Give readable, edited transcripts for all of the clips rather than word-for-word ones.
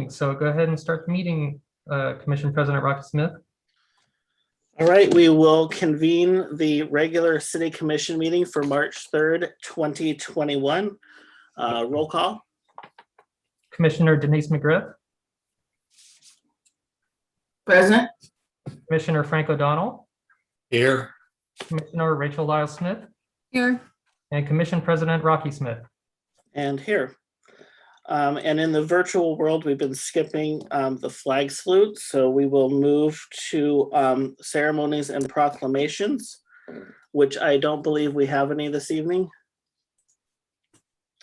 So go ahead and start the meeting, Commission President Rocky Smith. All right, we will convene the regular City Commission meeting for March 3rd, 2021. Roll call. Commissioner Denise McGriff, Present. Commissioner Frank O'Donnell, Here. Commissioner Rachel Lyle Smith, Here. and Commission President Rocky Smith. And here. And in the virtual world, we've been skipping the flag salute. So we will move to ceremonies and proclamations, which I don't believe we have any this evening.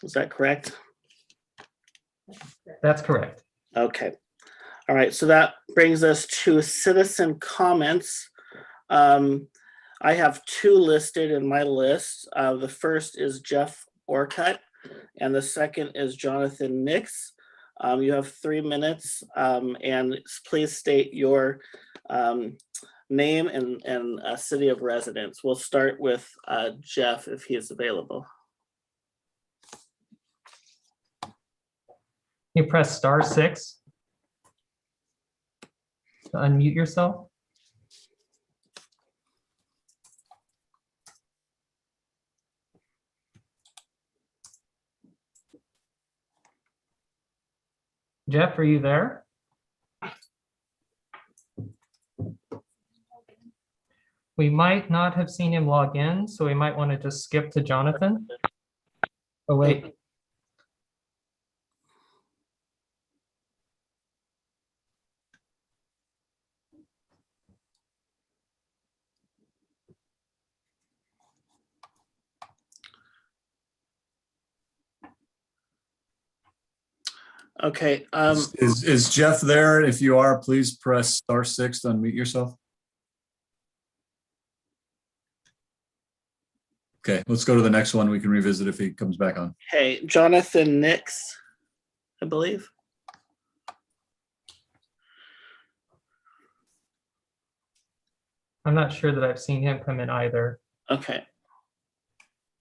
Is that correct? That's correct. Okay. All right. So that brings us to citizen comments. I have two listed in my list. The first is Jeff Orcutt, and the second is Jonathan Nix. You have 3 minutes, and please state your name and city of residence. We'll start with Jeff if he is available. You press *6 to unmute yourself. Jeff, are you there? We might not have seen him log in, so we might want to just skip to Jonathan. Oh, wait. Okay. Is Jeff there? If you are, please press *6 to unmute yourself. Okay, let's go to the next one. We can revisit if he comes back on. Okay, Jonathan Nix, I believe. I'm not sure that I've seen him come in either. Okay.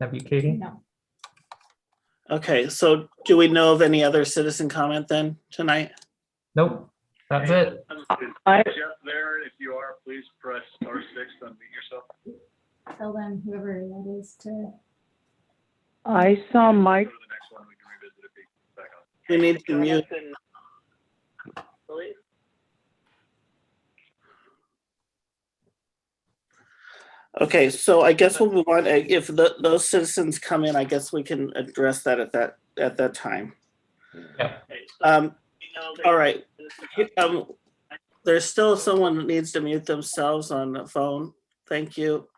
Have you, Katie? No. Okay, so do we know of any other citizen comment then tonight? Nope, that's it. Jeff there, if you are, please press *6 to unmute yourself. Tell them whoever that is to. I saw Mike. Go to the next one, we can revisit if he comes back on. We need to mute. Okay, so I guess we'll move on. If those citizens come in, I guess we can address that at that time. Yeah. All right. There's still someone that needs to mute themselves on the phone. Thank you.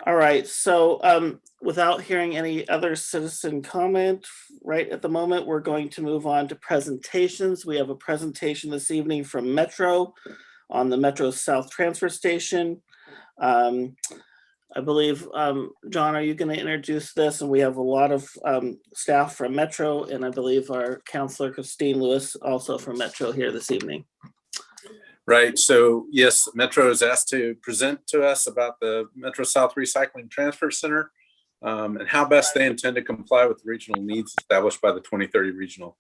All right, so without hearing any other citizen comment right at the moment, we're going to move on to presentations. We have a presentation this evening from Metro on the Metro South Transfer Station. I believe, John, are you going to introduce this? And we have a lot of staff from Metro, and I believe our Councilor Christine Lewis also from Metro here this evening. Right. So yes, Metro is asked to present to us about the Metro South Recycling Transfer Center and how best they intend to comply with the regional needs established by the 2030 Regional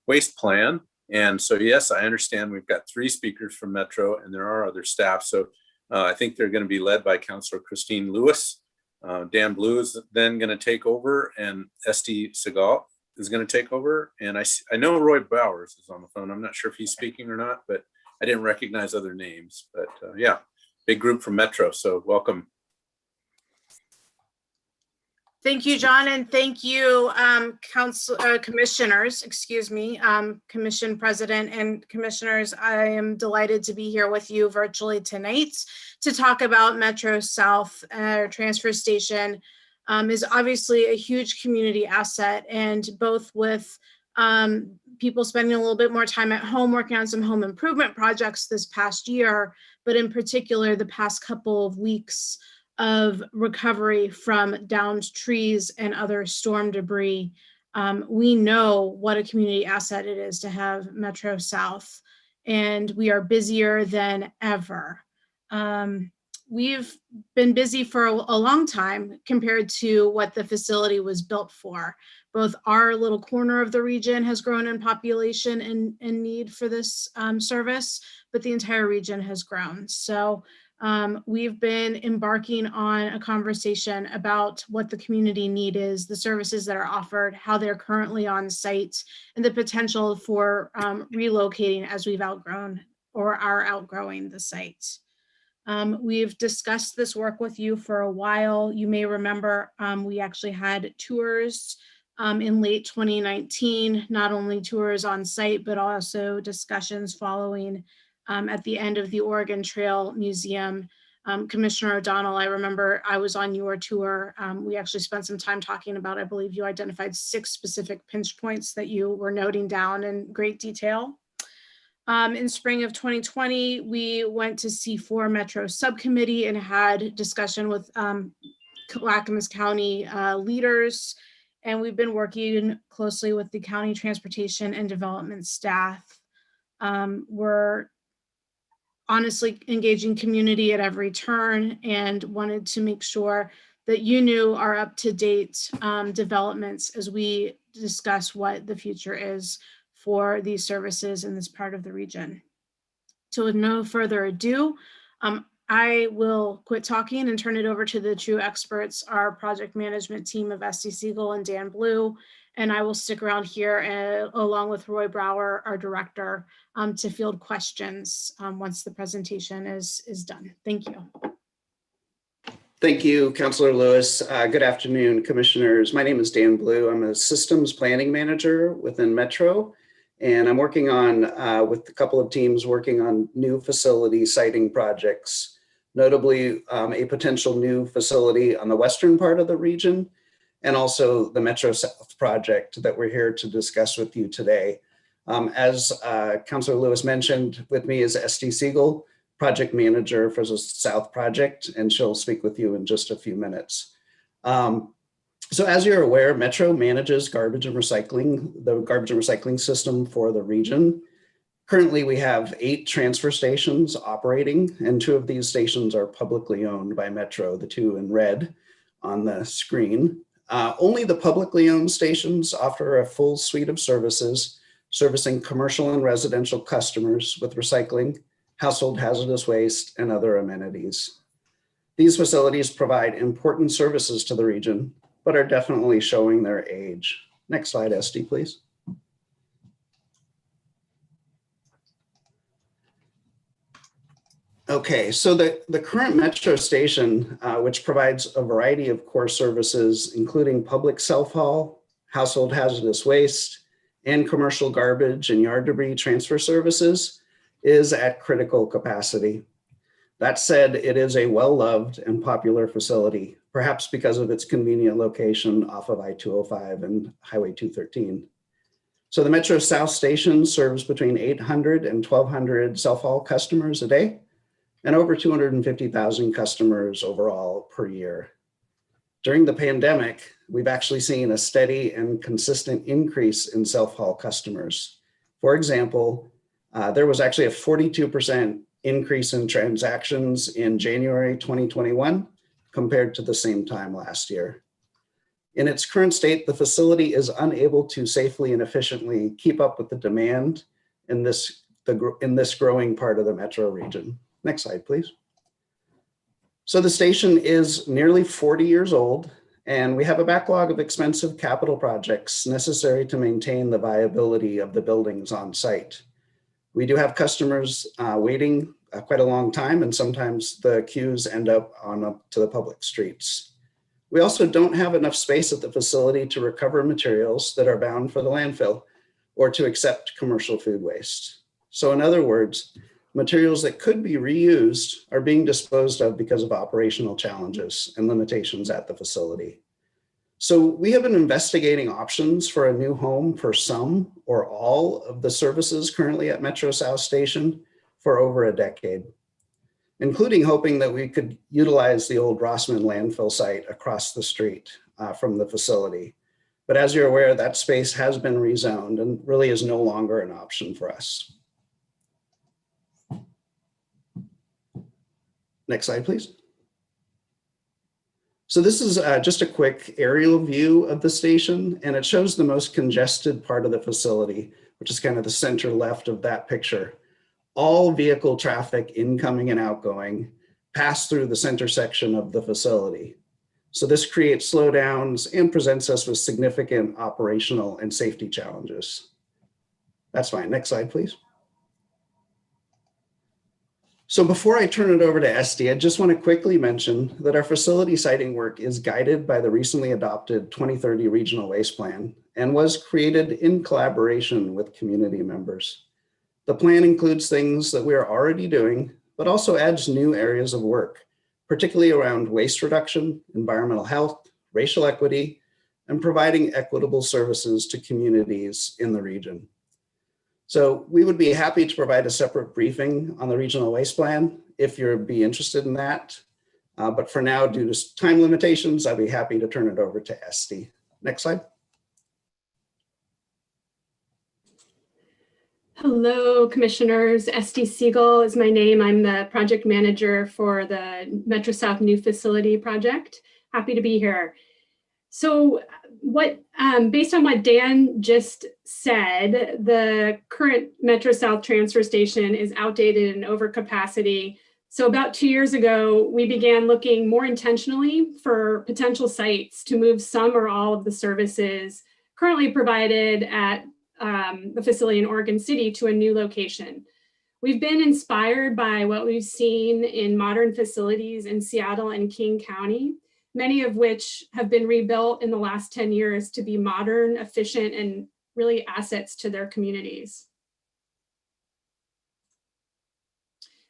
Waste Plan. And so, yes, I understand we've got 3 speakers from Metro and there are other staff. So I think they're going to be led by Councilor Christine Lewis. Dan Blue is then going to take over, and Esty Segal is going to take over. And I know Roy Bowers is on the phone. I'm not sure if he's speaking or not, but I didn't recognize other names, but yeah, big group from Metro. So welcome. Thank you, John, and thank you, commissioners, Commission President and commissioners. I am delighted to be here with you virtually tonight to talk about Metro South Transfer Station. Is obviously a huge community asset, and both with people spending a little bit more time at home working on some home improvement projects this past year, but in particular the past couple of weeks of recovery from downed trees and other storm debris. We know what a community asset it is to have Metro South, and we are busier than ever. We've been busy for a long time compared to what the facility was built for. both our little corner of the region has grown in population and need for this service, but the entire region has grown. So we've been embarking on a conversation about what the community need is, the services that are offered, how they're currently on site, and the potential for relocating as we've outgrown or are outgrowing the site. We've discussed this work with you for a while. You may remember we actually had tours in late 2019, not only tours on site, but also discussions following at the end of the Oregon Trail Museum. Commissioner O'Donnell, I remember I was on your tour. We actually spent some time talking about, I believe you identified 6 specific pinch points that you were noting down in great detail. In spring of 2020, we went to C4 Metro Subcommittee and had discussion with Clackamas County leaders. And we've been working closely with the county transportation and development staff. We're honestly engaging community at every turn and wanted to make sure that you knew our up-to-date developments as we discuss what the future is for these services in this part of the region. So with no further ado, I will quit talking and turn it over to the true experts, our project management team of Esty Siegel and Dan Blue, and I will stick around here along with Roy Brower, our director, to field questions once the presentation is done. Thank you. Thank you, Councilor Lewis. Good afternoon, commissioners. My name is Dan Blue. I'm a systems planning manager within Metro, and I'm working on with a couple of teams working on new facility siting projects, notably a potential new facility on the western part of the region, and also the Metro South project that we're here to discuss with you today. As Councilor Lewis mentioned, with me is Esty Siegel, project manager for the South project, and she'll speak with you in just a few minutes. So as you're aware, Metro manages garbage and recycling, the garbage and recycling system for the region. Currently, we have 8 transfer stations operating, and 2 of these stations are publicly owned by Metro, the 2 in red on the screen. Only the publicly owned stations offer a full suite of services, servicing commercial and residential customers with recycling, household hazardous waste, and other amenities. These facilities provide important services to the region, but are definitely showing their age. Next slide, Esty, please. Okay, so the current Metro station, which provides a variety of core services, including public self-haul, household hazardous waste, and commercial garbage and yard debris transfer services, is at critical capacity. That said, it is a well-loved and popular facility, perhaps because of its convenient location off of I-205 and Highway 213. So the Metro South station serves between 800 and 1,200 self-haul customers a day, and over 250,000 customers overall per year. During the pandemic, we've actually seen a steady and consistent increase in self-haul customers. For example, there was actually a 42% increase in transactions in January 2021 compared to the same time last year. In its current state, the facility is unable to safely and efficiently keep up with the demand in this growing part of the Metro region. Next slide, please. So the station is nearly 40 years old, and we have a backlog of expensive capital projects necessary to maintain the viability of the buildings on site. We do have customers waiting quite a long time, and sometimes the queues end up to the public streets. We also don't have enough space at the facility to recover materials that are bound for the landfill or to accept commercial food waste. So in other words, materials that could be reused are being disposed of because of operational challenges and limitations at the facility. So we have been investigating options for a new home for some or all of the services currently at Metro South Station for over a decade, including hoping that we could utilize the old Rossman landfill site across the street from the facility. But as you're aware, that space has been rezoned and really is no longer an option for us. Next slide, please. So this is just a quick aerial view of the station, and it shows the most congested part of the facility, which is kind of the center left of that picture. All vehicle traffic incoming and outgoing pass through the center section of the facility. So this creates slowdowns and presents us with significant operational and safety challenges. That's fine. Next slide, please. So before I turn it over to Esty, I just want to quickly mention that our facility siting work is guided by the recently adopted 2030 Regional Waste Plan and was created in collaboration with community members. The plan includes things that we are already doing, but also adds new areas of work, particularly around waste reduction, environmental health, racial equity, and providing equitable services to communities in the region. So we would be happy to provide a separate briefing on the regional waste plan if you'd be interested in that. But for now, due to time limitations, I'd be happy to turn it over to Esty. Next slide. Hello, commissioners. Esty Siegel is my name. I'm the project manager for the Metro South New Facility project. Happy to be here. So based on what Dan just said, the current Metro South transfer station is outdated and over capacity. So about 2 years ago, we began looking more intentionally for potential sites to move some or all of the services currently provided at the facility in Oregon City to a new location. We've been inspired by what we've seen in modern facilities in Seattle and King County, many of which have been rebuilt in the last 10 years to be modern, efficient, and really assets to their communities.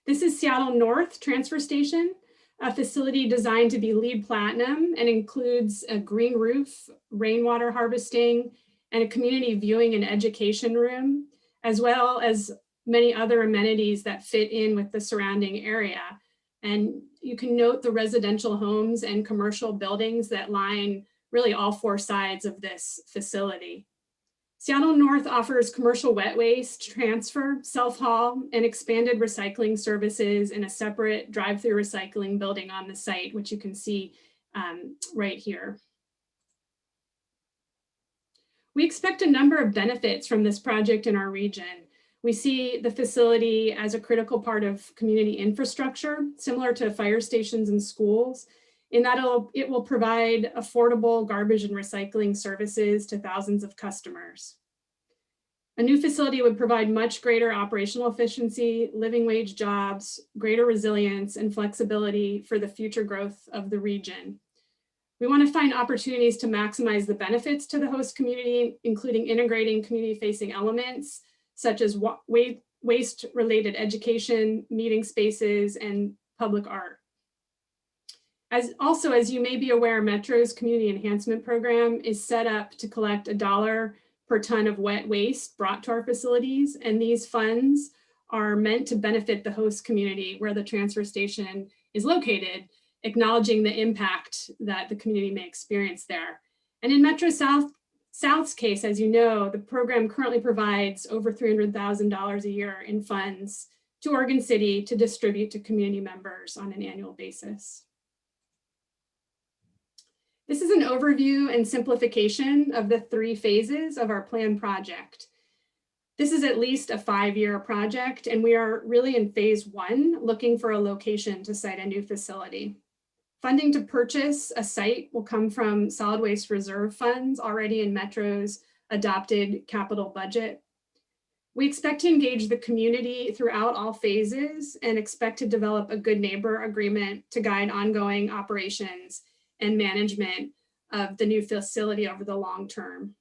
This is Seattle North Transfer Station, a facility designed to be LEED Platinum and includes a green roof, rainwater harvesting, and a community viewing and education room, as well as many other amenities that fit in with the surrounding area. And you can note the residential homes and commercial buildings that line really all four sides of this facility. Seattle North offers commercial wet waste transfer, self-haul, and expanded recycling services in a separate drive-through recycling building on the site, which you can see right here. We expect a number of benefits from this project in our region. We see the facility as a critical part of community infrastructure, similar to fire stations and schools, in that it will provide affordable garbage and recycling services to thousands of customers. A new facility would provide much greater operational efficiency, living wage jobs, greater resilience, and flexibility for the future growth of the region. We want to find opportunities to maximize the benefits to the host community, including integrating community-facing elements, such as waste-related education, meeting spaces, and public art. As you may be aware, Metro's Community Enhancement Program is set up to collect $1 per ton of wet waste brought to our facilities, and these funds are meant to benefit the host community where the transfer station is located, acknowledging the impact that the community may experience there. And in Metro South's case, as you know, the program currently provides over $300,000 a year in funds to Oregon City to distribute to community members on an annual basis. This is an overview and simplification of the 3 phases of our planned project. This is at least a 5-year project, and we are really in phase 1, looking for a location to site a new facility. Funding to purchase a site will come from solid waste reserve funds already in Metro's adopted capital budget. We expect to engage the community throughout all phases and expect to develop a good neighbor agreement to guide ongoing operations and management of the new facility over the long term.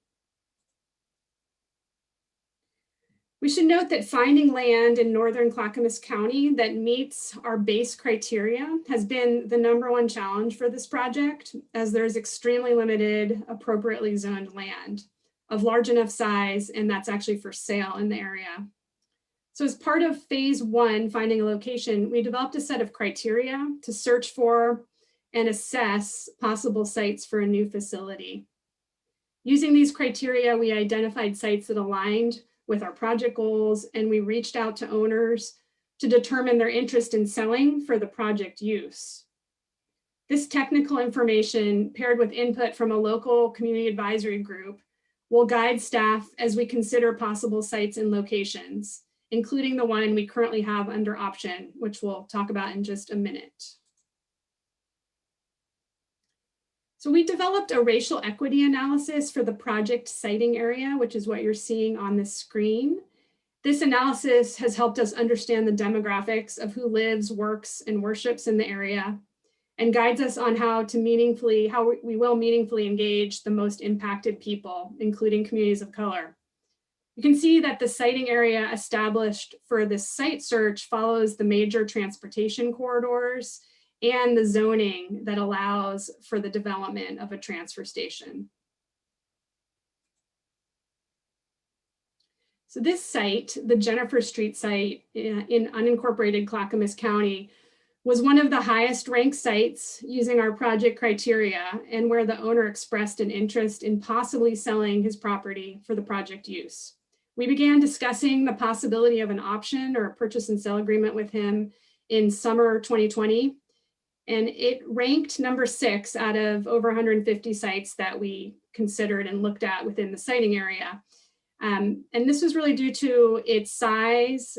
We should note that finding land in northern Clackamas County that meets our base criteria has been the #1 challenge for this project, as there's extremely limited appropriately zoned land of large enough size, and that's actually for sale in the area. So as part of phase 1, finding a location, we developed a set of criteria to search for and assess possible sites for a new facility. Using these criteria, we identified sites that aligned with our project goals, and we reached out to owners to determine their interest in selling for the project use. This technical information, paired with input from a local community advisory group, will guide staff as we consider possible sites and locations, including the one we currently have under option, which we'll talk about in just a minute. So we developed a racial equity analysis for the project siting area, which is what you're seeing on this screen. This analysis has helped us understand the demographics of who lives, works, and worships in the area, and guides us on how we will meaningfully engage the most impacted people, including communities of color. You can see that the siting area established for this site search follows the major transportation corridors and the zoning that allows for the development of a transfer station. So this site, the Jennifer Street site in unincorporated Clackamas County, was one of the highest ranked sites using our project criteria, and where the owner expressed an interest in possibly selling his property for the project use. We began discussing the possibility of an option or a purchase and sale agreement with him in summer 2020. And it ranked number 6 out of over 150 sites that we considered and looked at within the siting area. And this was really due to its size,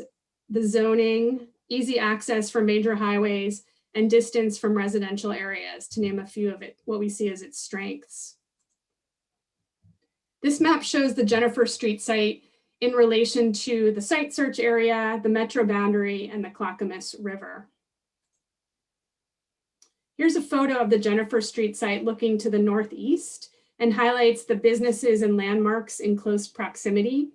the zoning, easy access from major highways, and distance from residential areas, to name a few of what we see as its strengths. This map shows the Jennifer Street site in relation to the site search area, the metro boundary, and the Clackamas River. Here's a photo of the Jennifer Street site looking to the northeast and highlights the businesses and landmarks in close proximity.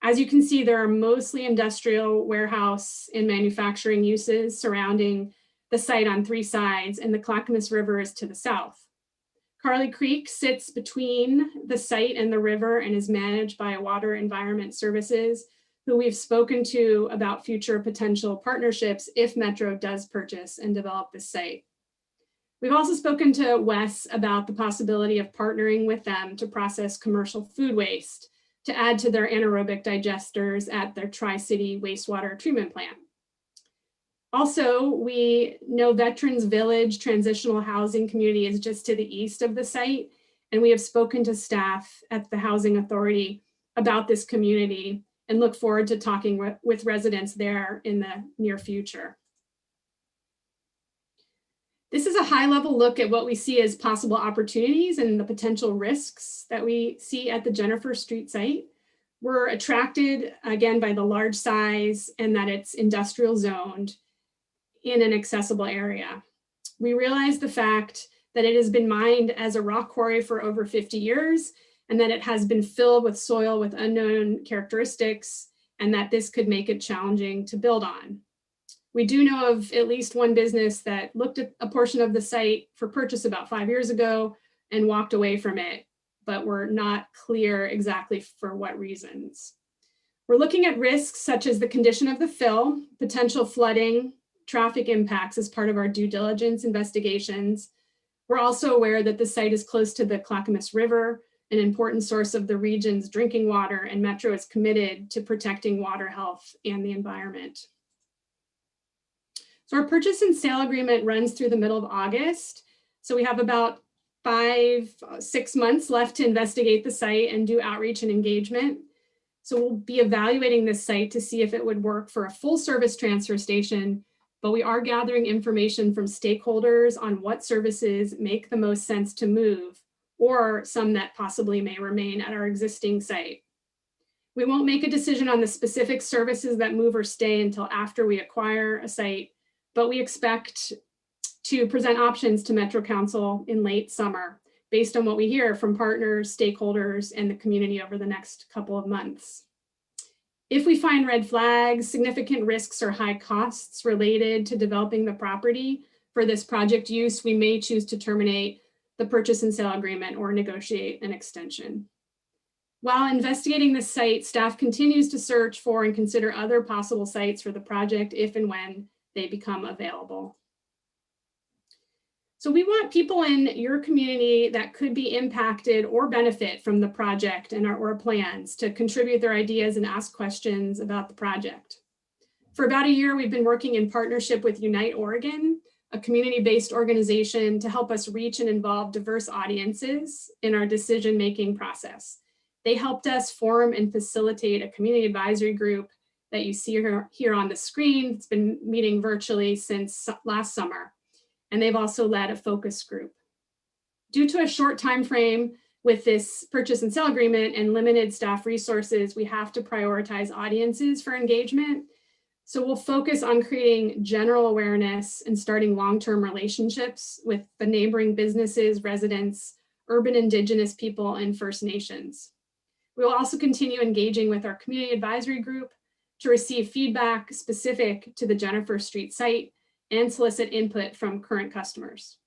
As you can see, there are mostly industrial, warehouse, and manufacturing uses surrounding the site on 3 sides, and the Clackamas River is to the south. Carly Creek sits between the site and the river and is managed by Water Environment Services, who we've spoken to about future potential partnerships if Metro does purchase and develop this site. We've also spoken to Wes about the possibility of partnering with them to process commercial food waste to add to their anaerobic digesters at their Tri-City wastewater treatment plant. Also, we know Veterans Village Transitional Housing Community is just to the east of the site, and we have spoken to staff at the Housing Authority about this community and look forward to talking with residents there in the near future. This is a high-level look at what we see as possible opportunities and the potential risks that we see at the Jennifer Street site. We're attracted, again, by the large size and that it's industrial zoned in an accessible area. We realize the fact that it has been mined as a rock quarry for over 50 years and that it has been filled with soil with unknown characteristics, and that this could make it challenging to build on. We do know of at least one business that looked at a portion of the site for purchase about 5 years ago and walked away from it, but we're not clear exactly for what reasons. We're looking at risks such as the condition of the fill, potential flooding, traffic impacts as part of our due diligence investigations. We're also aware that the site is close to the Clackamas River, an important source of the region's drinking water, and Metro is committed to protecting water health and the environment. So our purchase and sale agreement runs through the middle of August. So we have about 5-6 months left to investigate the site and do outreach and engagement. So we'll be evaluating this site to see if it would work for a full service transfer station, but we are gathering information from stakeholders on what services make the most sense to move, or some that possibly may remain at our existing site. We won't make a decision on the specific services that move or stay until after we acquire a site, but we expect to present options to Metro Council in late summer based on what we hear from partners, stakeholders, and the community over the next couple of months. If we find red flags, significant risks, or high costs related to developing the property for this project use, we may choose to terminate the purchase and sale agreement or negotiate an extension. While investigating this site, staff continues to search for and consider other possible sites for the project if and when they become available. So we want people in your community that could be impacted or benefit from the project and our plans to contribute their ideas and ask questions about the project. For about a year, we've been working in partnership with Unite Oregon, a community-based organization to help us reach and involve diverse audiences in our decision-making process. They helped us form and facilitate a community advisory group that you see here on the screen. It's been meeting virtually since last summer, and they've also led a focus group. Due to a short time frame with this purchase and sale agreement and limited staff resources, we have to prioritize audiences for engagement. So we'll focus on creating general awareness and starting long-term relationships with the neighboring businesses, residents, urban Indigenous people, and First Nations. We will also continue engaging with our community advisory group to receive feedback specific to the Jennifer Street site and solicit input from current customers.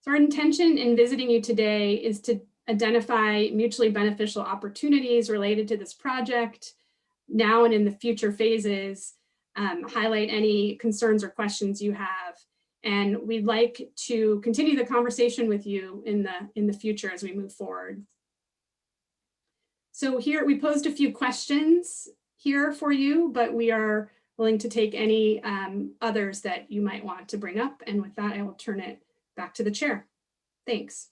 So our intention in visiting you today is to identify mutually beneficial opportunities related to this project now and in the future phases, highlight any concerns or questions you have. And we'd like to continue the conversation with you in the future as we move forward. So here we posed a few questions here for you, but we are willing to take any others that you might want to bring up. And with that, I will turn it back to the chair. Thanks.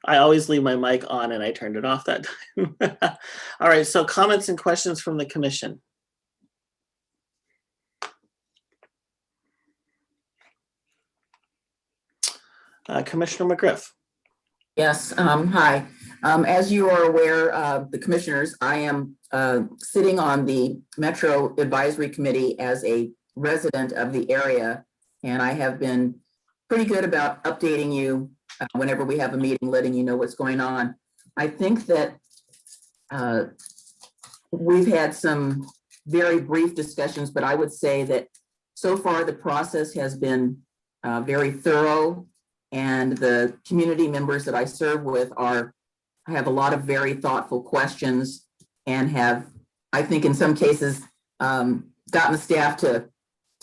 I always leave my mic on and I turned it off that time. All right, so comments and questions from the commission. Commissioner McGriff. Yes, hi. As you are aware, the commissioners, I am sitting on the Metro Advisory Committee as a resident of the area, and I have been pretty good about updating you whenever we have a meeting, letting you know what's going on. I think that we've had some very brief discussions, but I would say that so far the process has been very thorough, and the community members that I serve with have a lot of very thoughtful questions and have, I think in some cases, gotten the staff to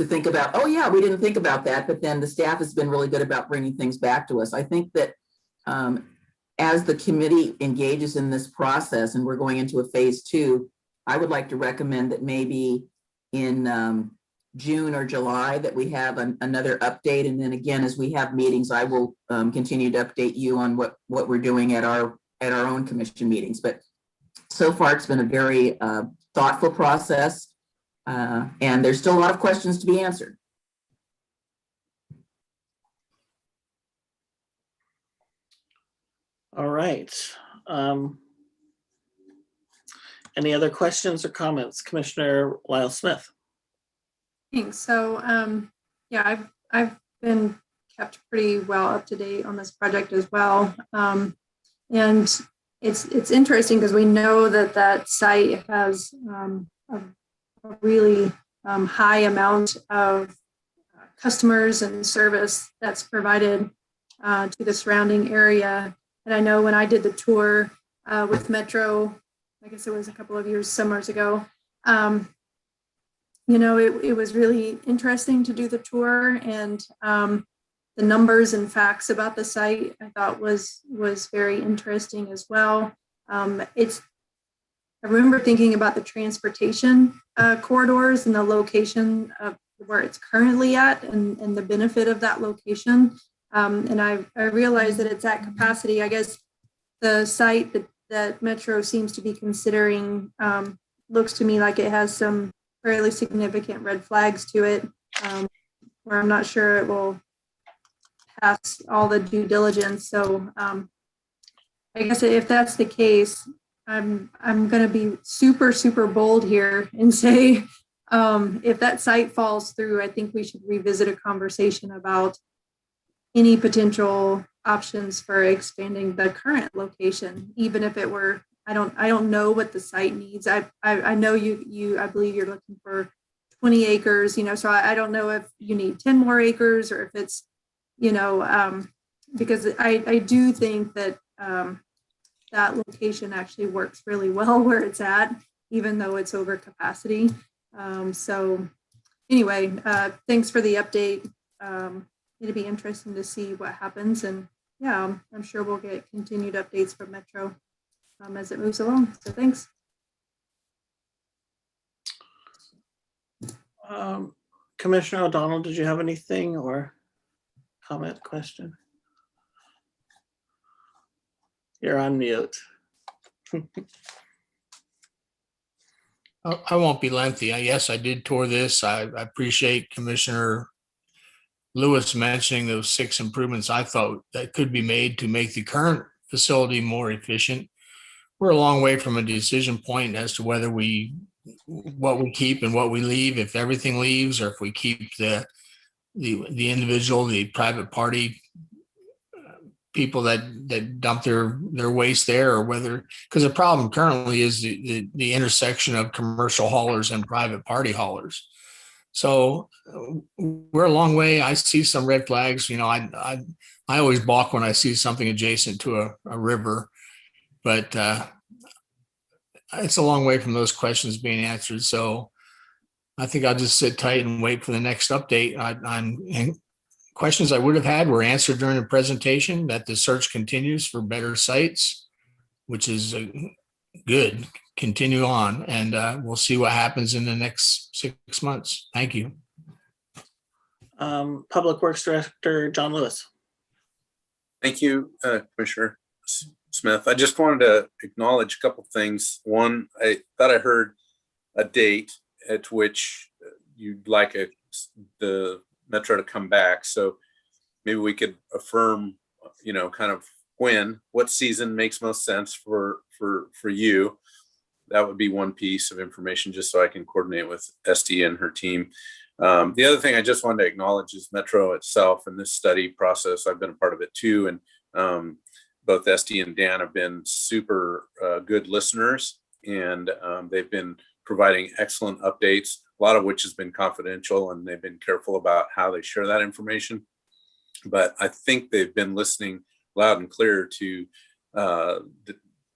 think about, oh yeah, we didn't think about that, but then the staff has been really good about bringing things back to us. I think that as the committee engages in this process and we're going into a phase 2, I would like to recommend that maybe in June or July that we have another update. And then again, as we have meetings, I will continue to update you on what we're doing at our own commission meetings. But so far it's been a very thoughtful process. And there's still a lot of questions to be answered. All right. Any other questions or comments? Commissioner Lyle Smith. Thanks. So yeah, I've been kept pretty well up to date on this project as well. And it's interesting because we know that site has a really high amount of customers and service that's provided to the surrounding area. And I know when I did the tour with Metro, I guess it was a couple of summers ago, you know, it was really interesting to do the tour, and the numbers and facts about the site I thought was very interesting as well. I remember thinking about the transportation corridors and the location of where it's currently at and the benefit of that location. And I realized that it's at capacity. I guess the site that Metro seems to be considering looks to me like it has some fairly significant red flags to it, where I'm not sure it will pass all the due diligence. So I guess if that's the case, I'm going to be super bold here and say, if that site falls through, I think we should revisit a conversation about any potential options for expanding the current location, even if it were, I don't know what the site needs. I know I believe you're looking for 20 acres, you know, so I don't know if you need 10 more acres or if it's, you know, because I do think that that location actually works really well where it's at, even though it's over capacity. So anyway, thanks for the update. It'll be interesting to see what happens, and yeah, I'm sure we'll get continued updates from Metro as it moves along. So thanks. Commissioner O'Donnell, did you have anything or comment, question? You're on mute. I won't be lengthy. Yes, I did tour this. I appreciate Commissioner Lewis mentioning those 6 improvements I thought that could be made to make the current facility more efficient. We're a long way from a decision point as to whether what we keep and what we leave, if everything leaves, or if we keep the individual, the private party people that dump their waste there, or whether, because the problem currently is the intersection of commercial haulers and private party haulers. So we're a long way. I see some red flags. You know, I always balk when I see something adjacent to a river, but it's a long way from those questions being answered. So I think I'll just sit tight and wait for the next update. And questions I would have had were answered during the presentation, that the search continues for better sites, which is good. Continue on, and we'll see what happens in the next 6 months. Thank you. Public Works Director John Lewis. Thank you, Commissioner Smith. I just wanted to acknowledge a couple things. One, I thought I heard a date at which you'd like the Metro to come back. So maybe we could affirm, you know, kind of what season makes most sense for you. That would be one piece of information, just so I can coordinate with Esty and her team. The other thing I just wanted to acknowledge is Metro itself and this study process. I've been a part of it too. And both Esty and Dan have been super good listeners, and they've been providing excellent updates, a lot of which has been confidential, and they've been careful about how they share that information. But I think they've been listening loud and clear to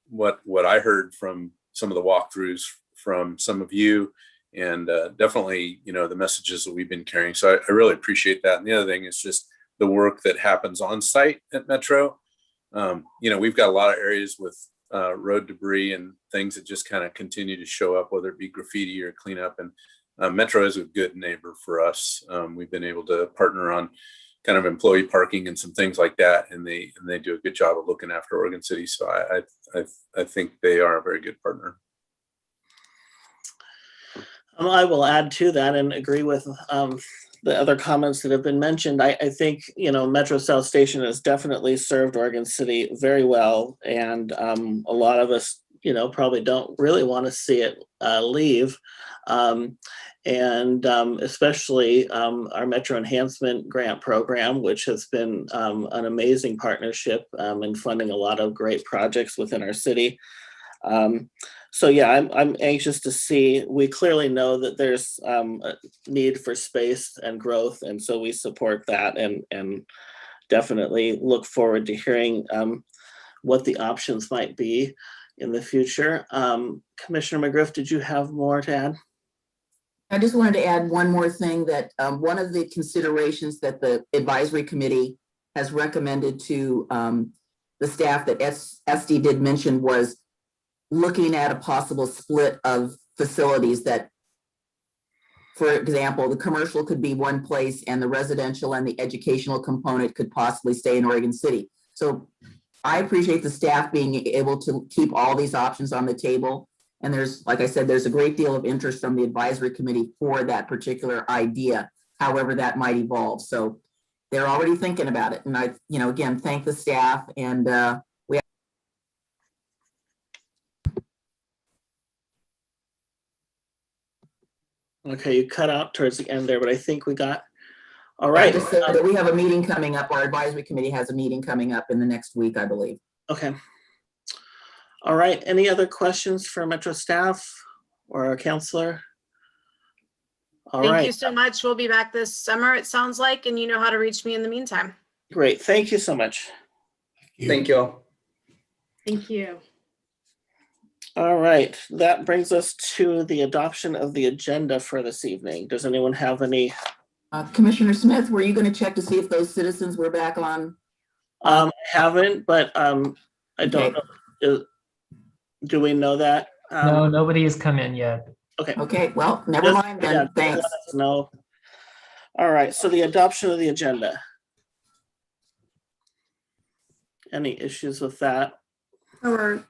what I heard from some of the walkthroughs from some of you, and definitely, you know, the messages that we've been carrying. So I really appreciate that. And the other thing is just the work that happens on site at Metro. You know, we've got a lot of areas with road debris and things that just kind of continue to show up, whether it be graffiti or cleanup. And Metro is a good neighbor for us. We've been able to partner on kind of employee parking and some things like that, and they do a good job of looking after Oregon City. So I think they are a very good partner. I will add to that and agree with the other comments that have been mentioned. I think, you know, Metro South Station has definitely served Oregon City very well, and a lot of us, you know, probably don't really want to see it leave. And especially our Metro Enhancement Grant Program, which has been an amazing partnership in funding a lot of great projects within our city. So yeah, I'm anxious to see. We clearly know that there's a need for space and growth, and so we support that, and definitely look forward to hearing what the options might be in the future. Commissioner McGriff, did you have more to add? I just wanted to add one more thing, that one of the considerations that the advisory committee has recommended to the staff that SD did mention was looking at a possible split of facilities, that, for example, the commercial could be one place and the residential and the educational component could possibly stay in Oregon City. So I appreciate the staff being able to keep all these options on the table. And there's, like I said, there's a great deal of interest from the advisory committee for that particular idea, however that might evolve. So they're already thinking about it. And I, you know, again, thank the staff, and Okay, you cut out towards the end there, but I think we got, all right. I just said that we have a meeting coming up. Our advisory committee has a meeting coming up in the next week, I believe. Okay. All right, any other questions for Metro staff or our counselor? All right. Thank you so much. We'll be back this summer, it sounds like, and you know how to reach me in the meantime. Great, thank you so much. Thank you all. Thank you. All right, that brings us to the adoption of the agenda for this evening. Does anyone have any? Commissioner Smith, were you going to check to see if those citizens were back on I haven't, but I don't know. Do we know that? No, nobody has come in yet. Okay. Okay, well, never mind then. Yeah, Thanks. let us know. All right, so the adoption of the agenda. Any issues with that?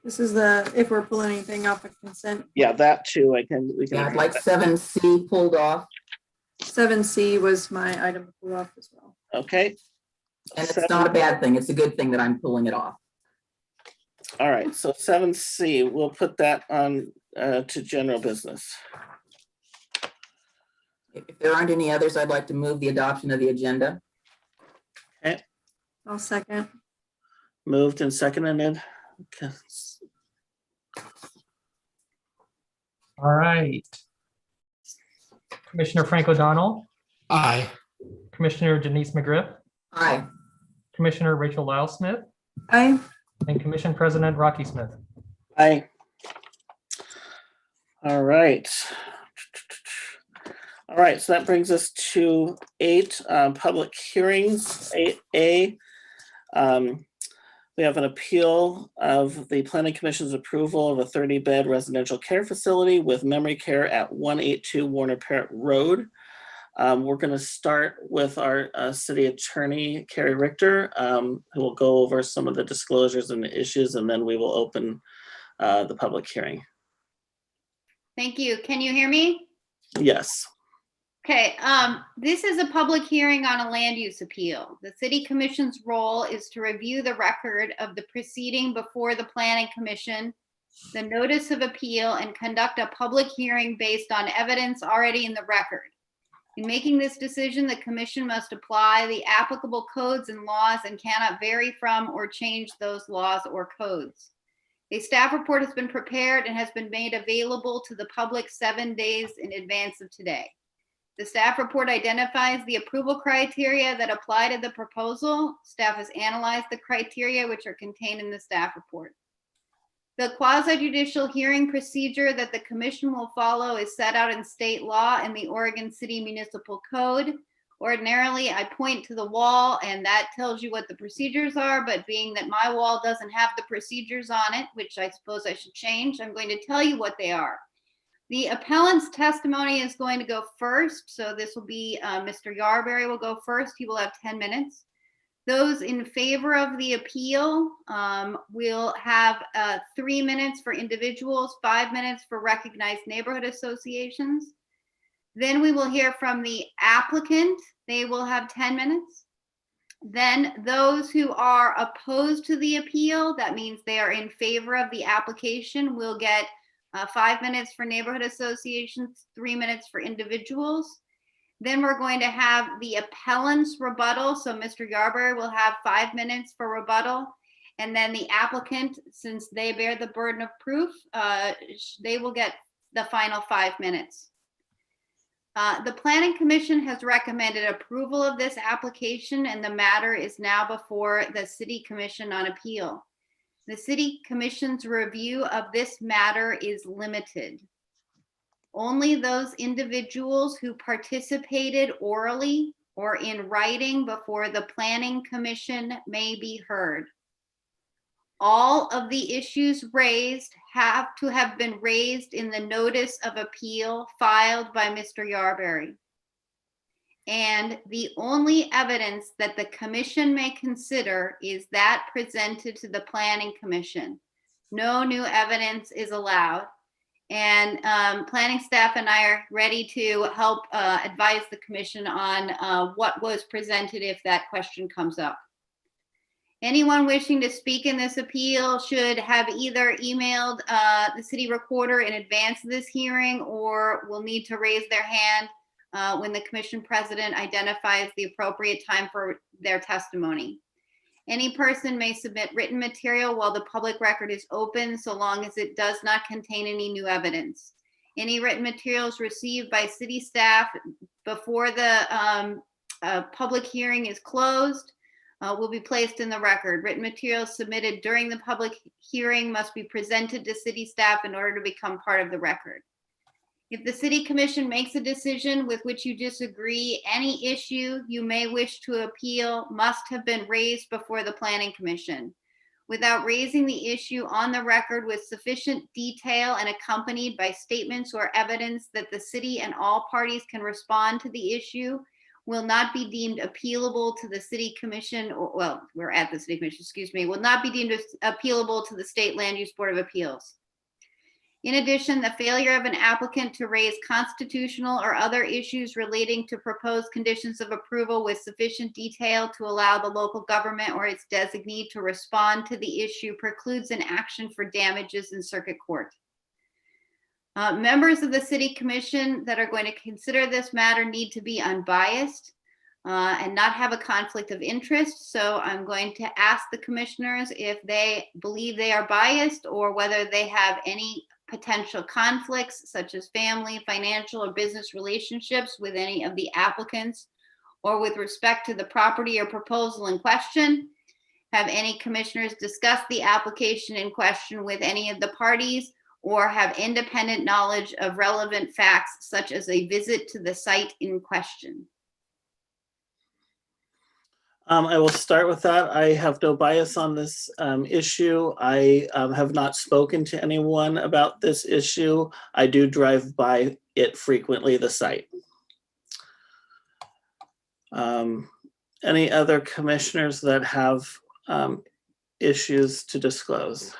This is if we're pulling anything off of consent. Yeah, that too. We can. Yeah, I'd like 7C pulled off. 7C was my item to pull off as well. Okay. And it's not a bad thing. It's a good thing that I'm pulling it off. All right, so 7C, we'll put that on to general business. If there aren't any others, I'd like to move the adoption of the agenda. Okay. I'll second. Moved and seconded. Okay. All right. Commissioner Frank O'Donnell, Aye. Commissioner Denise McGriff, Aye. Commissioner Rachel Lyle Smith, Aye. and Commission President Rocky Smith. Aye. All right. All right, so that brings us to 8 public hearings. 8A. We have an appeal of the Planning Commission's approval of a 30-bed residential care facility with memory care at 182 Warner Parrott Road. We're going to start with our city attorney, Carrie Richter, who will go over some of the disclosures and the issues, and then we will open the public hearing. Thank you. Can you hear me? Yes. Okay, this is a public hearing on a land use appeal. The City Commission's role is to review the record of the proceeding before the Planning Commission, the notice of appeal, and conduct a public hearing based on evidence already in the record. In making this decision, the Commission must apply the applicable codes and laws and cannot vary from or change those laws or codes. A staff report has been prepared and has been made available to the public 7 days in advance of today. The staff report identifies the approval criteria that apply to the proposal. Staff has analyzed the criteria which are contained in the staff report. The quasi-judicial hearing procedure that the Commission will follow is set out in state law and the Oregon City Municipal Code. Ordinarily, I point to the wall and that tells you what the procedures are, but being that my wall doesn't have the procedures on it, which I suppose I should change, I'm going to tell you what they are. The appellant's testimony is going to go first. So this will be Mr. Yarberry will go first. He will have 10 minutes. Those in favor of the appeal will have 3 minutes for individuals, 5 minutes for recognized neighborhood associations. Then we will hear from the applicant. They will have 10 minutes. Then those who are opposed to the appeal, that means they are in favor of the application, will get 5 minutes for neighborhood associations, 3 minutes for individuals. Then we're going to have the appellant's rebuttal. So Mr. Yarberry will have 5 minutes for rebuttal. And then the applicant, since they bear the burden of proof, they will get the final 5 minutes. The Planning Commission has recommended approval of this application and the matter is now before the City Commission on Appeal. The City Commission's review of this matter is limited. Only those individuals who participated orally or in writing before the Planning Commission may be heard. All of the issues raised have to have been raised in the notice of appeal filed by Mr. Yarberry. And the only evidence that the commission may consider is that presented to the Planning Commission. No new evidence is allowed. And planning staff and I are ready to help advise the commission on what was presented if that question comes up. Anyone wishing to speak in this appeal should have either emailed the city recorder in advance of this hearing or will need to raise their hand when the commission president identifies the appropriate time for their testimony. Any person may submit written material while the public record is open, so long as it does not contain any new evidence. Any written materials received by city staff before the public hearing is closed will be placed in the record. Written materials submitted during the public hearing must be presented to city staff in order to become part of the record. If the city commission makes a decision with which you disagree, any issue you may wish to appeal must have been raised before the planning commission. Without raising the issue on the record with sufficient detail and accompanied by statements or evidence that the city and all parties can respond to the issue, will not be deemed appealable to the city commission, or, well, we're at the city commission, excuse me, will not be deemed appealable to the State Land Use Board of Appeals. In addition, the failure of an applicant to raise constitutional or other issues relating to proposed conditions of approval with sufficient detail to allow the local government or its designee to respond to the issue precludes an action for damages in circuit court. Members of the city commission that are going to consider this matter need to be unbiased and not have a conflict of interest. So I'm going to ask the commissioners if they believe they are biased or whether they have any potential conflicts such as family, financial, or business relationships with any of the applicants or with respect to the property or proposal in question. Have any commissioners discussed the application in question with any of the parties or have independent knowledge of relevant facts such as a visit to the site in question? I will start with that. I have no bias on this issue. I have not spoken to anyone about this issue. I do drive by it frequently, the site. Any other commissioners that have issues to disclose?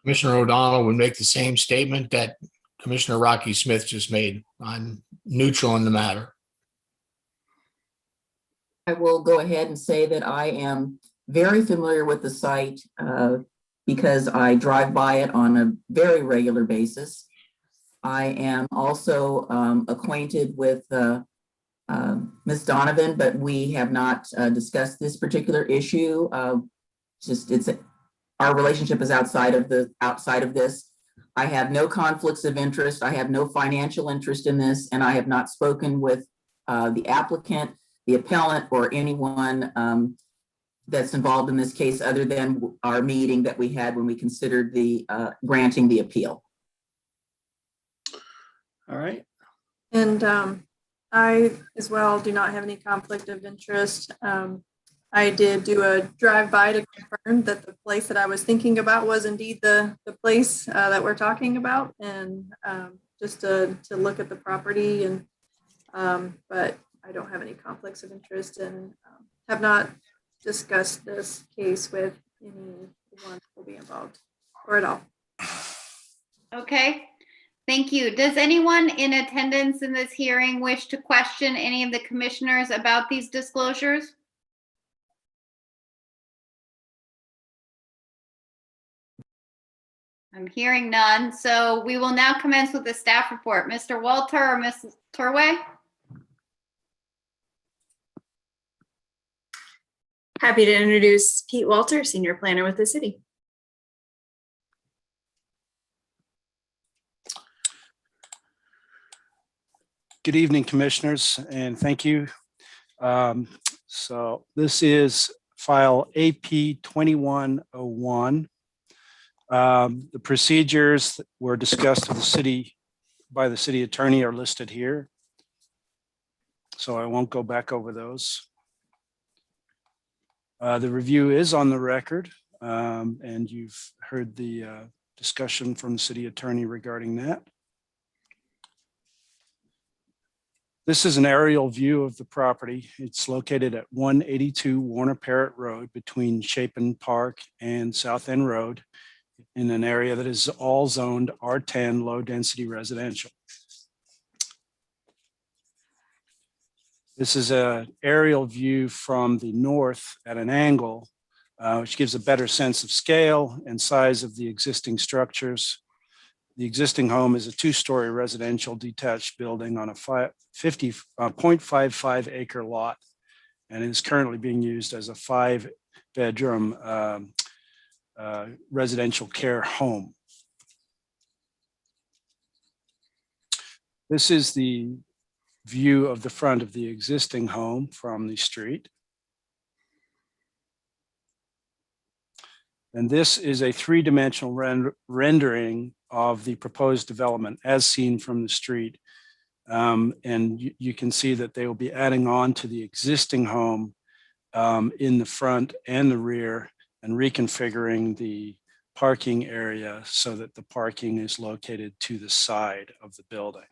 Commissioner O'Donnell would make the same statement that Commissioner Rocky Smith just made. I'm neutral in the matter. I will go ahead and say that I am very familiar with the site because I drive by it on a very regular basis. I am also acquainted with Ms. Donovan, but we have not discussed this particular issue. Our relationship is outside of this. I have no conflicts of interest. I have no financial interest in this, and I have not spoken with the applicant, the appellant, or anyone that's involved in this case other than our meeting that we had when we considered the granting the appeal. All right. And I as well do not have any conflict of interest. I did do a drive-by to confirm that the place that I was thinking about was indeed the place that we're talking about, and just to look at the property. And but I don't have any conflicts of interest and have not discussed this case with anyone who will be involved or at all. Okay, thank you. Does anyone in attendance in this hearing wish to question any of the commissioners about these disclosures? I'm hearing none, so we will now commence with the staff report. Mr. Walter or Mrs. Torway? Happy to introduce Pete Walter, Senior Planner with the city. Good evening, commissioners, and thank you. So this is file AP 2101. The procedures that were discussed by the city attorney are listed here, so I won't go back over those. The review is on the record, and you've heard the discussion from the city attorney regarding that. This is an aerial view of the property. It's located at 182 Warner Parrott Road between Chapin Park and South End Road in an area that is all zoned R10 low density residential. This is an aerial view from the north at an angle, which gives a better sense of scale and size of the existing structures. The existing home is a two-story residential detached building on a 0.55 acre lot, and is currently being used as a 5-bedroom residential care home. This is the view of the front of the existing home from the street. And this is a three-dimensional rendering of the proposed development as seen from the street. And you can see that they will be adding on to the existing home in the front and the rear and reconfiguring the parking area so that the parking is located to the side of the building.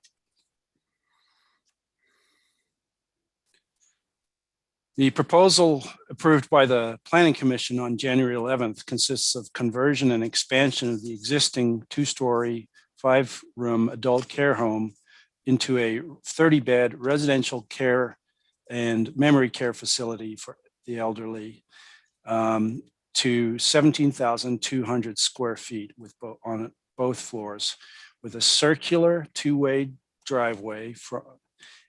The proposal approved by the Planning Commission on January 11th consists of conversion and expansion of the existing 2-story, 5-room adult care home into a 30-bed residential care and memory care facility for the elderly to 17,200 square feet on both floors, with a circular 2-way driveway for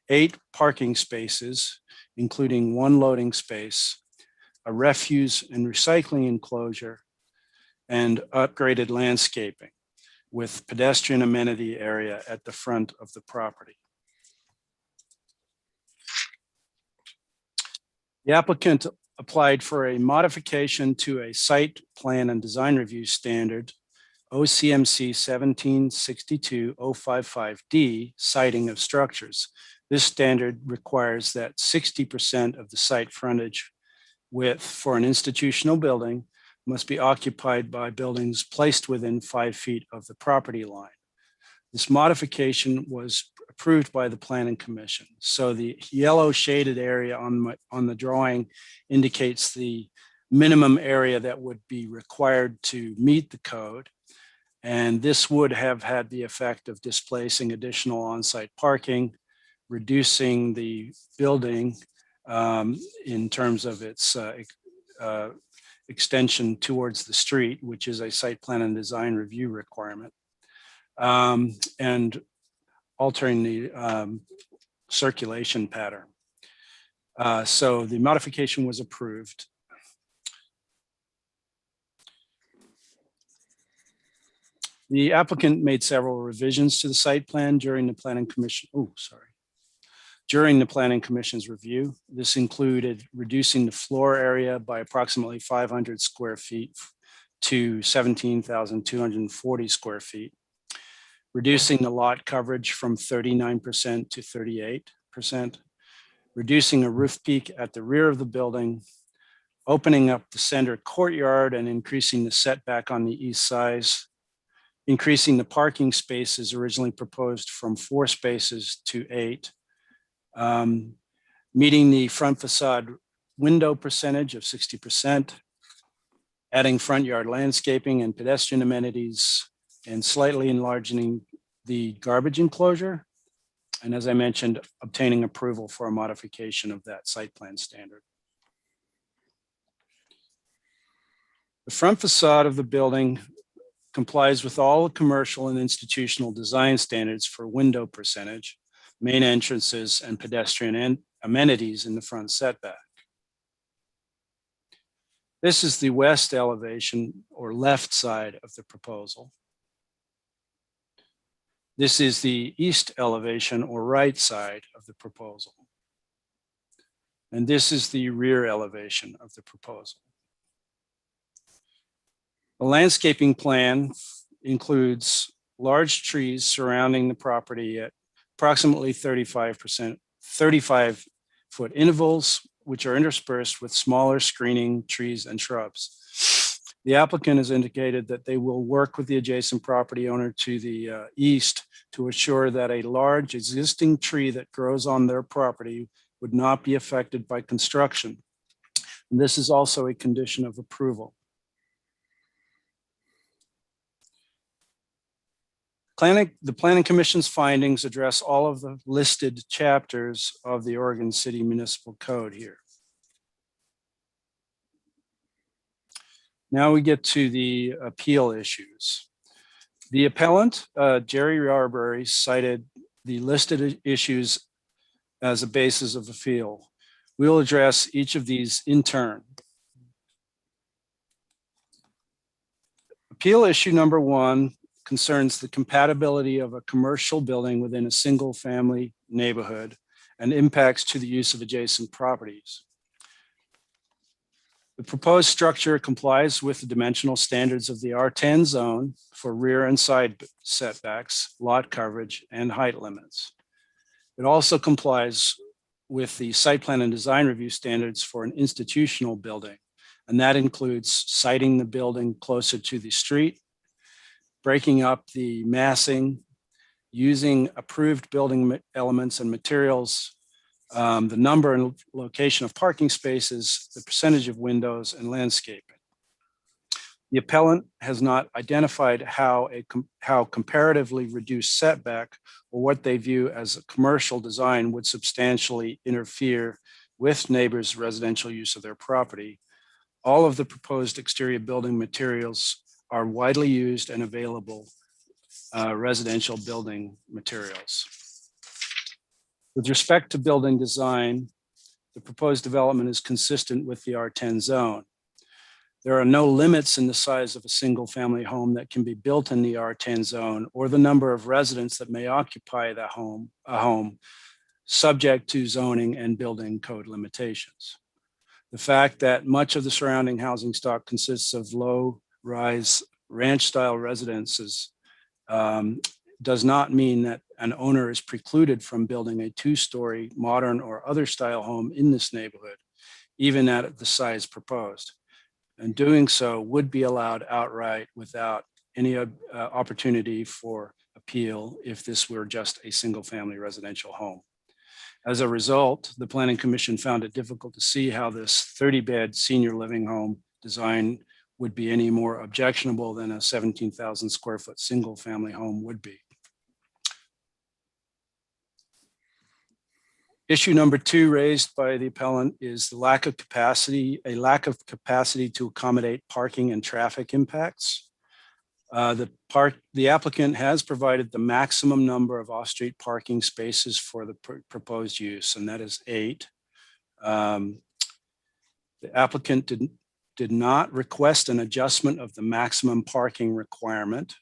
8 parking spaces, including 1 loading space, a refuse and recycling enclosure, and upgraded landscaping with pedestrian amenity area at the front of the property. The applicant applied for a modification to a site plan and design review standard, OCMC 1762-055D, siting of structures. This standard requires that 60% of the site frontage width for an institutional building must be occupied by buildings placed within 5 feet of the property line. This modification was approved by the Planning Commission. So the yellow shaded area on the drawing indicates the minimum area that would be required to meet the code. And this would have had the effect of displacing additional on-site parking, reducing the building in terms of its extension towards the street, which is a site plan and design review requirement, and altering the circulation pattern. So the modification was approved. The applicant made several revisions to the site plan during the Planning Commission. During the Planning Commission's review. This included reducing the floor area by approximately 500 square feet to 17,240 square feet, reducing the lot coverage from 39% to 38%, reducing a roof peak at the rear of the building, opening up the center courtyard and increasing the setback on the east side, increasing the parking spaces originally proposed from 4 spaces to 8, meeting the front facade window percentage of 60%, adding front yard landscaping and pedestrian amenities, and slightly enlarging the garbage enclosure. And as I mentioned, obtaining approval for a modification of that site plan standard. The front facade of the building complies with all the commercial and institutional design standards for window percentage, main entrances, and pedestrian amenities in the front setback. This is the west elevation or left side of the proposal. This is the east elevation or right side of the proposal. And this is the rear elevation of the proposal. The landscaping plan includes large trees surrounding the property at approximately 35-foot intervals, which are interspersed with smaller screening trees and shrubs. The applicant has indicated that they will work with the adjacent property owner to the east to assure that a large existing tree that grows on their property would not be affected by construction. And this is also a condition of approval. The Planning Commission's findings address all of the listed chapters of the Oregon City Municipal Code here. Now we get to the appeal issues. The appellant, Jerry Yarberry, cited the listed issues as a basis of appeal. We'll address each of these in turn. Appeal issue number 1 concerns the compatibility of a commercial building within a single family neighborhood and impacts to the use of adjacent properties. The proposed structure complies with the dimensional standards of the R10 zone for rear and side setbacks, lot coverage, and height limits. It also complies with the site plan and design review standards for an institutional building, and that includes siting the building closer to the street, breaking up the massing, using approved building elements and materials, the number and location of parking spaces, the percentage of windows, and landscaping. The appellant has not identified how comparatively reduced setback or what they view as a commercial design would substantially interfere with neighbors' residential use of their property. All of the proposed exterior building materials are widely used and available residential building materials. With respect to building design, the proposed development is consistent with the R10 zone. There are no limits in the size of a single family home that can be built in the R10 zone or the number of residents that may occupy a home subject to zoning and building code limitations. The fact that much of the surrounding housing stock consists of low-rise ranch-style residences does not mean that an owner is precluded from building a two-story modern or other style home in this neighborhood, even at the size proposed. And doing so would be allowed outright without any opportunity for appeal if this were just a single-family residential home. As a result, the Planning Commission found it difficult to see how this 30-bed senior living home design would be any more objectionable than a 17,000 square foot single-family home would be. Issue number 2 raised by the appellant is the lack of capacity to accommodate parking and traffic impacts. The applicant has provided the maximum number of off-street parking spaces for the proposed use, and that is 8. The applicant did not request an adjustment of the maximum parking requirement.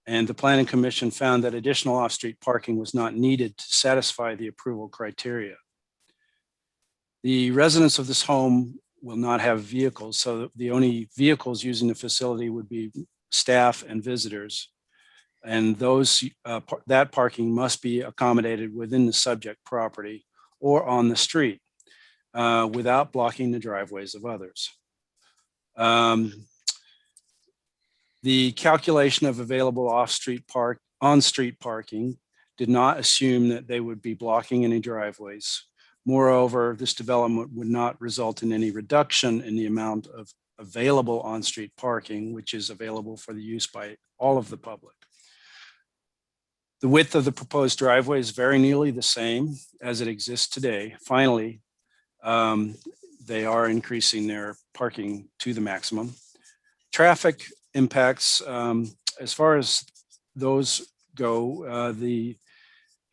And the Planning Commission found that additional off-street parking was not needed to satisfy the approval criteria. The residents of this home will not have vehicles, so the only vehicles using the facility would be staff and visitors. And that parking must be accommodated within the subject property or on the street without blocking the driveways of others. The calculation of available on-street parking did not assume that they would be blocking any driveways. Moreover, this development would not result in any reduction in the amount of available on-street parking, which is available for the use by all of the public. The width of the proposed driveway is very nearly the same as it exists today. Finally, they are increasing their parking to the maximum. Traffic impacts, as far as those go, the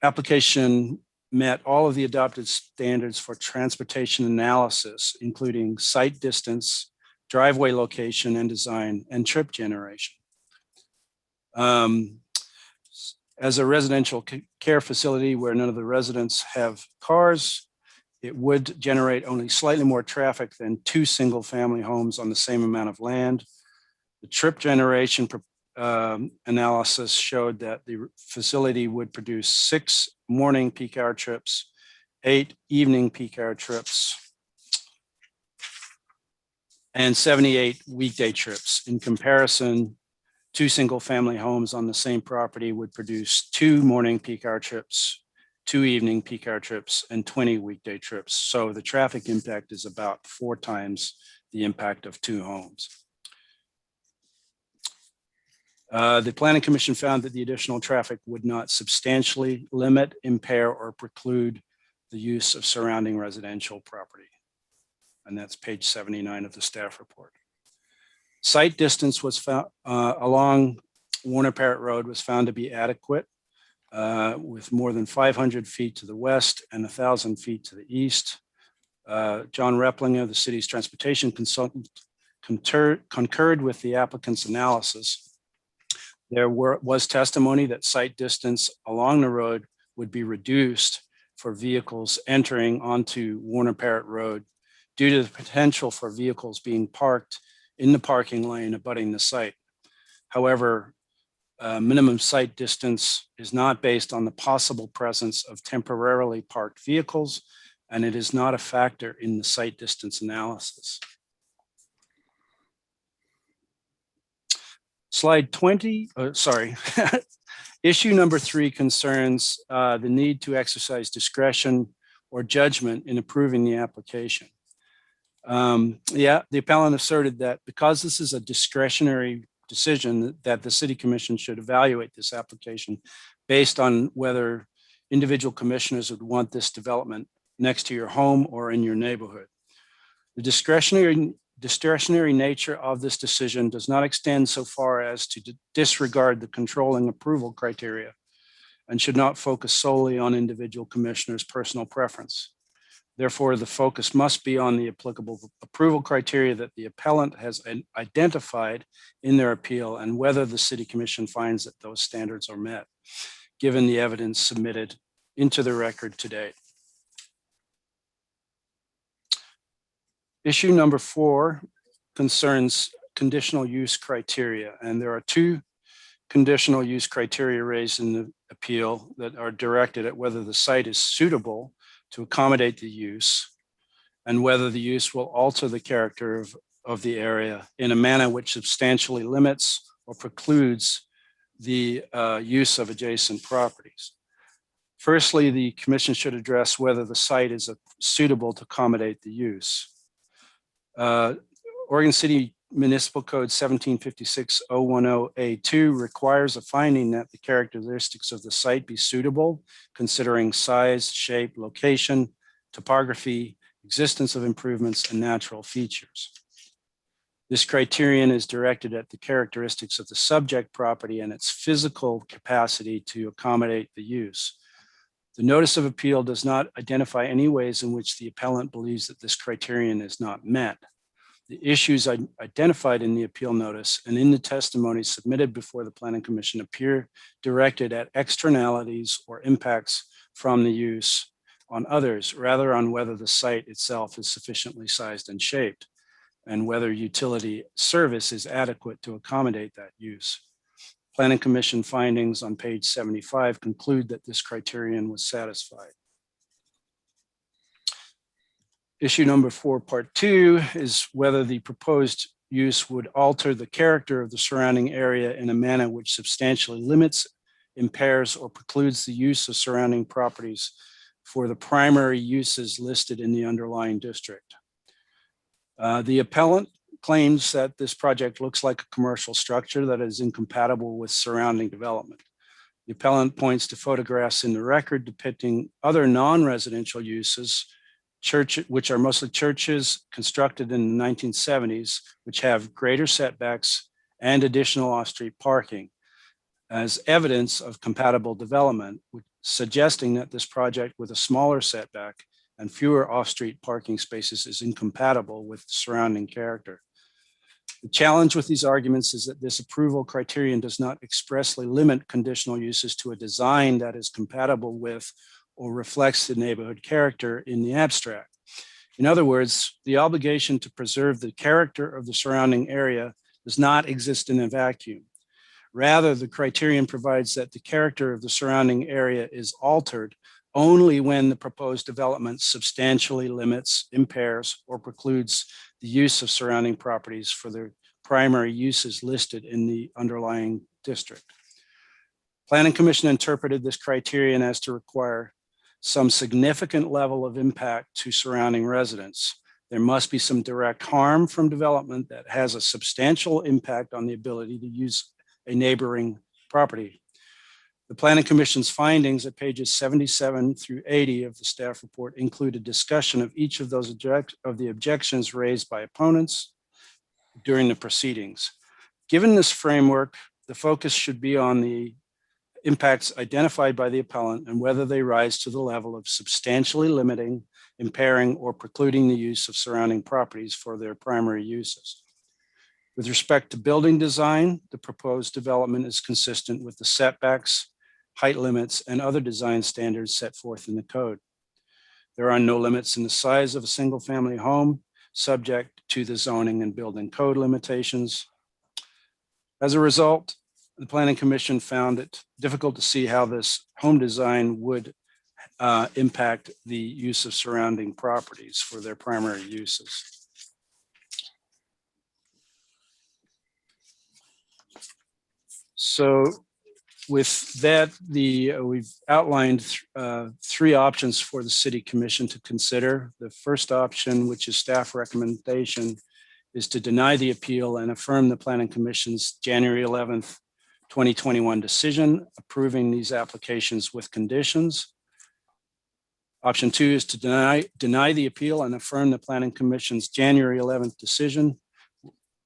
application met all of the adopted standards for transportation analysis, including site distance, driveway location and design, and trip generation. As a residential care facility where none of the residents have cars, it would generate only slightly more traffic than 2 single-family homes on the same amount of land. The trip generation analysis showed that the facility would produce 6 morning peak hour trips, 8 evening peak hour trips, and 78 weekday trips. In comparison, 2 single-family homes on the same property would produce 2 morning peak hour trips, 2 evening peak hour trips, and 20 weekday trips. So the traffic impact is about 4 times the impact of 2 homes. The Planning Commission found that the additional traffic would not substantially limit, impair, or preclude the use of surrounding residential property. And that's page 79 of the staff report. Site distance was found along Warner Parrott Road was found to be adequate with more than 500 feet to the west and 1,000 feet to the east. John Replinger, the city's transportation consultant, concurred with the applicant's analysis. There was testimony that site distance along the road would be reduced for vehicles entering onto Warner Parrott Road due to the potential for vehicles being parked in the parking lane abutting the site. However, minimum site distance is not based on the possible presence of temporarily parked vehicles, and it is not a factor in the site distance analysis. Slide 20, issue number 3 concerns the need to exercise discretion or judgment in approving the application. The appellant asserted that because this is a discretionary decision, that the City Commission should evaluate this application based on whether individual commissioners would want this development next to your home or in your neighborhood. The discretionary nature of this decision does not extend so far as to disregard the controlling approval criteria and should not focus solely on individual commissioners' personal preference. Therefore, the focus must be on the applicable approval criteria that the appellant has identified in their appeal and whether the City Commission finds that those standards are met, given the evidence submitted into the record to date. Issue number 4 concerns conditional use criteria, and there are 2 conditional use criteria raised in the appeal that are directed at whether the site is suitable to accommodate the use and whether the use will alter the character of the area in a manner which substantially limits or precludes the use of adjacent properties. Firstly, the Commission should address whether the site is suitable to accommodate the use. Oregon City Municipal Code 1756-010A2 requires a finding that the characteristics of the site be suitable, considering size, shape, location, topography, existence of improvements, and natural features. This criterion is directed at the characteristics of the subject property and its physical capacity to accommodate the use. The notice of appeal does not identify any ways in which the appellant believes that this criterion is not met. The issues identified in the appeal notice and in the testimony submitted before the Planning Commission appear directed at externalities or impacts from the use on others, rather on whether the site itself is sufficiently sized and shaped, and whether utility service is adequate to accommodate that use. Planning Commission findings on page 75 conclude that this criterion was satisfied. Issue number 4, part 2, is whether the proposed use would alter the character of the surrounding area in a manner which substantially limits, impairs, or precludes the use of surrounding properties for the primary uses listed in the underlying district. The appellant claims that this project looks like a commercial structure that is incompatible with surrounding development. The appellant points to photographs in the record depicting other non-residential uses, which are mostly churches constructed in the 1970s, which have greater setbacks and additional off-street parking as evidence of compatible development, suggesting that this project with a smaller setback and fewer off-street parking spaces is incompatible with surrounding character. The challenge with these arguments is that this approval criterion does not expressly limit conditional uses to a design that is compatible with or reflects the neighborhood character in the abstract. In other words, the obligation to preserve the character of the surrounding area does not exist in a vacuum. Rather, the criterion provides that the character of the surrounding area is altered only when the proposed development substantially limits, impairs, or precludes the use of surrounding properties for the primary uses listed in the underlying district. Planning Commission interpreted this criterion as to require some significant level of impact to surrounding residents. There must be some direct harm from development that has a substantial impact on the ability to use a neighboring property. The Planning Commission's findings at pages 77 through 80 of the staff report include a discussion of each of those objections raised by opponents during the proceedings. Given this framework, the focus should be on the impacts identified by the appellant and whether they rise to the level of substantially limiting, impairing, or precluding the use of surrounding properties for their primary uses. With respect to building design, the proposed development is consistent with the setbacks, height limits, and other design standards set forth in the code. There are no limits in the size of a single-family home, subject to the zoning and building code limitations. As a result, the Planning Commission found it difficult to see how this home design would impact the use of surrounding properties for their primary uses. So with that, we've outlined three options for the City Commission to consider. The first option, which is staff recommendation, is to deny the appeal and affirm the Planning Commission's January 11th, 2021 decision approving these applications with conditions. Option two is to deny the appeal and affirm the Planning Commission's January 11th decision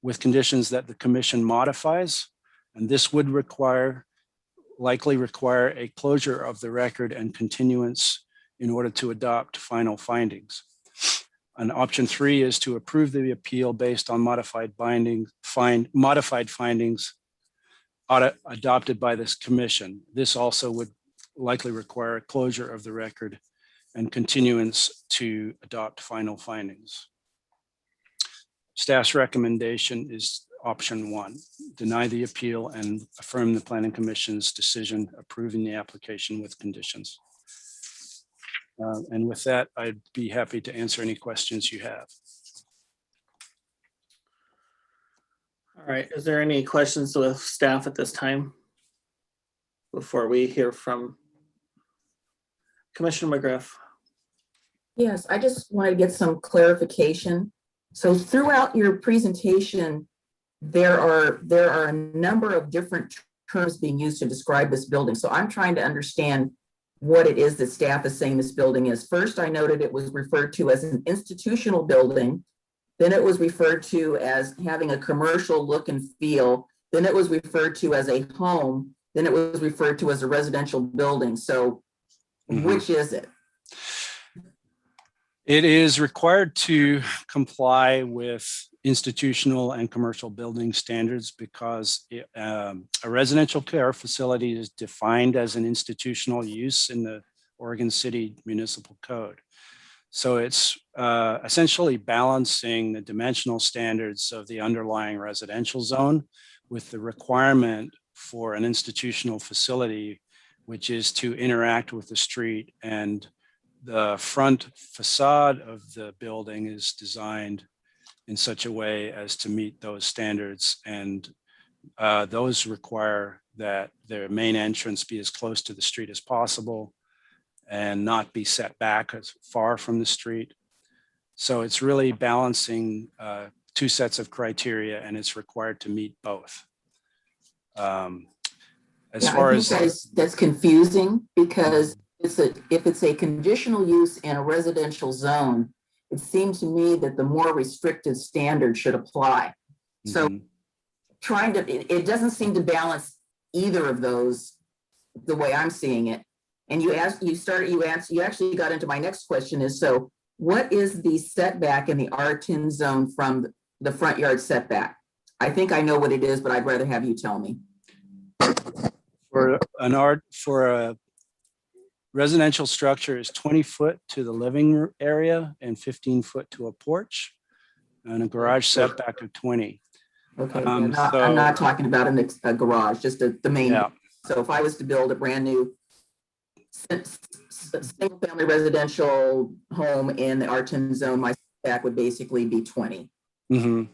with conditions that the Commission modifies. And this would likely require a closure of the record and continuance in order to adopt final findings. And option three is to approve the appeal based on modified findings adopted by this commission. This also would likely require a closure of the record and continuance to adopt final findings. Staff's recommendation is option one, deny the appeal and affirm the Planning Commission's decision approving the application with conditions. And with that, I'd be happy to answer any questions you have. All right, is there any questions with staff at this time? Before we hear from Commissioner McGriff. Yes, I just want to get some clarification. So throughout your presentation, there are a number of different terms being used to describe this building. So I'm trying to understand what it is that staff is saying this building is. First, I noted it was referred to as an institutional building. Then it was referred to as having a commercial look and feel. Then it was referred to as a home. Then it was referred to as a residential building. So which is it? It is required to comply with institutional and commercial building standards because a residential care facility is defined as an institutional use in the Oregon City Municipal Code. So it's essentially balancing the dimensional standards of the underlying residential zone with the requirement for an institutional facility, which is to interact with the street, and the front facade of the building is designed in such a way as to meet those standards. And those require that their main entrance be as close to the street as possible and not be set back as far from the street. So it's really balancing two sets of criteria, and it's required to meet both. As far as that's confusing, because if it's a conditional use in a residential zone, it seems to me that the more restrictive standard should apply. So it doesn't seem to balance either of those the way I'm seeing it. And you actually got into my next question is, so what is the setback in the R10 zone from the front yard setback? I think I know what it is, but I'd rather have you tell me. For a residential structure is 20 foot to the living area and 15 foot to a porch, and a garage setback of 20. Okay, I'm not talking about a garage, just the main. Yeah. So if I was to build a brand new single family residential home in the R10 zone, my setback would basically be 20. Mm-hmm.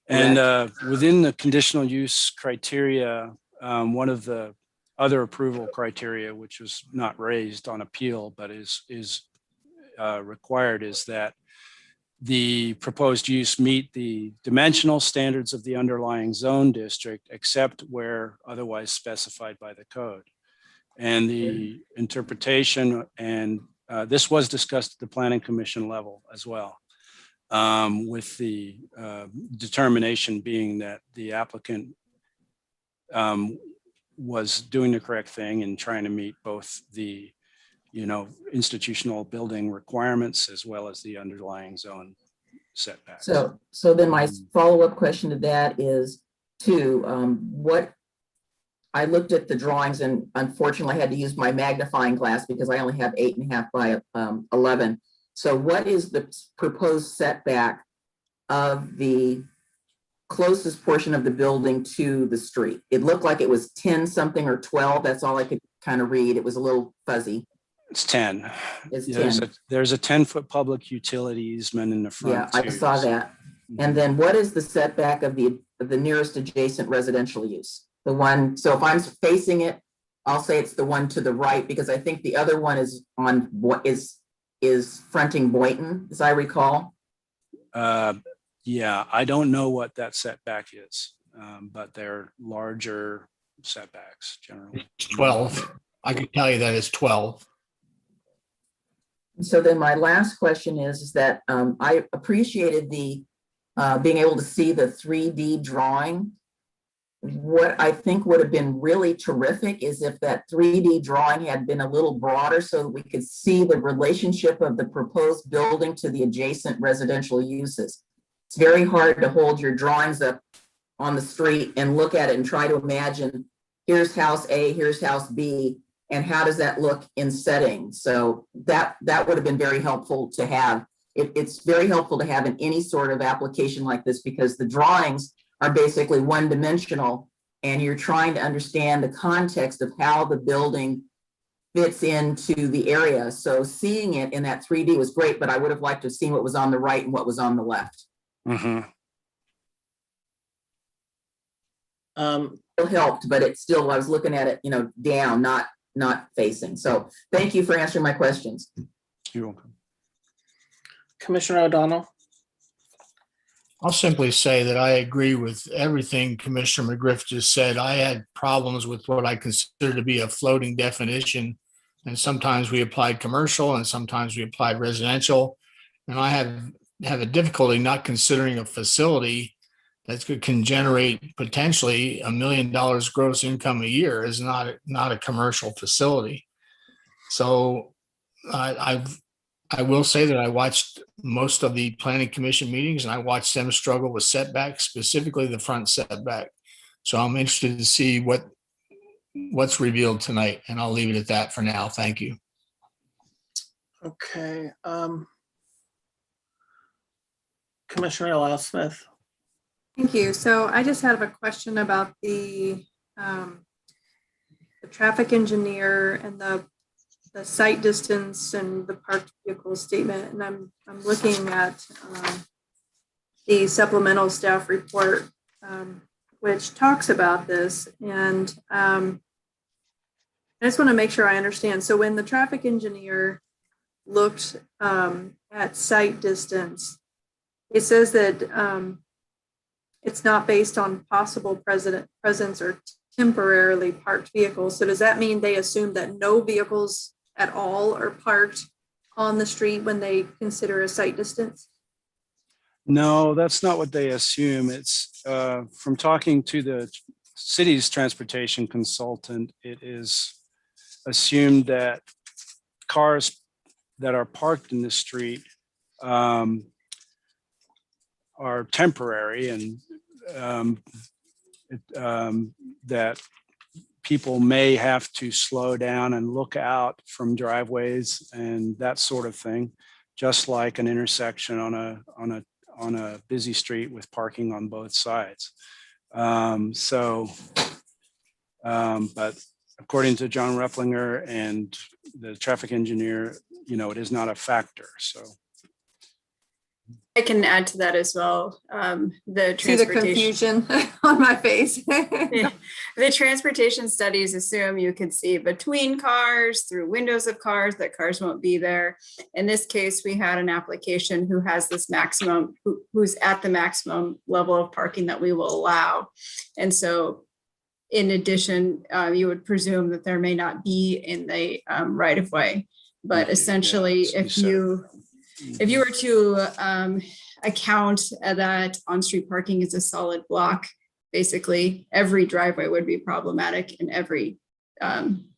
And within the conditional use criteria, one of the other approval criteria, which was not raised on appeal, but is required, is that the proposed use meet the dimensional standards of the underlying zone district, except where otherwise specified by the code. And the interpretation, and this was discussed at the Planning Commission level as well, with the determination being that the applicant was doing the correct thing and trying to meet both the institutional building requirements as well as the underlying zone setbacks. So then my follow-up question to that is what I looked at the drawings, and unfortunately I had to use my magnifying glass because I only have 8.5 by 11. So what is the proposed setback of the closest portion of the building to the street? It looked like it was 10 something or 12. That's all I could kind of read. It was a little fuzzy. It's 10. It's There's 10. there's a 10-foot public utility easement in the front. Yeah, I too, saw so- that. And then what is the setback of the nearest adjacent residential use? The one, so if I'm facing it, I'll say it's the one to the right, because I think the other one is on what is fronting Boynton, as I recall. Yeah, I don't know what that setback is, but they're larger setbacks generally. It's 12. I can tell you that it's 12. So then my last question is that I appreciated the being able to see the 3D drawing. What I think would have been really terrific is if that 3D drawing had been a little broader so that we could see the relationship of the proposed building to the adjacent residential uses. It's very hard to hold your drawings up on the street and look at it and try to imagine, here's house A, here's house B, and how does that look in setting? So that would have been very helpful to have. It's very helpful to have in any sort of application like this, because the drawings are basically one-dimensional, and you're trying to understand the context of how the building fits into the area. So seeing it in that 3D was great, but I would have liked to have seen what was on the right and what was on the left. Mm-hmm. It helped, but it still, I was looking at it, down, not facing. So thank you for answering my questions. You're welcome. Commissioner O'Donnell? I'll simply say that I agree with everything Commissioner McGriff just said. I had problems with what I consider to be a floating definition. And sometimes we applied commercial and sometimes we applied residential. And I have a difficulty not considering a facility that can generate potentially $1 million gross income a year is not a commercial facility. So I will say that I watched most of the planning commission meetings and I watched them struggle with setbacks, specifically the front setback. So I'm interested to see what's revealed tonight, and I'll leave it at that for now. Thank you. Okay. Commissioner Lyle Smith. Thank you. So I just have a question about the traffic engineer and the site distance and the parked vehicle statement. And I'm looking at the supplemental staff report, which talks about this. And I just want to make sure I understand. So when the traffic engineer looked at site distance, it says that it's not based on possible presence or temporarily parked vehicles. So does that mean they assume that no vehicles at all are parked on the street when they consider a site distance? No, that's not what they assume. It's from talking to the city's transportation consultant, it is assumed that cars that are parked in the street are temporary, and that people may have to slow down and look out from driveways and that sort of thing, just like an intersection on a busy street with parking on both sides. But according to John Replinger and the traffic engineer, it is not a factor. So I can add to that as well. The See the transportation, confusion on my face. the transportation studies assume you can see between cars, through windows of cars, that cars won't be there. In this case, we had an application who has this maximum, who's at the maximum level of parking that we will allow. And so in addition, you would presume that there may not be in the right of way. But essentially, if you were to account that on-street parking is a solid block, basically every driveway would be problematic in every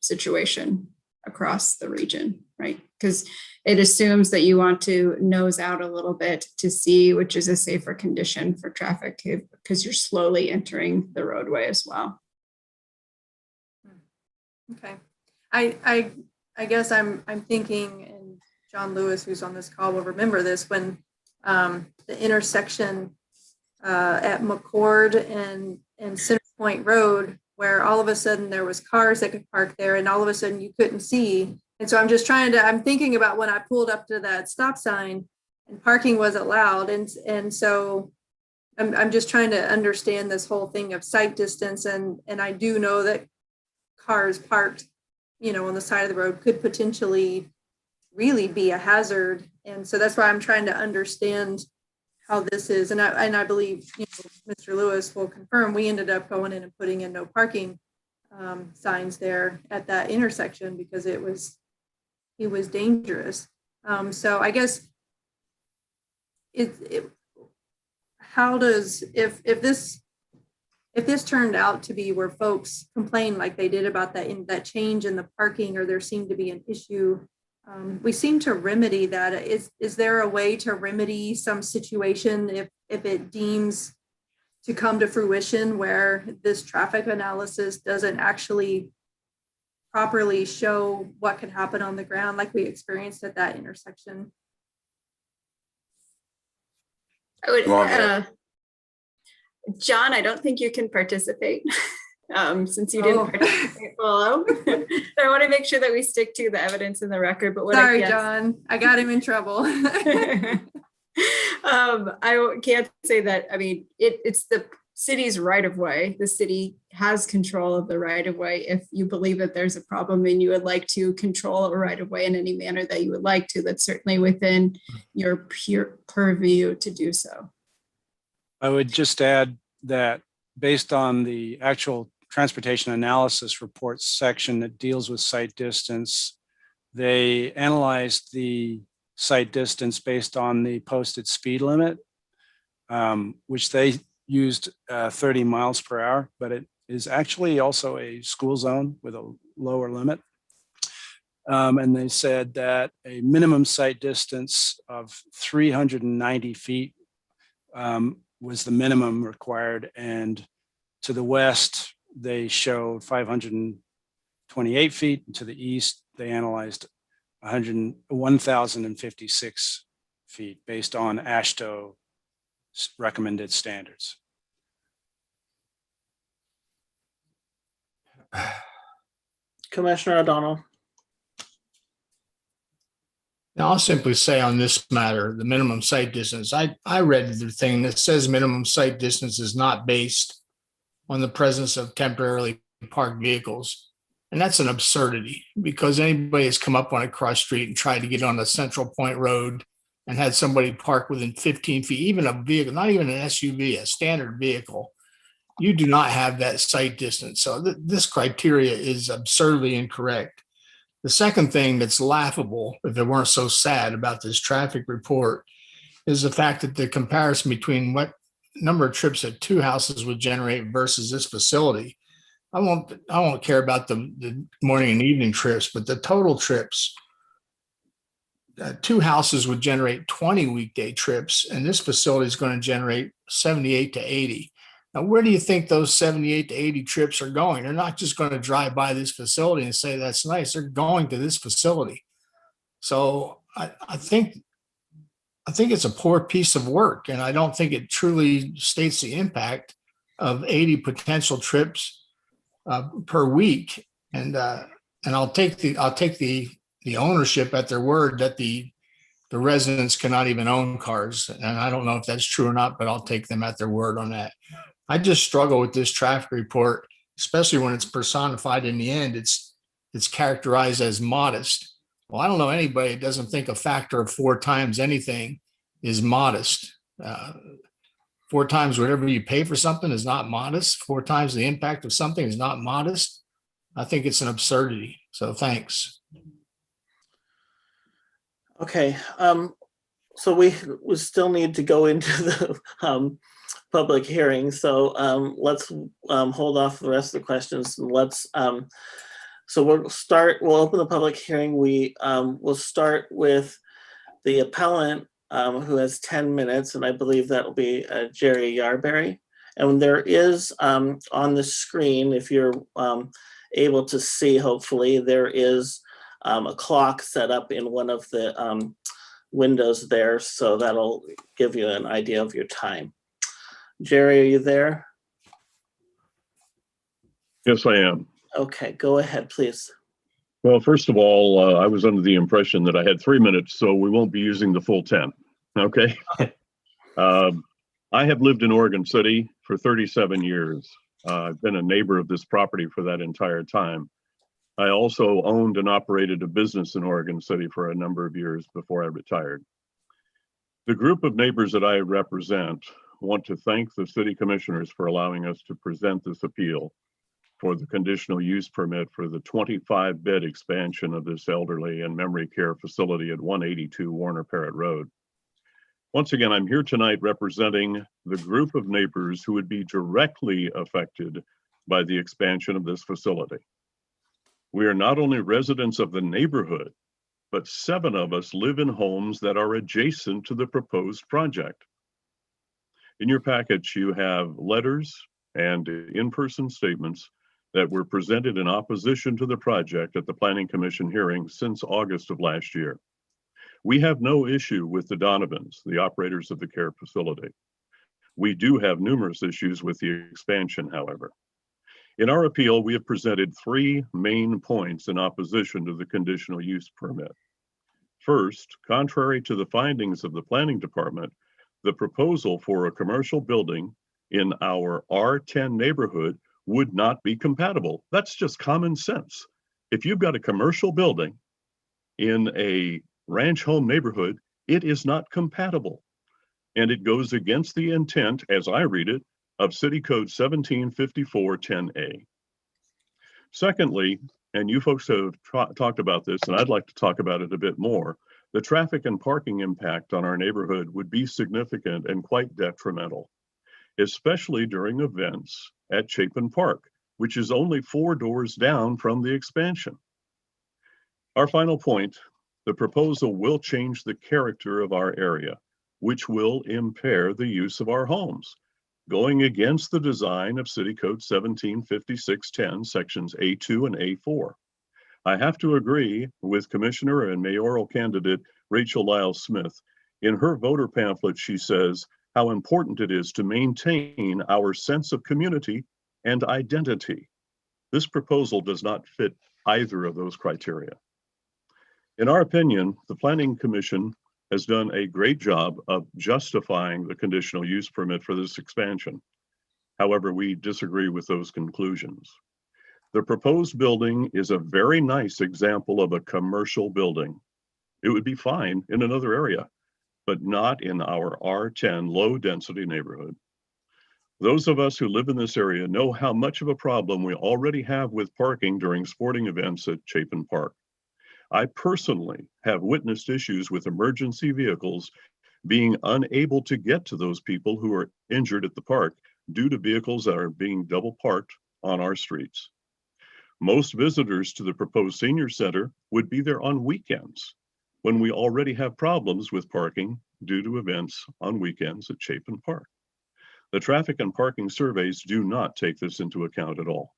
situation across the region, right? Because it assumes that you want to nose out a little bit to see which is a safer condition for traffic, because you're slowly entering the roadway as well. Okay, I guess I'm thinking and John Lewis, who's on this call, will remember this, when the intersection at McCord and Center Point Road, where all of a sudden there was cars that could park there, and all of a sudden you couldn't see. And so I'm thinking about when I pulled up to that stop sign and parking was allowed. And so I'm just trying to understand this whole thing of sight distance. And I do know that cars parked, on the side of the road could potentially really be a hazard. And so that's why I'm trying to understand how this is. And I believe, Mr. Lewis will confirm, we ended up going in and putting in no parking signs there at that intersection because it was dangerous. So I guess how does, if this turned out to be where folks complain like they did about that change in the parking, or there seemed to be an issue, we seem to remedy that. Is there a way to remedy some situation if it deems to come to fruition where this traffic analysis doesn't actually properly show what could happen on the ground like we experienced at that intersection? I would, John, I don't think you can participate since you didn't participate below. I want to make sure that we stick to the evidence in the record. But what Sorry, John, I got him in trouble. I can't say that. I mean, it's the city's right of way. The city has control of the right of way. If you believe that there's a problem and you would like to control a right of way in any manner that you would like to, that's certainly within your purview to do so. I would just add that based on the actual transportation analysis reports section that deals with sight distance, they analyzed the sight distance based on the posted speed limit, which they used 30 miles per hour, but it is actually also a school zone with a lower limit. And they said that a minimum sight distance of 390 feet was the minimum required. And to the west, they showed 528 feet. And to the east, they analyzed 1,056 feet based on AASHTO recommended standards. Commissioner O'Donnell. Now, I'll simply say on this matter, the minimum sight distance, I read the thing that says minimum sight distance is not based on the presence of temporarily parked vehicles. And that's an absurdity, because anybody has come up on a cross street and tried to get on the Central Point Road and had somebody park within 15 feet, even a vehicle, not even an SUV, a standard vehicle, you do not have that sight distance. So this criteria is absurdly incorrect. The second thing that's laughable, if it weren't so sad about this traffic report, is the fact that the comparison between what number of trips that two houses would generate versus this facility. I won't care about the morning and evening trips, but the total trips, two houses would generate 20 weekday trips, and this facility is going to generate 78 to 80. Now, where do you think those 78 to 80 trips are going? They're not just going to drive by this facility and say, that's nice. They're going to this facility. So I think it's a poor piece of work, and I don't think it truly states the impact of 80 potential trips per week. And I'll take the ownership at their word that the residents cannot even own cars. And I don't know if that's true or not, but I'll take them at their word on that. I just struggle with this traffic report, especially when it's personified in the end. It's characterized as modest. Well, I don't know anybody that doesn't think a factor of 4 times anything is modest. 4 times whatever you pay for something is not modest. 4 times the impact of something is not modest. I think it's an absurdity. So thanks. Okay. So we still need to go into the public hearing. So let's hold off the rest of the questions. And let's so we'll open the public hearing. We'll start with the appellant, who has 10 minutes, and I believe that will be Jerry Yarberry. And there is on the screen, if you're able to see, hopefully, there is a clock set up in one of the windows there, so that'll give you an idea of your time. Jerry, are you there? Yes, I am. Okay, go ahead, please. Well, first of all, I was under the impression that I had 3 minutes, so we won't be using the full 10. Okay. I have lived in Oregon City for 37 years. I've been a neighbor of this property for that entire time. I also owned and operated a business in Oregon City for a number of years before I retired. The group of neighbors that I represent want to thank the city commissioners for allowing us to present this appeal for the conditional use permit for the 25-bed expansion of this elderly and memory care facility at 182 Warner Parrott Road. Once again, I'm here tonight representing the group of neighbors who would be directly affected by the expansion of this facility. We are not only residents of the neighborhood, but 7 of us live in homes that are adjacent to the proposed project. In your package, you have letters and in-person statements that were presented in opposition to the project at the Planning Commission hearing since August of last year. We have no issue with the Donovans, the operators of the care facility. We do have numerous issues with the expansion, however. In our appeal, we have presented 3 main points in opposition to the conditional use permit. First, contrary to the findings of the Planning Department, the proposal for a commercial building in our R10 neighborhood would not be compatible. That's just common sense. If you've got a commercial building in a ranch home neighborhood, it is not compatible. And it goes against the intent, as I read it, of City Code 1754-10A. Secondly, and you folks have talked about this, and I'd like to talk about it a bit more, the traffic and parking impact on our neighborhood would be significant and quite detrimental, especially during events at Chapin Park, which is only 4 doors down from the expansion. Our final point, the proposal will change the character of our area, which will impair the use of our homes, going against the design of City Code 1756-10, sections A2 and A4. I have to agree with Commissioner and mayoral candidate Rachel Lyles Smith. In her voter pamphlet, she says how important it is to maintain our sense of community and identity. This proposal does not fit either of those criteria. In our opinion, the Planning Commission has done a great job of justifying the conditional use permit for this expansion. However, we disagree with those conclusions. The proposed building is a very nice example of a commercial building. It would be fine in another area, but not in our R10 low density neighborhood. Those of us who live in this area know how much of a problem we already have with parking during sporting events at Chapin Park. I personally have witnessed issues with emergency vehicles being unable to get to those people who are injured at the park due to vehicles that are being double parked on our streets. Most visitors to the proposed senior center would be there on weekends when we already have problems with parking due to events on weekends at Chapin Park. The traffic and parking surveys do not take this into account at all.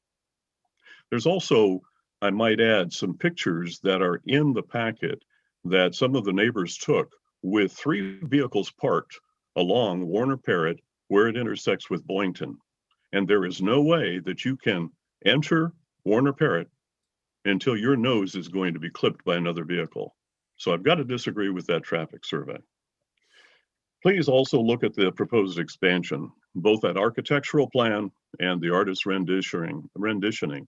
There's also, I might add, some pictures that are in the packet that some of the neighbors took with 3 vehicles parked along Warner Parrott where it intersects with Boynton. And there is no way that you can enter Warner Parrott until your nose is going to be clipped by another vehicle. So I've got to disagree with that traffic survey. Please also look at the proposed expansion, both that architectural plan and the artist's renditioning.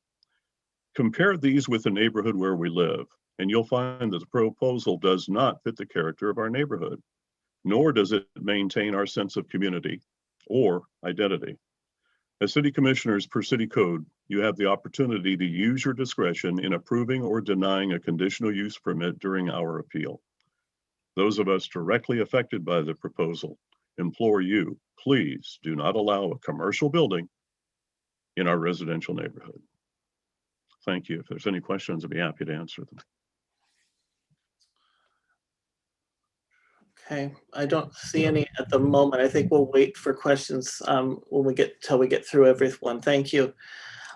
Compare these with the neighborhood where we live, and you'll find that the proposal does not fit the character of our neighborhood, nor does it maintain our sense of community or identity. As city commissioners per city code, you have the opportunity to use your discretion in approving or denying a conditional use permit during our appeal. Those of us directly affected by the proposal implore you, please do not allow a commercial building in our residential neighborhood. Thank you. If there's any questions, I'd be happy to answer them. Okay, I don't see any at the moment. I think we'll wait for questions when we get through everyone. Thank you.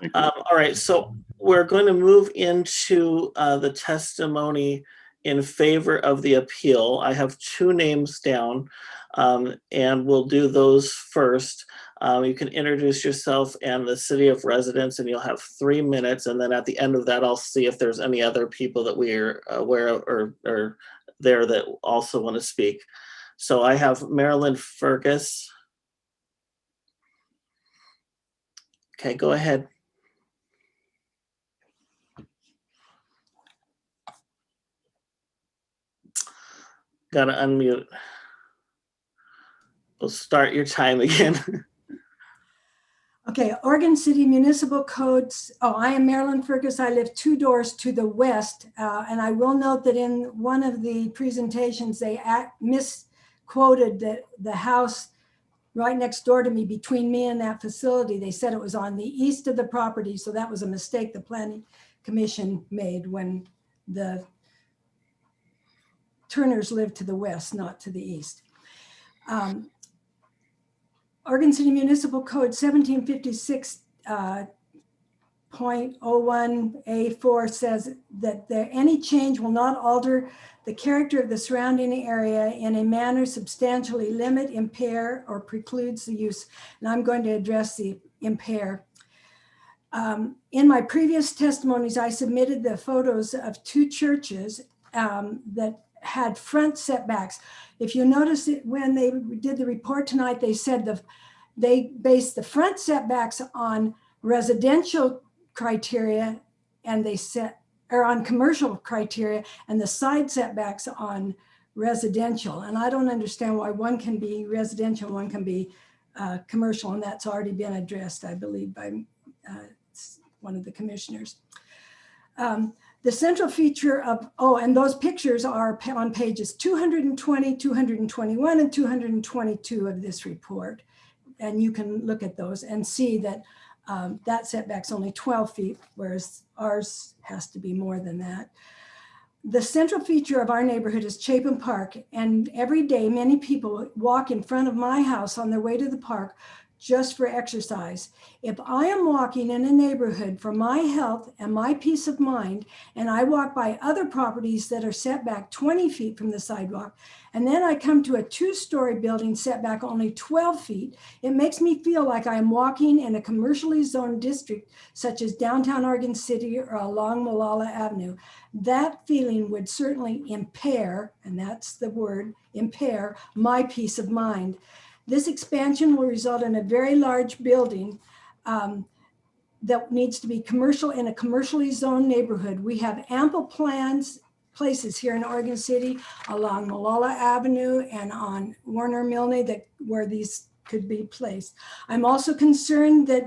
Thank you. All right, so we're going to move into the testimony in favor of the appeal. I have 2 names down, and we'll do those first. You can introduce yourself and the city of residence, and you'll have 3 minutes. And then at the end of that, I'll see if there's any other people that we are aware of or there that also want to speak. So I have Marilyn Fergus. Okay, go ahead. Gotta unmute. We'll start your time again. Okay, Oregon City Municipal Codes. Oh, I am Marilyn Fergus. I live 2 doors to the west. And I will note that in one of the presentations, they misquoted that the house right next door to me, between me and that facility, they said it was on the east of the property. So that was a mistake the Planning Commission made when the Turners lived to the west, not to the east. Oregon City Municipal Code 1756.01A4 says that any change will not alter the character of the surrounding area in a manner substantially limit, impair, or precludes the use. And I'm going to address the impair. In my previous testimonies, I submitted the photos of 2 churches that had front setbacks. If you notice it, when they did the report tonight, they said they based the front setbacks on residential criteria, and on commercial criteria, and the side setbacks on residential. And I don't understand why one can be residential, one can be commercial, and that's already been addressed, I believe, by one of the commissioners. The central feature of, and those pictures are on pages 220, 221, and 222 of this report. And you can look at those and see that that setback's only 12 feet, whereas ours has to be more than that. The central feature of our neighborhood is Chapin Park, and every day many people walk in front of my house on their way to the park just for exercise. If I am walking in a neighborhood for my health and my peace of mind, and I walk by other properties that are set back 20 feet from the sidewalk, and then I come to a 2-story building set back only 12 feet, it makes me feel like I am walking in a commercially zoned district, such as downtown Oregon City or along Molalla Avenue. That feeling would certainly impair, and that's the word, impair, my peace of mind. This expansion will result in a very large building that needs to be commercial in a commercially zoned neighborhood. We have ample places here in Oregon City along Molalla Avenue and on Warner Milne where these could be placed. I'm also concerned that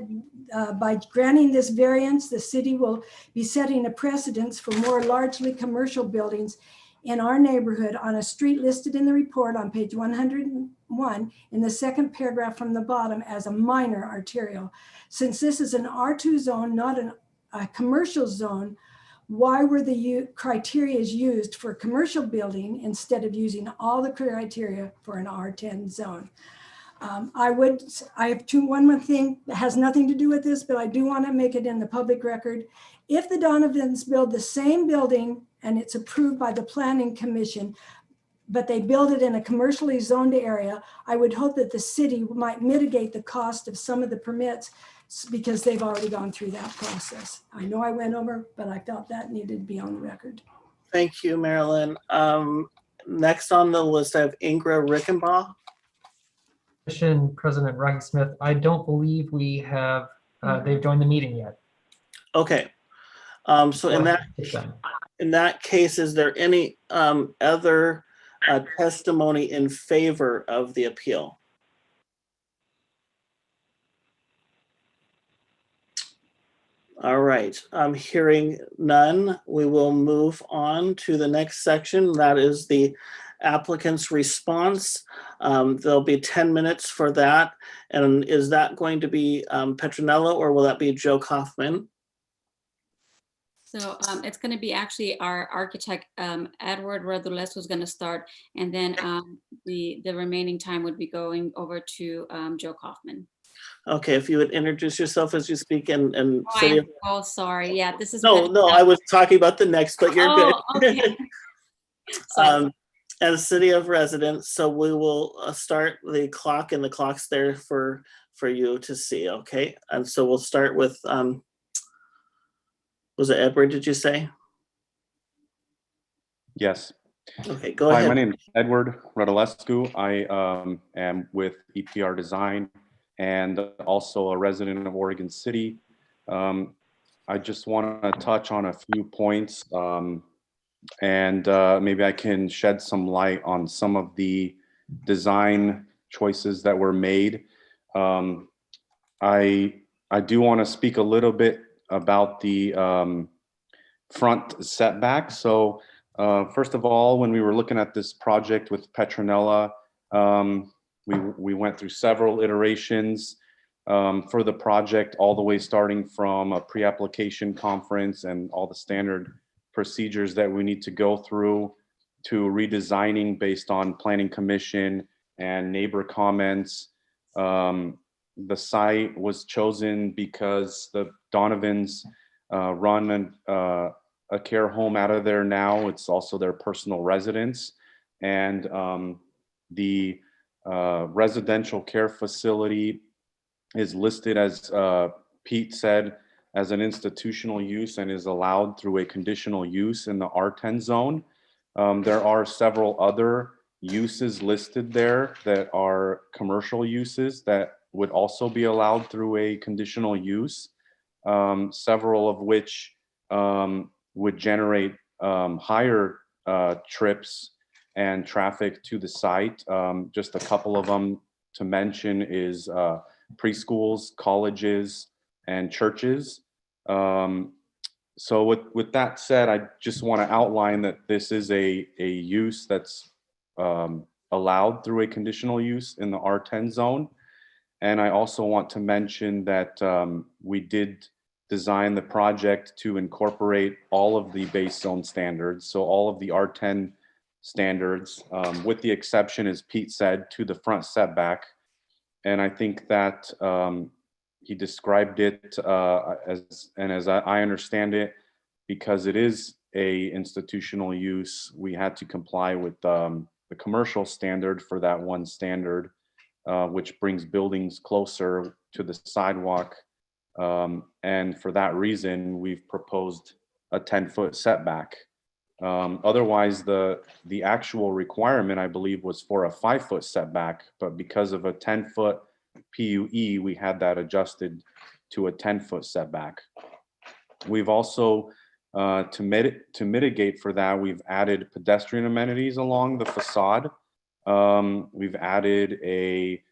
by granting this variance, the city will be setting a precedence for more largely commercial buildings in our neighborhood on a street listed in the report on page 101 in the 2nd paragraph from the bottom as a minor arterial. Since this is an R2 zone, not a commercial zone, why were the criteria used for commercial building instead of using all the criteria for an R10 zone? I have one more thing that has nothing to do with this, but I do want to make it in the public record. If the Donovans build the same building and it's approved by the Planning Commission, but they build it in a commercially zoned area, I would hope that the city might mitigate the cost of some of the permits because they've already gone through that process. I know I went over, but I felt that needed to be on the record. Thank you, Marilyn. Next on the list, I have Ingra Rickenbaugh. Commission President Smith, I don't believe we have, they've joined the meeting yet. Okay. So in that case, is there any other testimony in favor of the appeal? All right, I'm hearing none. We will move on to the next section. That is the applicant's response. There'll be 10 minutes for that. And is that going to be Petronella or will that be Joe Kaufman? So it's going to be actually our architect, Edward Rodules, who's going to start, and then the remaining time would be going over to Joe Kaufman. Okay, if you would introduce yourself as you speak and Oh, city. I'm so sorry. Yeah, this is. No, I was talking about the next, but you're good. Okay. Sorry. As city of residence, so we will start the clock, and the clock's there for you to see. Okay, and so we'll start with was it Edward? Did you say? Yes. Okay, go Hi, ahead. my name is Edward Radulescu. I am with EPR Design and also a resident of Oregon City. I just want to touch on a few points and maybe I can shed some light on some of the design choices that were made. I do want to speak a little bit about the front setback. So first of all, when we were looking at this project with Petronella, we went through several iterations for the project, all the way starting from a pre-application conference and all the standard procedures that we need to go through to redesigning based on planning commission and neighbor comments. The site was chosen because the Donovans run a care home out of there now. It's also their personal residence. And the residential care facility is listed, as Pete said, as an institutional use and is allowed through a conditional use in the R10 zone. There are several other uses listed there that are commercial uses that would also be allowed through a conditional use, several of which would generate higher trips and traffic to the site. Just a couple of them to mention is preschools, colleges, and churches. So with that said, I just want to outline that this is a use that's allowed through a conditional use in the R10 zone. And I also want to mention that we did design the project to incorporate all of the base zone standards. So all of the R10 standards, with the exception, as Pete said, to the front setback. And I think that he described it as I understand it, because it is a institutional use, we had to comply with the commercial standard for that one standard, which brings buildings closer to the sidewalk. And for that reason, we've proposed a 10-foot setback. Otherwise, the actual requirement, I believe, was for a 5-foot setback, but because of a 10-foot PUE, we had that adjusted to a 10-foot setback. We've also, to mitigate for that, we've added pedestrian amenities along the facade. We've added a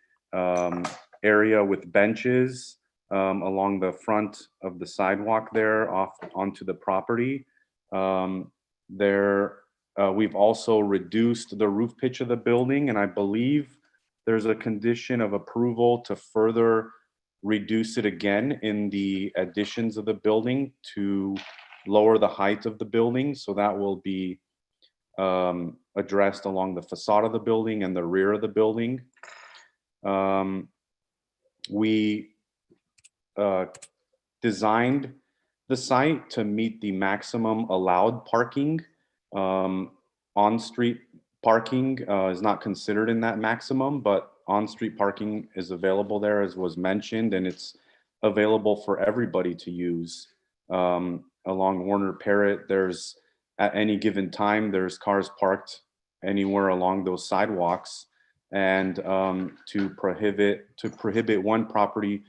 area with benches along the front of the sidewalk there off onto the property. We've also reduced the roof pitch of the building, and I believe there's a condition of approval to further reduce it again in the additions of the building to lower the height of the building. So that will be addressed along the facade of the building and the rear of the building. We designed the site to meet the maximum allowed parking. On-street parking is not considered in that maximum, but on-street parking is available there, as was mentioned, and it's available for everybody to use. Along Warner Parrott, there's at any given time, there's cars parked anywhere along those sidewalks. And to prohibit one property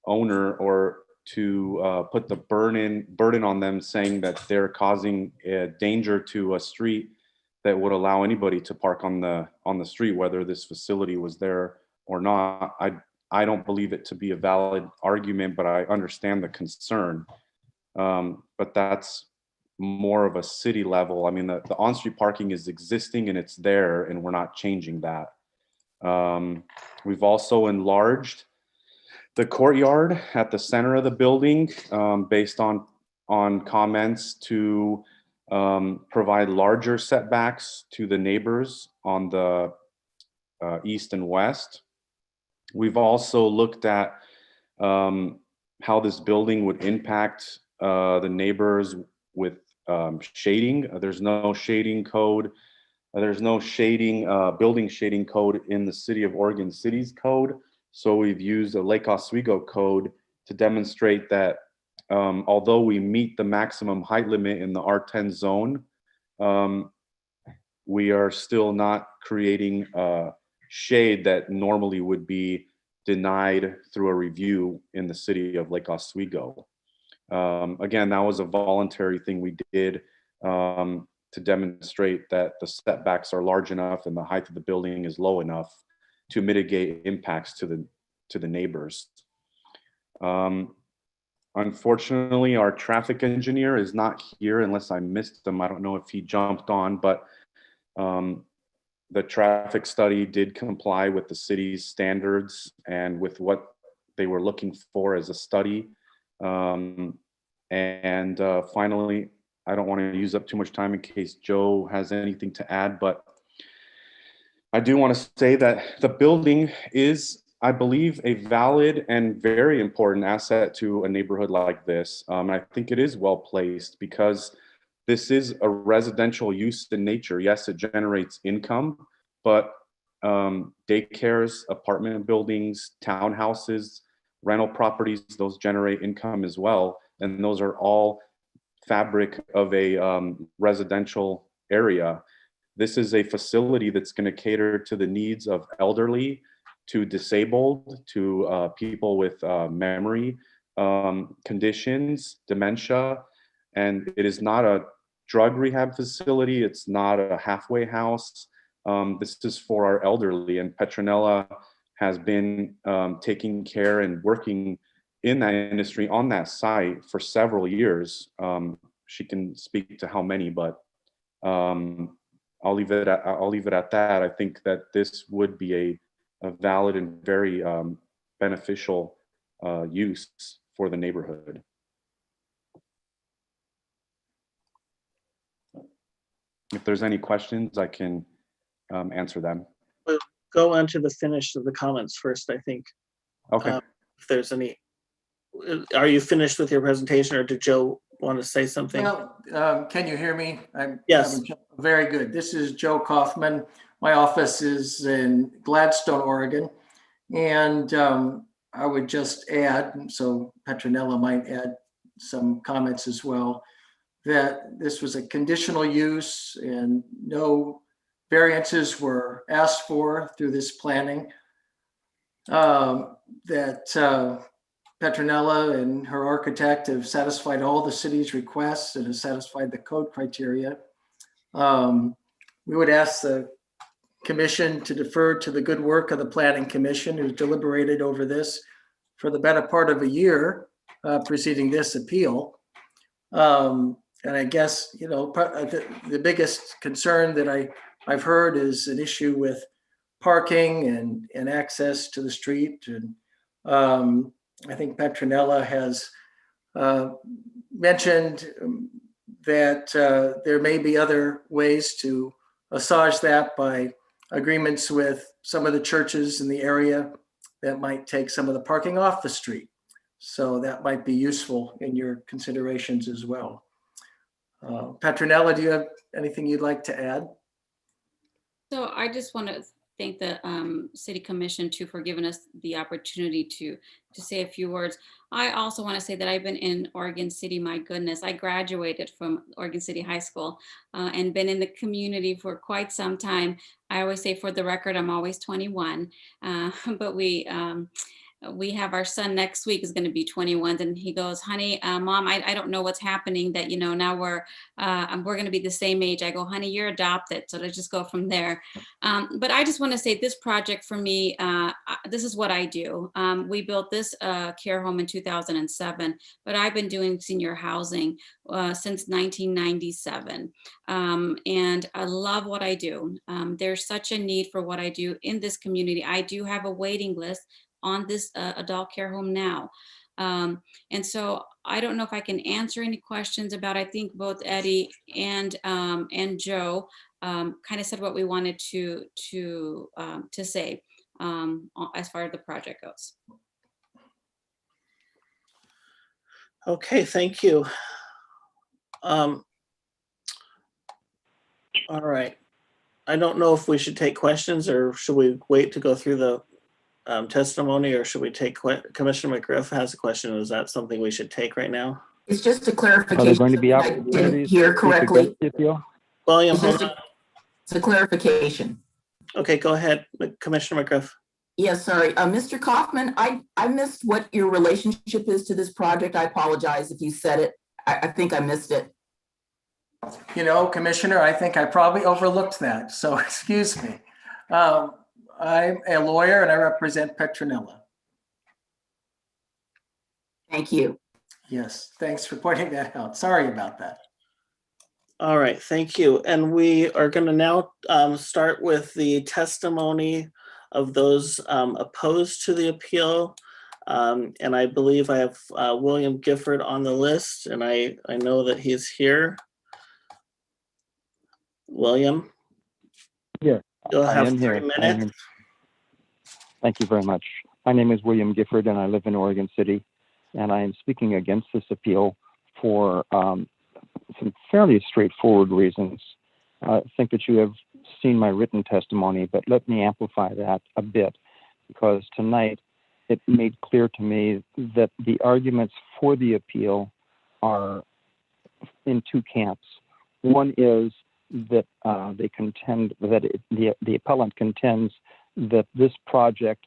owner or to put the burden on them, saying that they're causing a danger to a street that would allow anybody to park on the street, whether this facility was there or not. I don't believe it to be a valid argument, but I understand the concern. But that's more of a city level. I mean, the on-street parking is existing and it's there, and we're not changing that. We've also enlarged the courtyard at the center of the building based on on comments to provide larger setbacks to the neighbors on the east and west. We've also looked at how this building would impact the neighbors with shading. There's no shading code. There's no shading, building shading code in the City of Oregon City's code. So we've used a Lake Oswego code to demonstrate that although we meet the maximum height limit in the R10 zone, we are still not creating shade that normally would be denied through a review in the City of Lake Oswego. Again, that was a voluntary thing we did to demonstrate that the setbacks are large enough and the height of the building is low enough to mitigate impacts to the neighbors. Unfortunately, our traffic engineer is not here unless I missed him. I don't know if he jumped on, but the traffic study did comply with the city's standards and with what they were looking for as a study. Finally, I don't want to use up too much time in case Joe has anything to add, but I do want to say that the building is, I believe, a valid and very important asset to a neighborhood like this. I think it is well placed because this is a residential use in nature. Yes, it generates income, but daycares, apartment buildings, townhouses, rental properties, those generate income as well. And those are all fabric of a residential area. This is a facility that's going to cater to the needs of elderly, to disabled, to people with memory conditions, dementia. And it is not a drug rehab facility. It's not a halfway house. This is for our elderly, and Petronella has been taking care and working in that industry on that site for several years. She can speak to how many, but I'll leave it at that. I think that this would be a valid and very beneficial use for the neighborhood. If there's any questions, I can answer them. We'll go on to the finish of the comments first, I think. Okay. If there's any, are you finished with your presentation, or did Joe want to say something? Well, can you hear me? Yes. Very good. This is Joe Kaufman. My office is in Gladstone, Oregon. And I would just add, so Petronella might add some comments as well, that this was a conditional use and no variances were asked for through this planning. That Petronella and her architect have satisfied all the city's requests and have satisfied the code criteria. We would ask the commission to defer to the good work of the planning commission, who's deliberated over this for the better part of a year preceding this appeal. And I guess, you know, the biggest concern that I've heard is an issue with parking and access to the street. And I think Petronella has mentioned that there may be other ways to massage that by agreements with some of the churches in the area that might take some of the parking off the street. So that might be useful in your considerations as well. Petronella, do you have anything you'd like to add? So I just want to thank the City Commission too for giving us the opportunity to say a few words. I also want to say that I've been in Oregon City, my goodness, I graduated from Oregon City High School and been in the community for quite some time. I always say, for the record, I'm always 21, but we have our son next week is going to be 21, and he goes, honey, mom, I don't know what's happening, that, you know, now we're going to be the same age. I go, honey, you're adopted. So let's just go from there. But I just want to say this project for me, this is what I do. We built this care home in 2007, but I've been doing senior housing since 1997. And I love what I do. There's such a need for what I do in this community. I do have a waiting list on this adult care home now. And so I don't know if I can answer any questions about, I think both Eddie and Joe kind of said what we wanted to say as far as the project goes. Okay, thank you. All right. I don't know if we should take questions or should we wait to go through the testimony, or should we take Commissioner McGriff has a question. Is that something we should take right now? It's just a clarification. Are there going to be I didn't opportunities hear to speak correctly. against the appeal? William, It's just it's a clarification. Okay, go ahead, Commissioner McGriff. Yes, sorry. Mr. Kaufman, I missed what your relationship is to this project. I apologize if you said it. I think I missed it. You know, Commissioner, I think I probably overlooked that, so excuse me. I'm a lawyer and I represent Petronella. Thank you. Yes, thanks for pointing that out. Sorry about that. All right, thank you. And we are going to now start with the testimony of those opposed to the appeal. And I believe I have William Gifford on the list, and I know that he's here. William? Yeah, You'll have I am 3 here. minutes. Thank you very much. My name is William Gifford, and I live in Oregon City, and I am speaking against this appeal for some fairly straightforward reasons. I think that you have seen my written testimony, but let me amplify that a bit, because tonight it made clear to me that the arguments for the appeal are in two camps. One is that they contend that the appellant contends that this project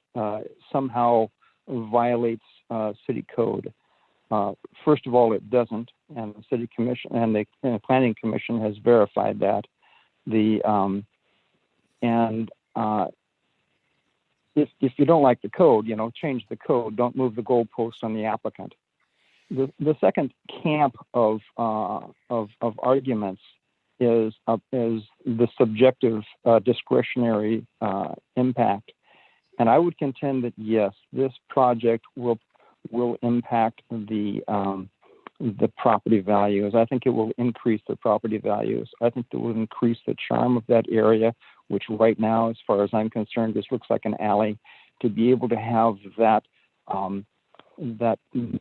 somehow violates city code. First of all, it doesn't, and the city commission and the planning commission has verified that. If you don't like the code, change the code. Don't move the goalposts on the applicant. The second camp of arguments is the subjective discretionary impact, and I would contend that yes, this project will impact the property values. I think it will increase the property values. I think it will increase the charm of that area, which right now, as far as I'm concerned, this looks like an alley. To be able to have that that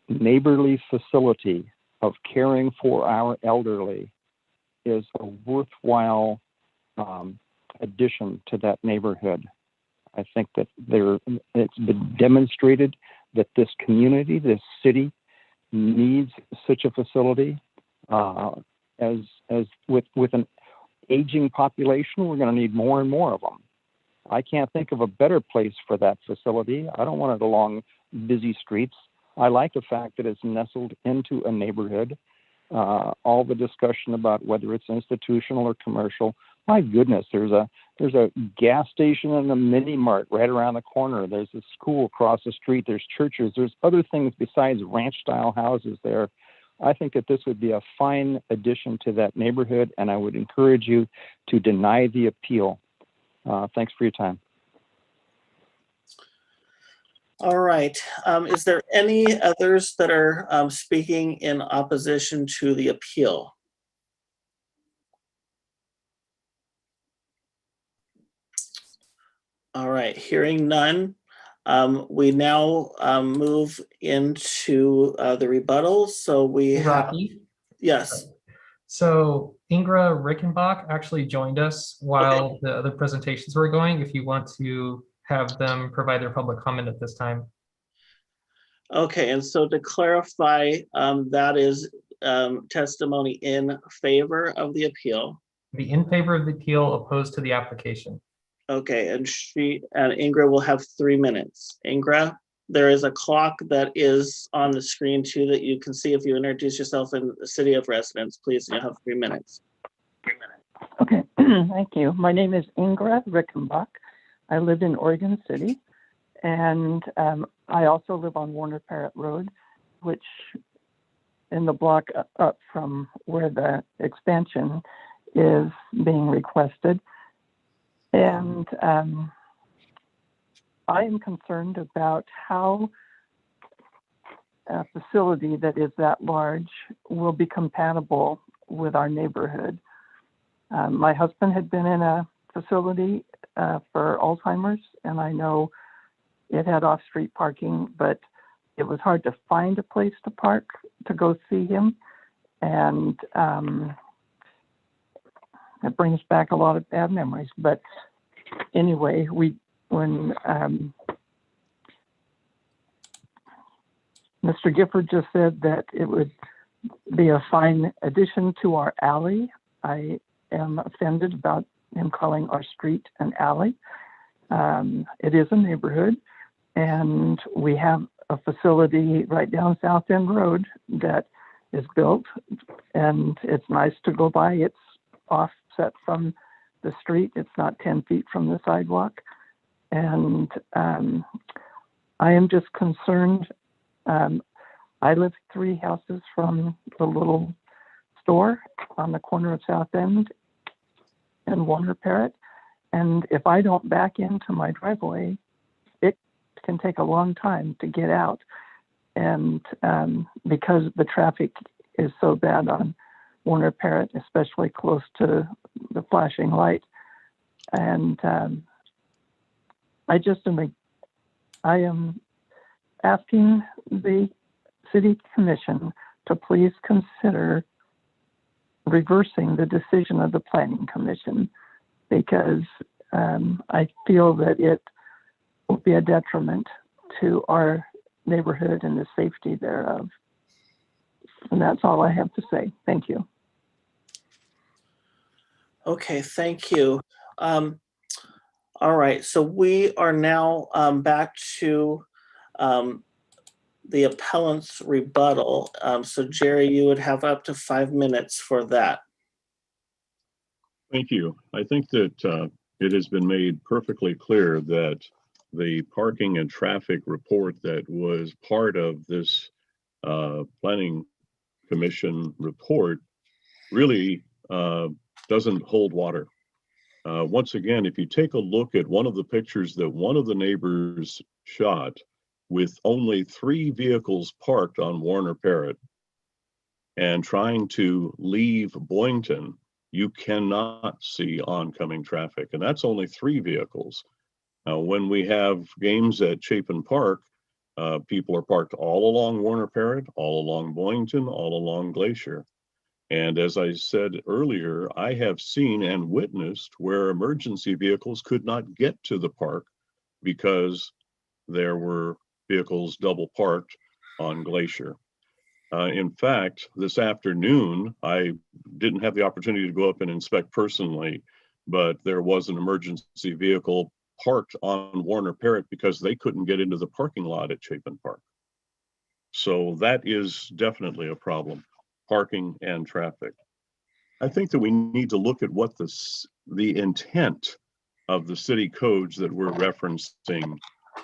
neighborly facility of caring for our elderly is a worthwhile addition to that neighborhood. I think that it's been demonstrated that this community, this city, needs such a facility. As with an aging population, we're going to need more and more of them. I can't think of a better place for that facility. I don't want it along busy streets. I like the fact that it's nestled into a neighborhood. All the discussion about whether it's institutional or commercial. My goodness, there's a gas station and a mini mart right around the corner. There's a school across the street. There's churches. There's other things besides ranch-style houses there. I think that this would be a fine addition to that neighborhood, and I would encourage you to deny the appeal. Thanks for your time. All right. Is there any others that are speaking in opposition to the appeal? All right, hearing none, we now move into the rebuttal. So we have, Rocky? Yes. So Ingra Rickenbach actually joined us while the other presentations were going, if you want to have them provide their public comment at this time. Okay, and so to clarify, that is testimony in favor of the appeal. Be in favor of the appeal, opposed to the application. Okay, and Ingra will have 3 minutes. Ingra, there is a clock that is on the screen too that you can see if you introduce yourself in the city of residence, please. You have 3 minutes. Okay, thank you. My name is Ingra Rickenbach. I live in Oregon City, and I also live on Warner Parrott Road, which in the block up from where the expansion is being requested. And I am concerned about how facility that is that large will be compatible with our neighborhood. My husband had been in a facility for Alzheimer's, and I know it had off-street parking, but it was hard to find a place to park to go see him. And it brings back a lot of bad memories. But anyway, when Mr. Gifford just said that it would be a fine addition to our alley, I am offended about him calling our street an alley. It is a neighborhood, and we have a facility right down South End Road that is built, and it's nice to go by. It's offset from the street. It's not 10 feet from the sidewalk. And I am just concerned. I live 3 houses from the little store on the corner of South End and Warner Parrott. And if I don't back into my driveway, it can take a long time to get out. And because the traffic is so bad on Warner Parrott, especially close to the flashing light. And I am asking the City Commission to please consider reversing the decision of the Planning Commission, because I feel that it will be a detriment to our neighborhood and the safety thereof. And that's all I have to say. Thank you. Okay, thank you. All right, so we are now back to the appellant's rebuttal. So Jerry, you would have up to 5 minutes for that. Thank you. I think that it has been made perfectly clear that the parking and traffic report that was part of this Planning Commission report really doesn't hold water. Once again, if you take a look at one of the pictures that one of the neighbors shot with only 3 vehicles parked on Warner Parrott and trying to leave Boynton, you cannot see oncoming traffic, and that's only 3 vehicles. Now, when we have games at Chapin Park, people are parked all along Warner Parrott, all along Boynton, all along Glacier. And as I said earlier, I have seen and witnessed where emergency vehicles could not get to the park because there were vehicles double parked on Glacier. In fact, this afternoon, I didn't have the opportunity to go up and inspect personally, but there was an emergency vehicle parked on Warner Parrott because they couldn't get into the parking lot at Chapin Park. So that is definitely a problem, parking and traffic. I think that we need to look at what the intent of the city codes that we're referencing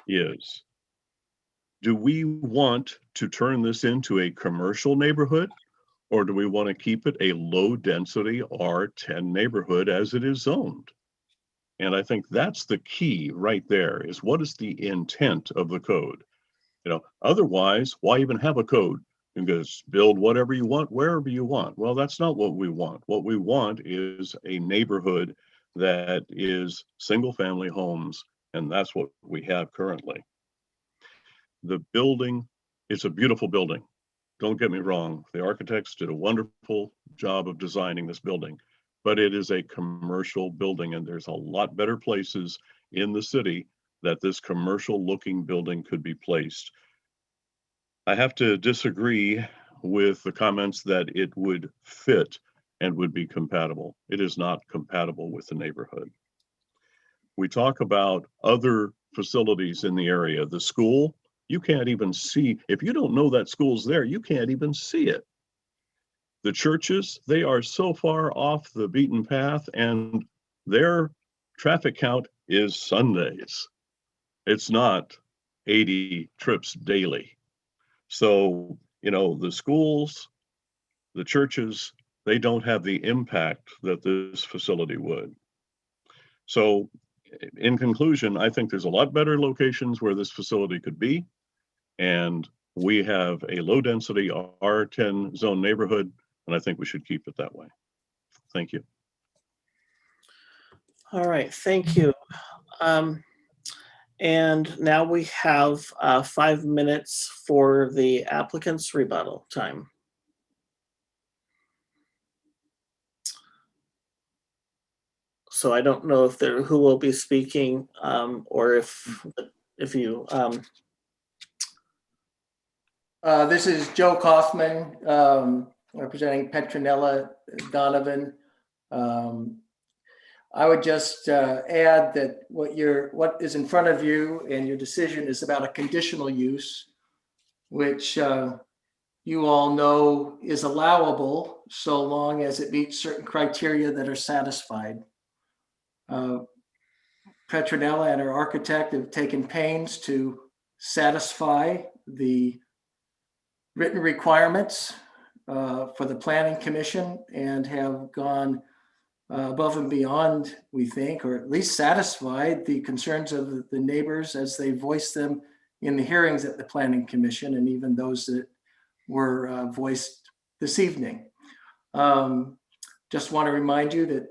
is. Do we want to turn this into a commercial neighborhood, or do we want to keep it a low density R10 neighborhood as it is zoned? And I think that's the key right there, is what is the intent of the code? Otherwise, why even have a code? You can just build whatever you want, wherever you want. Well, that's not what we want. What we want is a neighborhood that is single family homes, and that's what we have currently. The building is a beautiful building. Don't get me wrong. The architects did a wonderful job of designing this building, but it is a commercial building, and there's a lot better places in the city that this commercial looking building could be placed. I have to disagree with the comments that it would fit and would be compatible. It is not compatible with the neighborhood. We talk about other facilities in the area. The school, you can't even see. If you don't know that school's there, you can't even see it. The churches, they are so far off the beaten path, and their traffic count is Sundays. It's not 80 trips daily. So, the schools, the churches, they don't have the impact that this facility would. So in conclusion, I think there's a lot better locations where this facility could be. And We have a low density R10 zone neighborhood, and I think we should keep it that way. Thank you. All right, thank you. And now we have 5 minutes for the applicant's rebuttal time. So I don't know if there who will be speaking, or if you. This is Joe Kaufman, representing Petronella Donovan. I would just add that what is in front of you and your decision is about a conditional use, which you all know is allowable so long as it meets certain criteria that are satisfied. Petronella and her architect have taken pains to satisfy the written requirements for the Planning Commission and have gone above and beyond, we think, or at least satisfied the concerns of the neighbors as they voiced them in the hearings at the Planning Commission, and even those that were voiced this evening. Just want to remind you that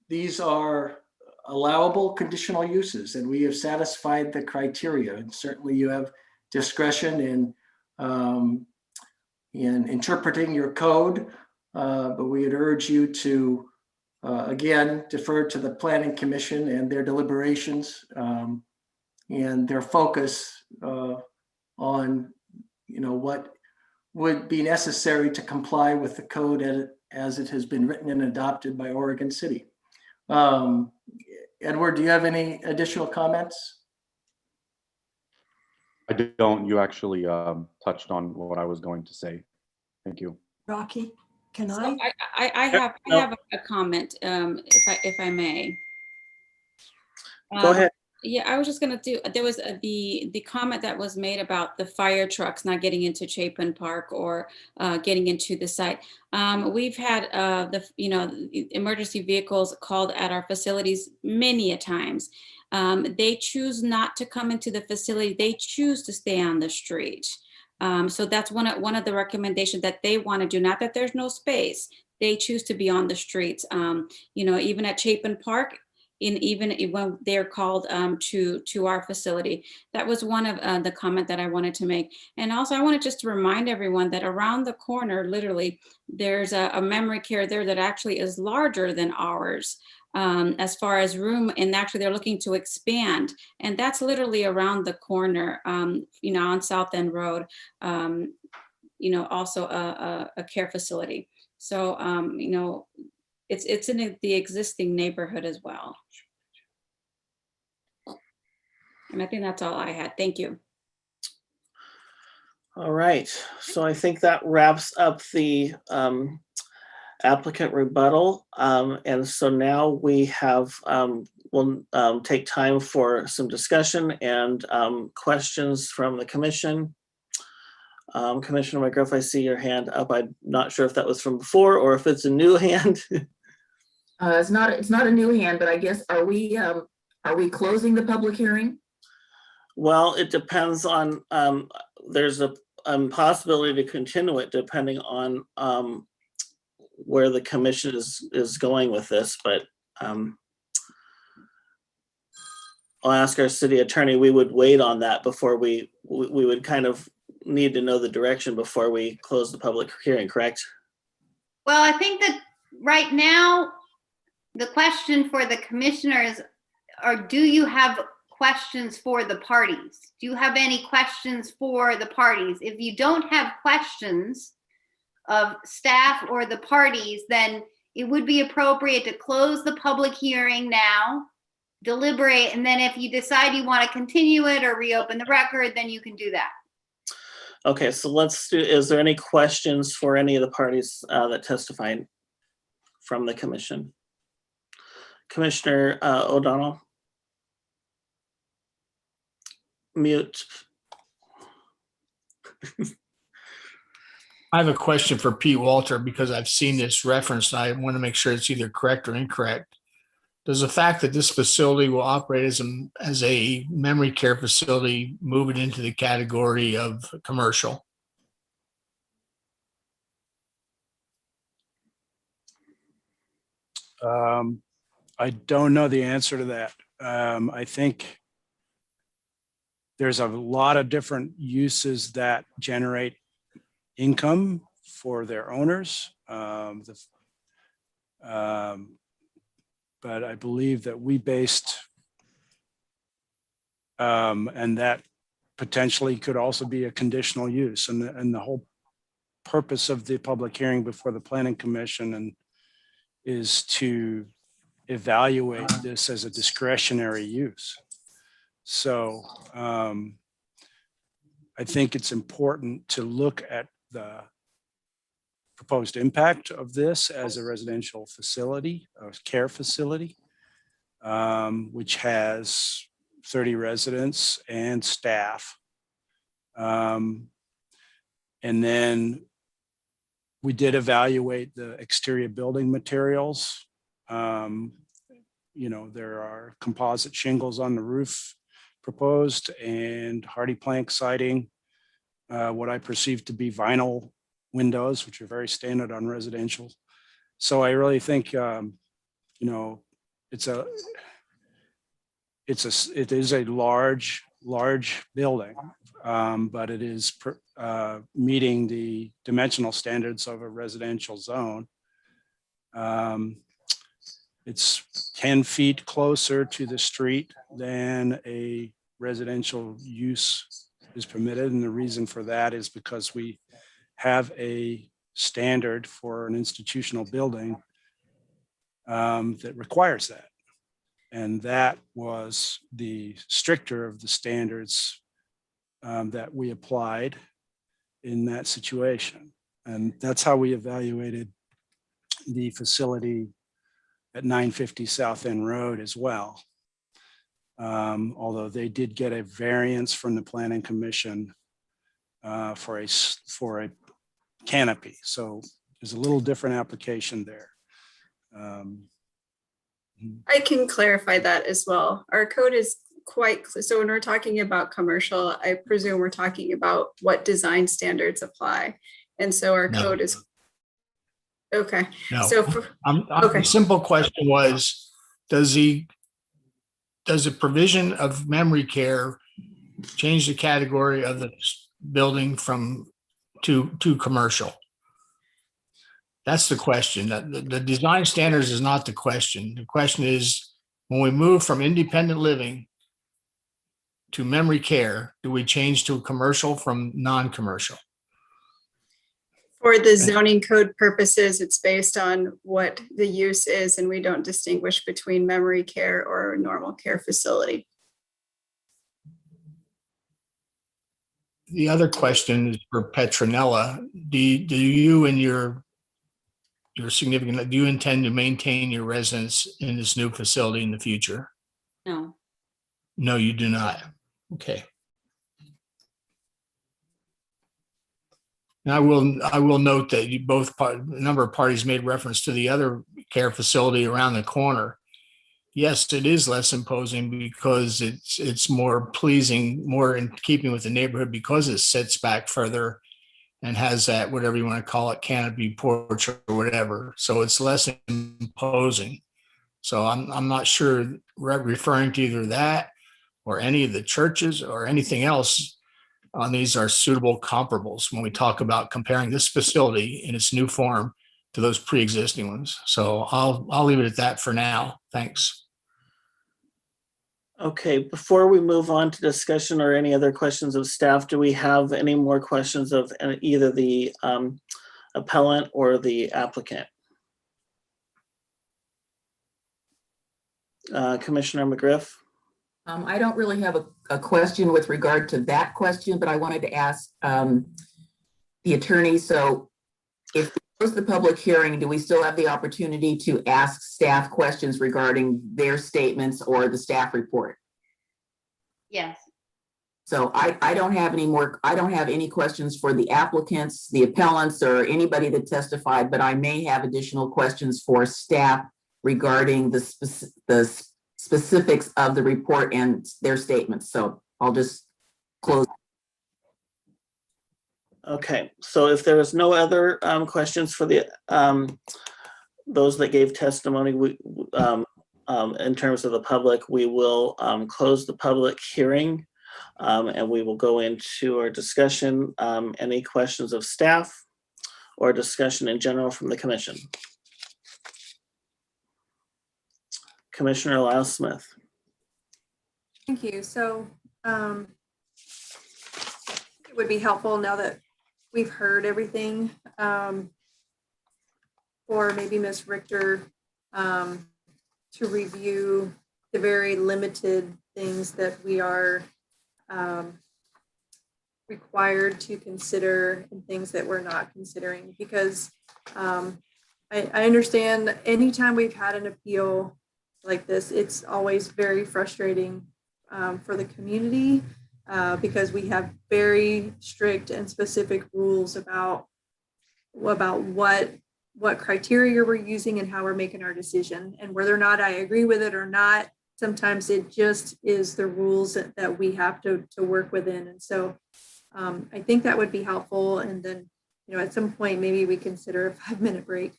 these are allowable conditional uses, and we have satisfied the criteria. And certainly you have discretion in interpreting your code, but we would urge you to, again, defer to the Planning Commission and their deliberations and their focus on, what would be necessary to comply with the code as it has been written and adopted by Oregon City. Edward, do you have any additional comments? I don't. You actually touched on what I was going to say. Thank you. Rocky, can So I? I have a comment, if I may. Go ahead. Yeah, I was just gonna do, there was the comment that was made about the fire trucks not getting into Chapin Park or getting into the site. We've had the emergency vehicles called at our facilities many a times. They choose not to come into the facility. They choose to stay on the street. So that's one of the recommendations that they want to do. Not that there's no space. They choose to be on the streets. Even at Chapin Park, even when they're called to our facility. That was one of the comment that I wanted to make. And also I wanted just to remind everyone that around the corner, literally, there's a memory care there that actually is larger than ours as far as room, and actually they're looking to expand. And that's literally around the corner, on South End Road, also a care facility. So, it's in the existing neighborhood as well. And I think that's all I had. Thank you. All right, so I think that wraps up the applicant rebuttal. And so now we have, we'll take time for some discussion and questions from the commission. Commissioner McGriff, I see your hand up. I'm not sure if that was from before or if it's a new hand. It's not a new hand, but I guess, are we closing the public hearing? Well, it depends on, there's a possibility to continue it depending on where the commission is going with this, but I'll ask our city attorney. We would wait on that before we would kind of need to know the direction before we close the public hearing, correct? Well, I think that right now, the question for the commissioners are, do you have questions for the parties? Do you have any questions for the parties? If you don't have questions of staff or the parties, then it would be appropriate to close the public hearing now, deliberate, and then if you decide you want to continue it or reopen the record, then you can do that. Okay, so let's do, is there any questions for any of the parties that testified from the commission? Commissioner O'Donnell? Mute. I have a question for Pete Walter because I've seen this reference. I want to make sure it's either correct or incorrect. does the fact that this facility will operate as a memory care facility move it into the category of commercial? I don't know the answer to that. I think there's a lot of different uses that generate income for their owners. But I believe that we based, and that potentially could also be a conditional use, and the whole purpose of the public hearing before the Planning Commission is to evaluate this as a discretionary use. So I think it's important to look at the proposed impact of this as a residential facility, a care facility, which has 30 residents and staff. And then we did evaluate the exterior building materials. There are composite shingles on the roof proposed and hardy plank siding, what I perceive to be vinyl windows, which are very standard on residential. So I really think, it is a large building, but it is meeting the dimensional standards of a residential zone. It's 10 feet closer to the street than a residential use is permitted. And the reason for that is because we have a standard for an institutional building that requires that. And that was the stricter of the standards that we applied in that situation. And that's how we evaluated the facility at 950 South End Road as well. Although they did get a variance from the Planning Commission for a canopy. So there's a little different application there. I can clarify that as well. Our code is quite clear. So when we're talking about commercial, I presume we're talking about what design standards apply. And so our code is okay. No. So The simple question was, does the provision of memory care change the category of the building to commercial? That's the question. The design standards is not the question. The question is, when we move from independent living to memory care, do we change to commercial from non-commercial? For the zoning code purposes, it's based on what the use is, and we don't distinguish between memory care or a normal care facility. The other question is for Petronella. Do you and your significant, do you intend to maintain your residence in this new facility in the future? No. No, you do not. Okay. And I will note that a number of parties made reference to the other care facility around the corner. Yes, it is less imposing because it's more pleasing, more in keeping with the neighborhood because it sits back further and has that, whatever you want to call it, canopy porch or whatever. So it's less imposing. So I'm not sure referring to either that or any of the churches or anything else on these are suitable comparables when we talk about comparing this facility in its new form to those pre-existing ones. So I'll leave it at that for now. Thanks. Okay, before we move on to discussion or any other questions of staff, do we have any more questions of either the appellant or the applicant? Commissioner McGriff? I don't really have a question with regard to that question, but I wanted to ask the attorney. So if we close the public hearing, do we still have the opportunity to ask staff questions regarding their statements or the staff report? Yes. So I don't have any questions for the applicants, the appellants, or anybody that testified, but I may have additional questions for staff regarding the specifics of the report and their statements. So I'll just close. Okay, so if there is no other questions for the those that gave testimony, in terms of the public, we will close the public hearing and we will go into our discussion. Any questions of staff or discussion in general from the commission? Commissioner Lyle Smith. Thank you. So it would be helpful now that we've heard everything, or maybe Ms. Richter to review the very limited things that we are required to consider and things that we're not considering, because I understand anytime we've had an appeal like this, it's always very frustrating for the community because we have very strict and specific rules about what criteria we're using and how we're making our decision. And whether or not I agree with it or not, sometimes it just is the rules that we have to work within. And so I think that would be helpful. And then, at some point, maybe we consider a 5-minute break.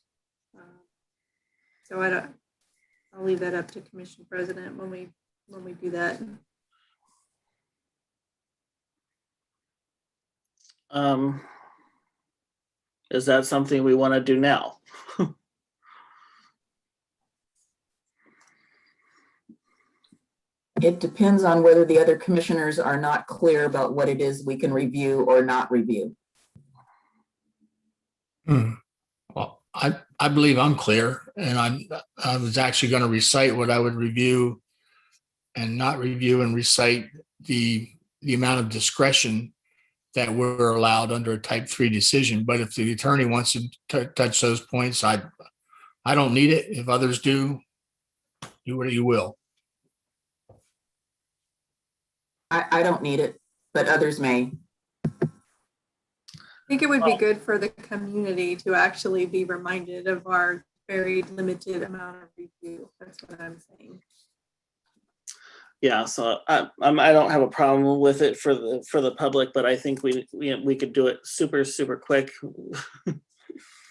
So I'll leave that up to Commission President when we do that. Is that something we want to do now? It depends on whether the other commissioners are not clear about what it is we can review or not review. Well, I believe I'm clear, and I was actually going to recite what I would review and not review, and recite the amount of discretion that we're allowed under a type 3 decision. But if the attorney wants to touch those points, I don't need it. If others do what you will. I don't need it, but others may. I think it would be good for the community to actually be reminded of our very limited amount of review. That's what I'm saying. Yeah, so I don't have a problem with it for the public, but I think we could do it super quick.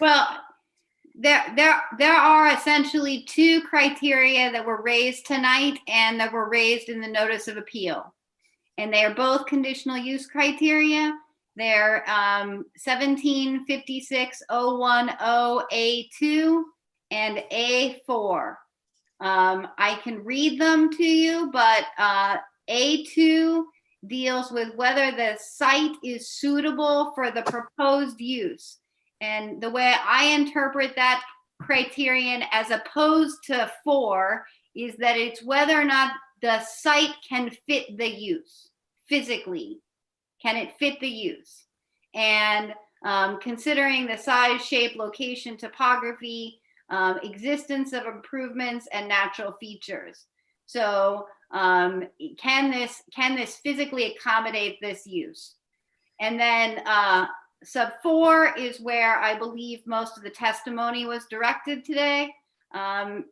Well, there are essentially 2 criteria that were raised tonight and that were raised in the notice of appeal. And they are both conditional use criteria. They're 1756-010A2 and A4. I can read them to you, but A2 deals with whether the site is suitable for the proposed use. And the way I interpret that criterion as opposed to 4 is that it's whether or not the site can fit the use. Physically, can it fit the use? And considering the size, shape, location, topography, existence of improvements and natural features. So can this physically accommodate this use? And then sub 4 is where I believe most of the testimony was directed today. And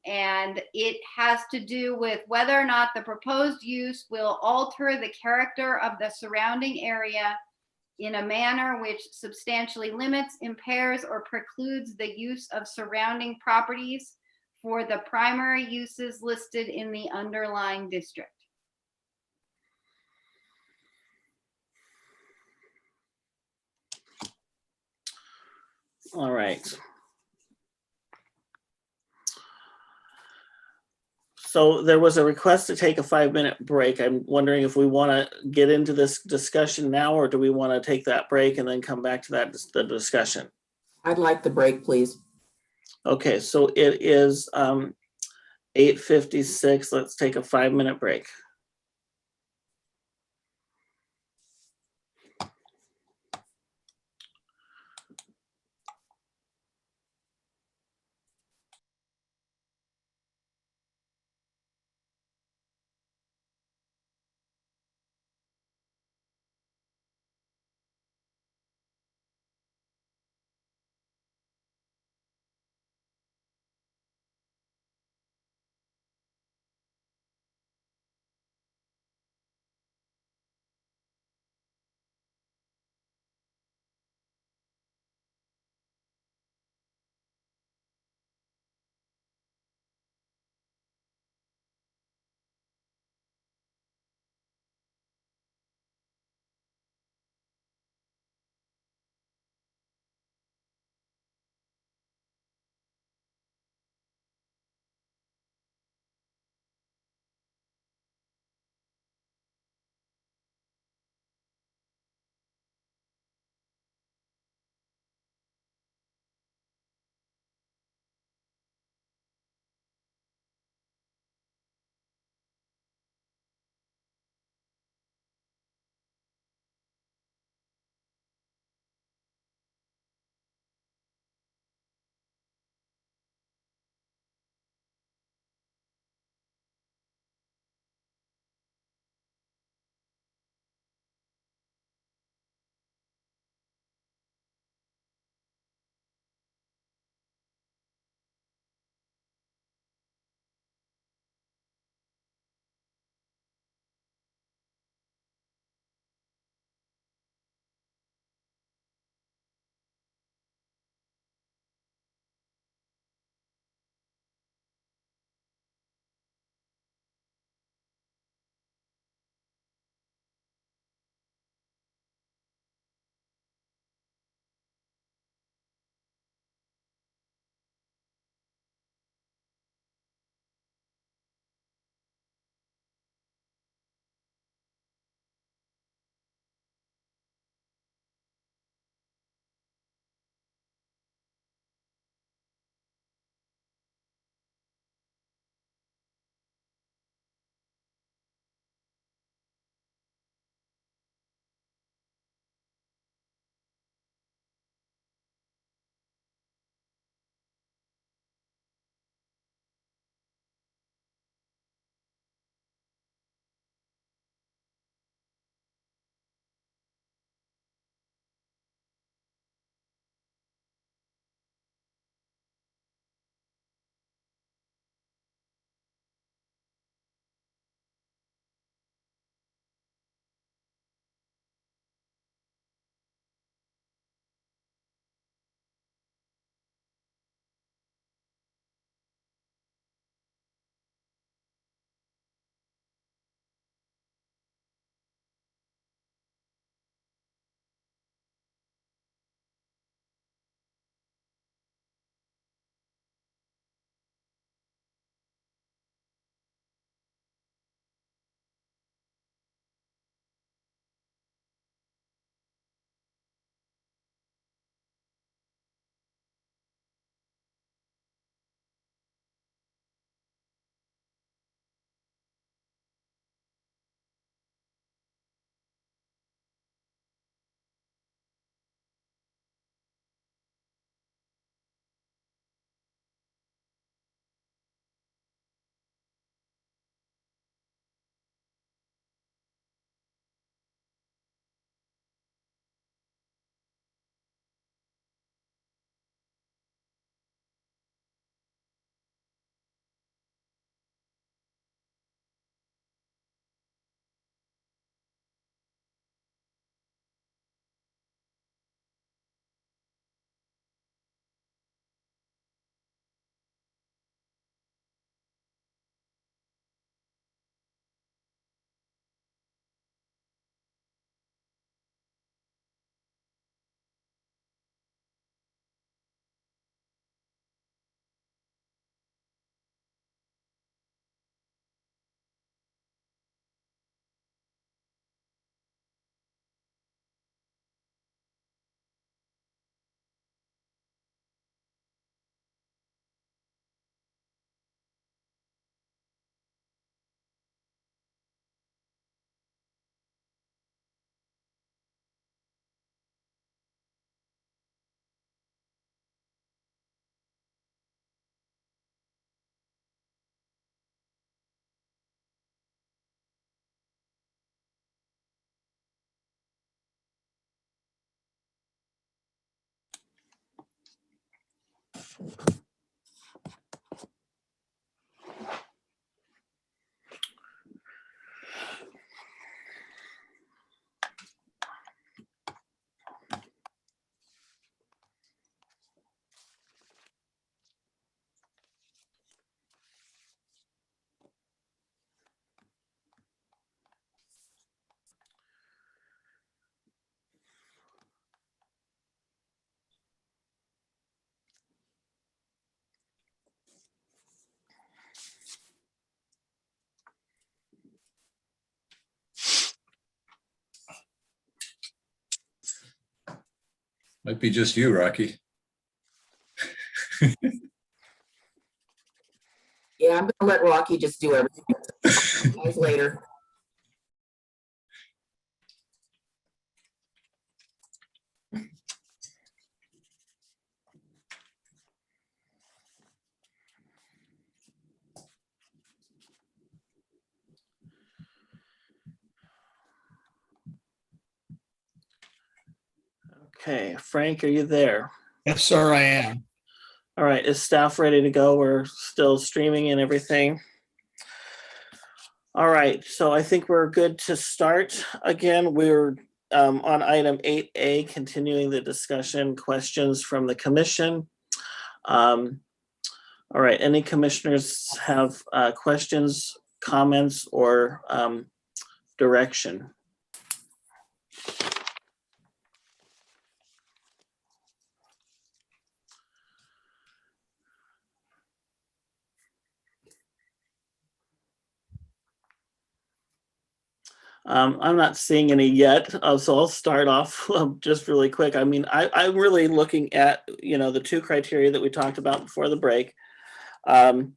it has to do with whether or not the proposed use will alter the character of the surrounding area in a manner which substantially limits, impairs, or precludes the use of surrounding properties for the primary uses listed in the underlying district. All right. So there was a request to take a 5-minute break. I'm wondering if we want to get into this discussion now, or do we want to take that break and then come back to the discussion? I'd like the break, please. Okay, so it is 8:56. Let's take a 5-minute break. Might be just you, Rocky. Yeah, I'm gonna let Rocky just do everything. Guys later. Okay, Frank, are you there? Yes, sir, I am. All right, is staff ready to go? We're still streaming and everything. All right, so I think we're good to start. Again, we're on item 8A, continuing the discussion, questions from the commission. All right, any commissioners have questions, comments, or direction? I'm not seeing any yet, so I'll start off just really quick. I mean, I'm really looking at, the two criteria that we talked about before the break. I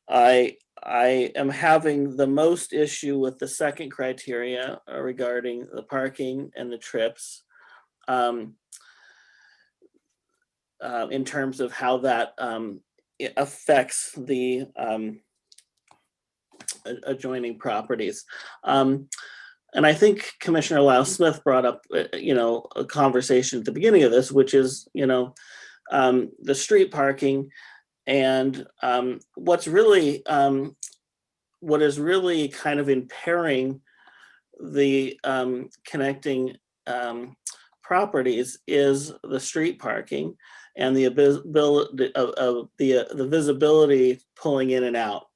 am having the most issue with the second criteria regarding the parking and the trips, in terms of how that it affects the adjoining properties. And I think Commissioner Lau Smith brought up, a conversation at the beginning of this, which is, the street parking and what is really kind of impairing the connecting properties is the street parking and the ability of the visibility pulling in and out.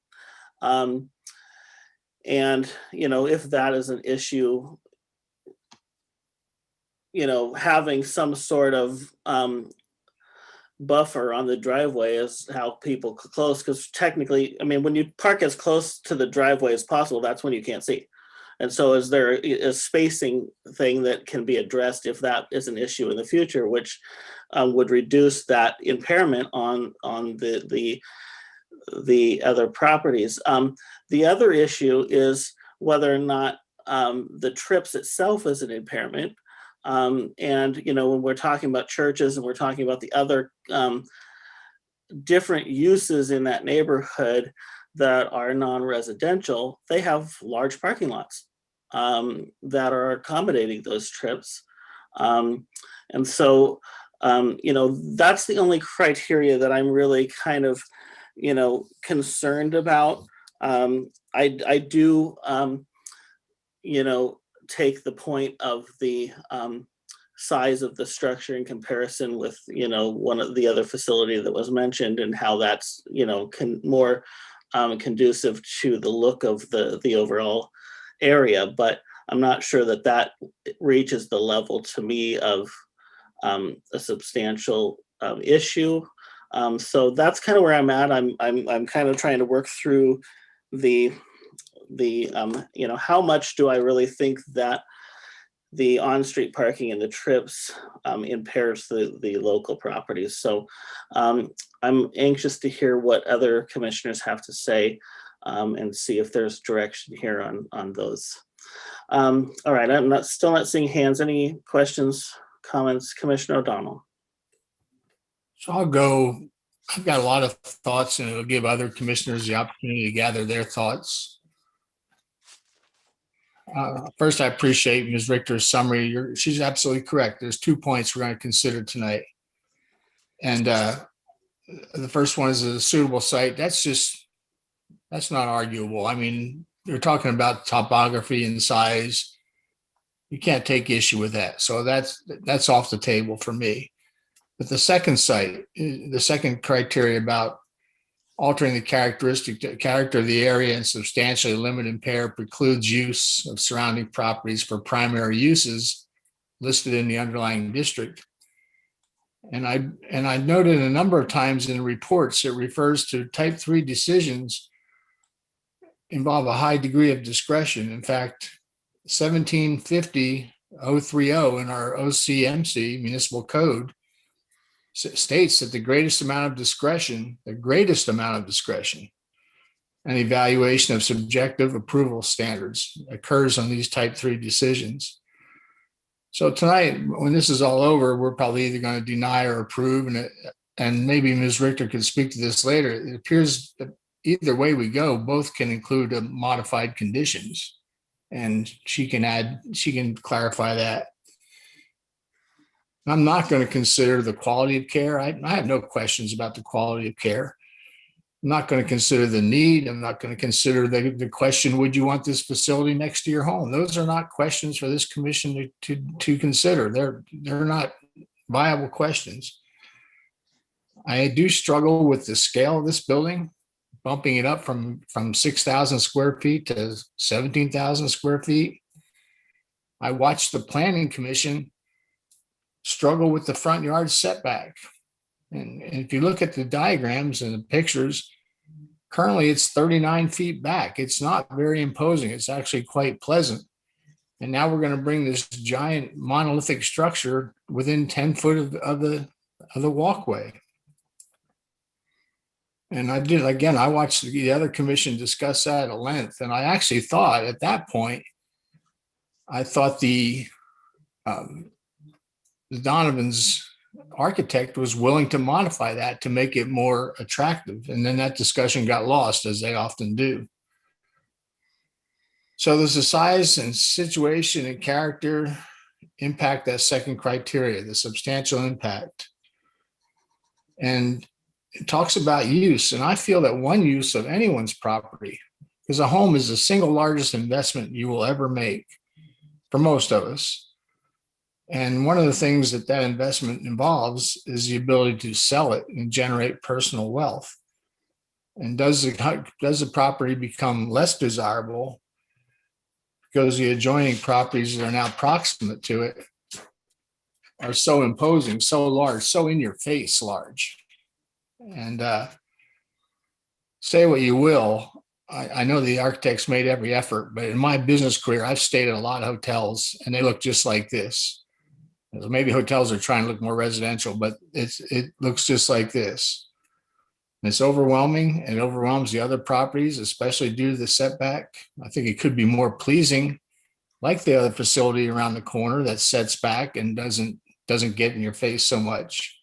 And, if that is an issue, having some sort of buffer on the driveway is how people close, because technically, I mean, when you park as close to the driveway as possible, that's when you can't see. And so is there a spacing thing that can be addressed if that is an issue in the future, which would reduce that impairment on the other properties. The other issue is whether or not the trips itself is an impairment. And, when we're talking about churches and we're talking about the other different uses in that neighborhood that are non-residential, they have large parking lots that are accommodating those trips. And so, that's the only criteria that I'm really kind of, concerned about. I do, take the point of the size of the structure in comparison with, one of the other facility that was mentioned and how that's, more conducive to the look of the overall area. But I'm not sure that reaches the level to me of a substantial issue. So that's kind of where I'm at. I'm kind of trying to work through the how much do I really think that the on-street parking and the trips impairs the local properties. So I'm anxious to hear what other commissioners have to say and see if there's direction here on those. All right, I'm still not seeing hands. Any questions, comments, Commissioner O'Donnell? So I'll go. I've got a lot of thoughts, and it'll give other commissioners the opportunity to gather their thoughts. First, I appreciate Ms. Richter's summary. She's absolutely correct. There's 2 points we're going to consider tonight. And the first one is a suitable site. That's not arguable. I mean, they're talking about topography and size. You can't take issue with that. So that's off the table for me. But the second site, the second criteria about altering the character of the area and substantially limit, impair, precludes use of surrounding properties for primary uses listed in the underlying district. And I noted a number of times in the reports, it refers to type 3 decisions involve a high degree of discretion. In fact, 1750-030 in our OCMC municipal code states that the greatest amount of discretion and evaluation of subjective approval standards occurs on these type 3 decisions. So tonight, when this is all over, we're probably either going to deny or approve, and maybe Ms. Richter could speak to this later. It appears that either way we go, both can include modified conditions, and she can clarify that. I'm not going to consider the quality of care. I have no questions about the quality of care. I'm not going to consider the need. I'm not going to consider the question, would you want this facility next to your home? Those are not questions for this commission to consider. They're not viable questions. I do struggle with the scale of this building, bumping it up from 6,000 square feet to 17,000 square feet. I watched the planning commission struggle with the front yard setback. And if you look at the diagrams and the pictures, currently it's 39 feet back. It's not very imposing. It's actually quite pleasant. And now we're going to bring this giant monolithic structure within 10 foot of the walkway. And I watched the other commission discuss that at length. And I actually thought at that point, the Donovan's architect was willing to modify that to make it more attractive. And then that discussion got lost, as they often do. So there's the size and situation and character impact, that second criteria, the substantial impact. And it talks about use. And I feel that one use of anyone's property, because a home is the single largest investment you will ever make for most of us. And one of the things that investment involves is the ability to sell it and generate personal wealth. And does the property become less desirable because the adjoining properties that are now proximate to it are so imposing, so large, so in your face large? And say what you will, I know the architects made every effort, but in my business career, I've stayed at a lot of hotels and they look just like this. Maybe hotels are trying to look more residential, but it looks just like this. And it's overwhelming, and it overwhelms the other properties, especially due to the setback. I think it could be more pleasing, like the other facility around the corner that sets back and doesn't get in your face so much.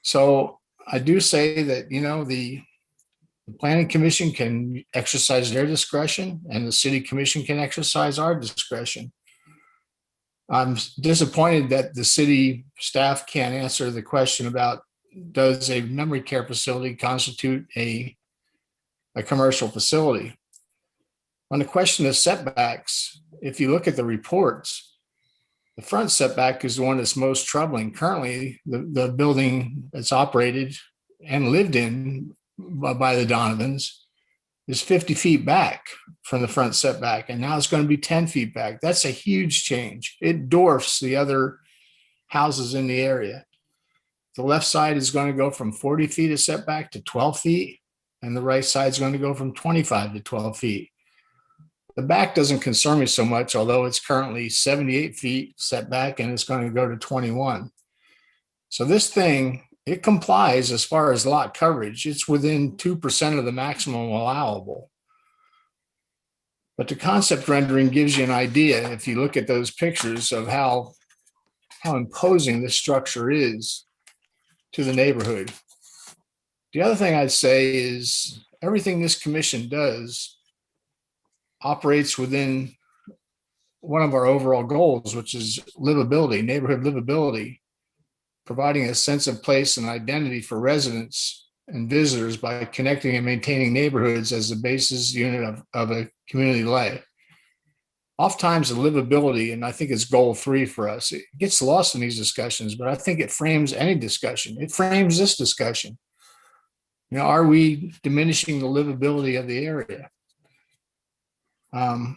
So I do say that, the planning commission can exercise their discretion and the city commission can exercise our discretion. I'm disappointed that the city staff can't answer the question about, does a memory care facility constitute a commercial facility? On the question of setbacks, if you look at the reports, the front setback is the one that's most troubling. Currently, the building that's operated and lived in by the Donovans is 50 feet back from the front setback, and now it's going to be 10 feet back. That's a huge change. It dwarfs the other houses in the area. The left side is going to go from 40 feet of setback to 12 feet, and the right side is going to go from 25 to 12 feet. The back doesn't concern me so much, although it's currently 78 feet setback, and it's going to go to 21. So this thing, it complies as far as lot coverage. It's within 2% of the maximum allowable. But the concept rendering gives you an idea, if you look at those pictures, of how imposing this structure is to the neighborhood. The other thing I'd say is everything this commission does operates within one of our overall goals, which is livability, neighborhood livability. providing a sense of place and identity for residents and visitors by connecting and maintaining neighborhoods as the basis unit of a community life. Oftentimes the livability, and I think it's goal 3 for us, it gets lost in these discussions, but I think it frames any discussion. It frames this discussion. You know, are we diminishing the livability of the area? I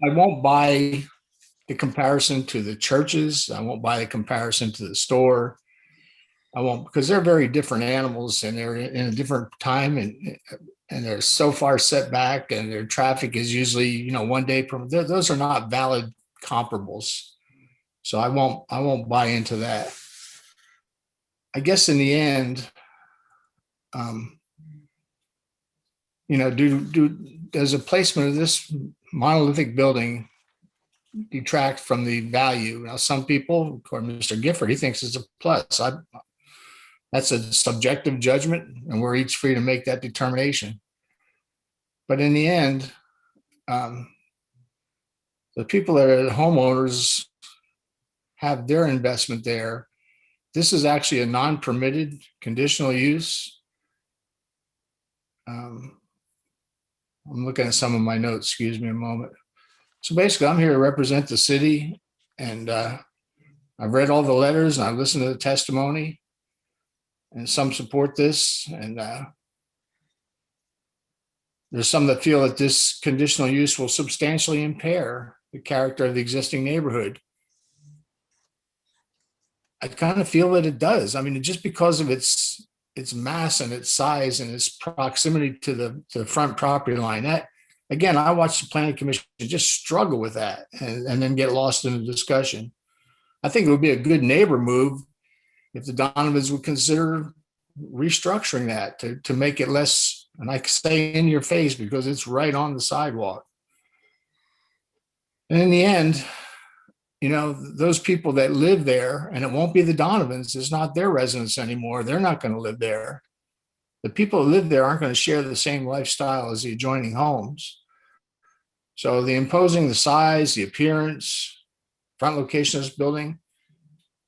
won't buy the comparison to the churches. I won't buy the comparison to the store. I won't, because they're very different animals and they're in a different time and they're so far set back and their traffic is usually, you know, one day per, those are not valid comparables. So I won't buy into that. I guess in the end, you know, does a placement of this monolithic building detract from the value? Now, some people, according to Mr. Gifford, he thinks it's a plus. That's a subjective judgment, and we're each free to make that determination. But in the end, the people that are homeowners have their investment there. This is actually a non-permitted conditional use. I'm looking at some of my notes, excuse me a moment. So basically, I'm here to represent the city, and I've read all the letters and I've listened to the testimony, and some support this, and there's some that feel that this conditional use will substantially impair the character of the existing neighborhood. I kind of feel that it does. I mean, just because of its mass and its size and its proximity to the front property line. That, again, I watched the planning commission just struggle with that and then get lost in the discussion. I think it would be a good neighbor move if the Donovans would consider restructuring that to make it less, and I say in your face because it's right on the sidewalk. And in the end, you know, those people that live there, and it won't be the Donovans, it's not their residence anymore. They're not going to live there. The people who live there aren't going to share the same lifestyle as the adjoining homes. So the imposing the size, the appearance, front location of this building,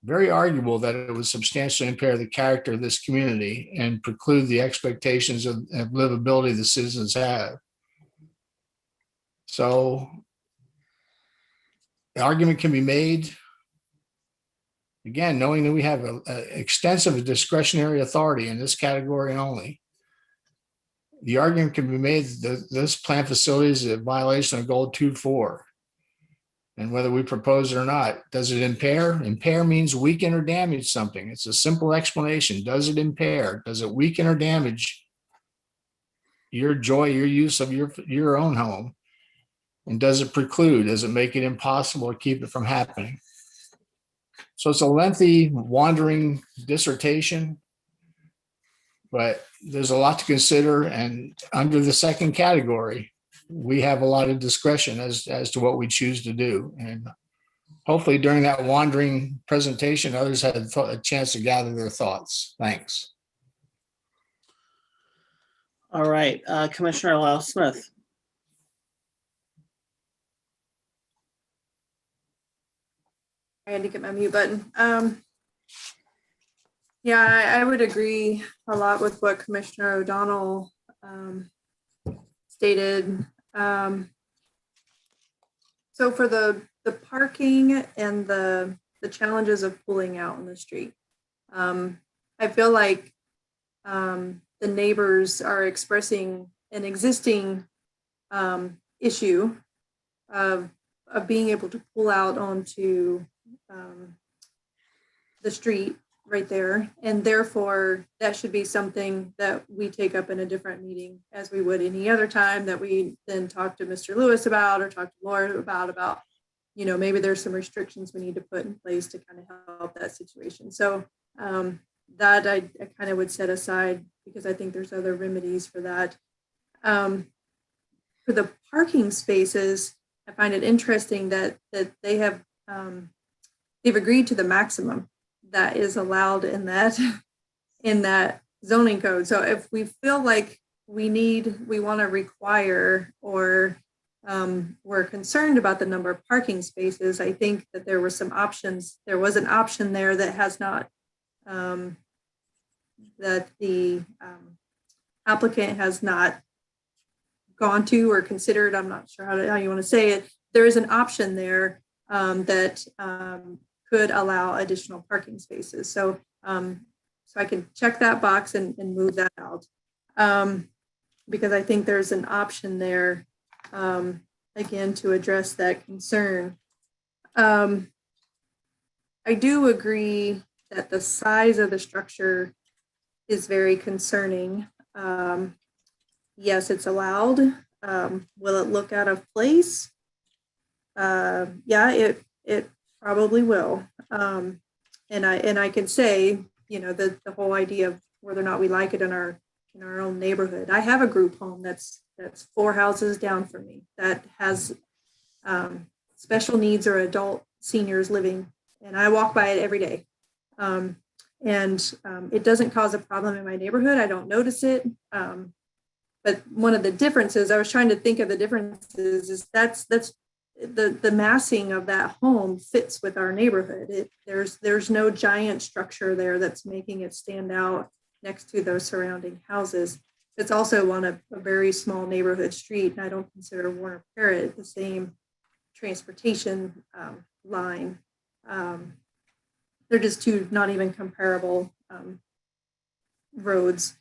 very arguable that it would substantially impair the character of this community and preclude the expectations of livability the citizens have. So the argument can be made, again, knowing that we have an extensive discretionary authority in this category only. The argument can be made that this plant facility is a violation of Goal 2.4. And whether we propose it or not, does it impair? Impair means weaken or damage something. It's a simple explanation. Does it impair? Does it weaken or damage your joy, your use of your own home? And does it preclude? Does it make it impossible to keep it from happening? So it's a lengthy, wandering dissertation, but there's a lot to consider. And under the second category, we have a lot of discretion as to what we choose to do. And hopefully during that wandering presentation, others had a chance to gather their thoughts. Thanks. All right, Commissioner Lyle Smith. I had to get my mute button. Yeah, I would agree a lot with what Commissioner O'Donnell stated. So for the parking and the challenges of pulling out in the street, I feel like the neighbors are expressing an existing issue of being able to pull out onto the street right there. And therefore, that should be something that we take up in a different meeting as we would any other time, that we then talk to Mr. Lewis about or talk to Laura about, you know, maybe there's some restrictions we need to put in place to kind of help that situation. So that I kind of would set aside because I think there's other remedies for that. For the parking spaces, I find it interesting that they have they've agreed to the maximum that is allowed in that zoning code. So if we feel like we want to require or were concerned about the number of parking spaces, I think that there were some options. There was an option there that has not, that the applicant has not gone to or considered. I'm not sure how you want to say it. There is an option there that could allow additional parking spaces. So, so I can check that box and move that out, because I think there's an option there, again, to address that concern. I do agree that the size of the structure is very concerning. Yes, it's allowed. Will it look out of place? Yeah, it probably will. And I can say, you know, the whole idea of whether or not we like it in our own neighborhood. I have a group home that's 4 houses down from me that has special needs or adult seniors living, and I walk by it every day. It doesn't cause a problem in my neighborhood. I don't notice it. But one of the differences, I was trying to think of the differences, is that's the massing of that home fits with our neighborhood. There's no giant structure there that's making it stand out next to those surrounding houses. It's also on a very small neighborhood street, and I don't consider Warner Parrott the same transportation line. They're just two not even comparable roads.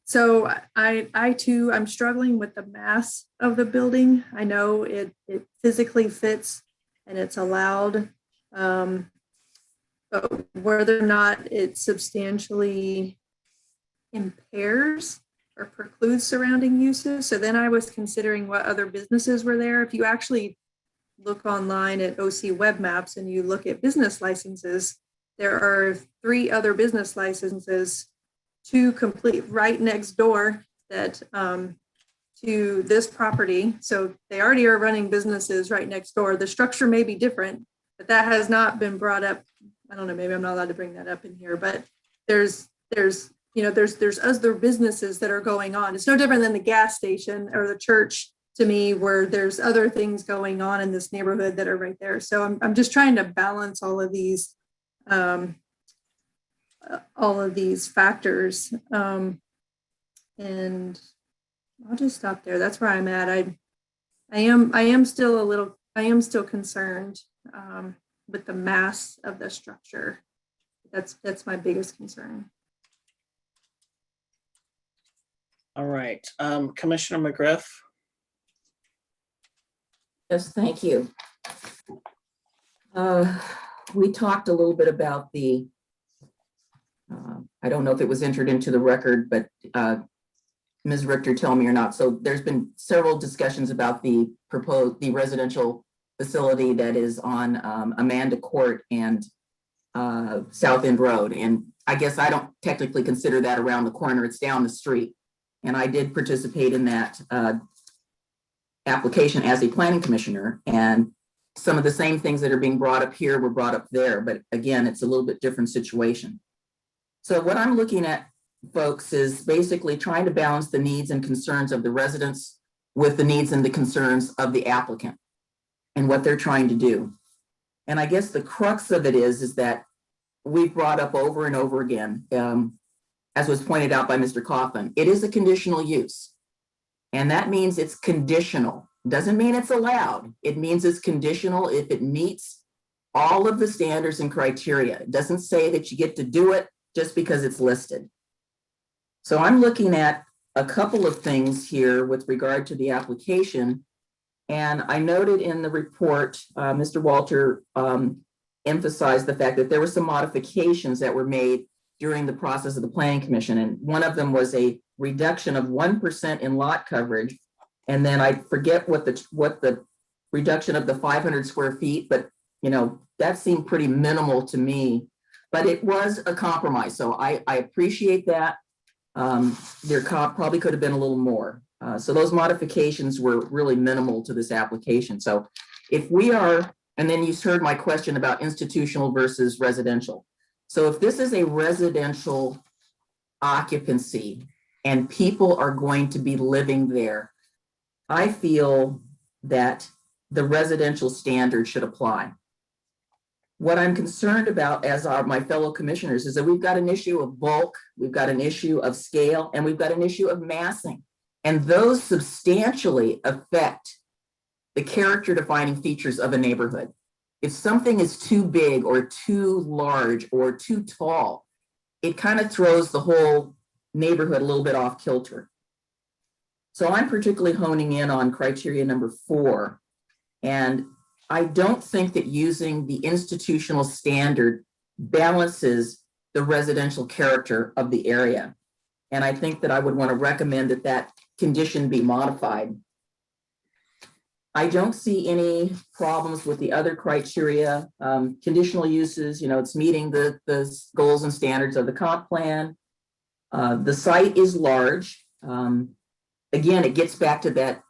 So I too, I'm struggling with the mass of the building. I know it physically fits and it's allowed, but whether or not it substantially impairs or precludes surrounding uses. So then I was considering what other businesses were there. If you actually look online at OC Web Maps and you look at business licenses, there are 3 other business licenses, 2 complete right next door that to this property. So they already are running businesses right next door. The structure may be different, but that has not been brought up. I don't know, maybe I'm not allowed to bring that up in here, but there's other businesses that are going on. It's no different than the gas station or the church to me, where there's other things going on in this neighborhood that are right there. So I'm just trying to balance all of these factors. And I'll just stop there. That's where I'm at. I am still concerned with the mass of the structure. That's my biggest concern. All right, Commissioner McGriff. Yes, thank you. We talked a little bit about the, I don't know if it was entered into the record, but Ms. Richter tell me or not. So there's been several discussions about the residential facility that is on Amanda Court and South End Road. And I guess I don't technically consider that around the corner, it's down the street. And I did participate in that application as a planning commissioner, and some of the same things that are being brought up here were brought up there, but again, it's a little bit different situation. So what I'm looking at, folks, is basically trying to balance the needs and concerns of the residents with the needs and the concerns of the applicant and what they're trying to do. And I guess the crux of it is that we've brought up over and over again, as was pointed out by Mr. Coughlin, it is a conditional use. And that means it's conditional. Doesn't mean it's allowed. It means it's conditional if it meets all of the standards and criteria. It doesn't say that you get to do it just because it's listed. So I'm looking at a couple of things here with regard to the application. And I noted in the report, Mr. Walter emphasized the fact that there were some modifications that were made during the process of the Planning Commission. And one of them was a reduction of 1% in lot coverage. And then I forget what the reduction of the 500 square feet, but you know, that seemed pretty minimal to me, but it was a compromise. So I appreciate that. There probably could have been a little more. So those modifications were really minimal to this application. So if we are, and then you heard my question about institutional versus residential. So if this is a residential occupancy and people are going to be living there, I feel that the residential standard should apply. What I'm concerned about, as are my fellow commissioners, is that we've got an issue of bulk, we've got an issue of scale, and we've got an issue of massing. And those substantially affect the character defining features of a neighborhood. If something is too big or too large or too tall, it kind of throws the whole neighborhood a little bit off kilter. So I'm particularly honing in on criteria number 4. And I don't think that using the institutional standard balances the residential character of the area. And I think that I would want to recommend that that condition be modified. I don't see any problems with the other criteria. Conditional uses, it's meeting the goals and standards of the comp plan. The site is large. Again, it gets back to that,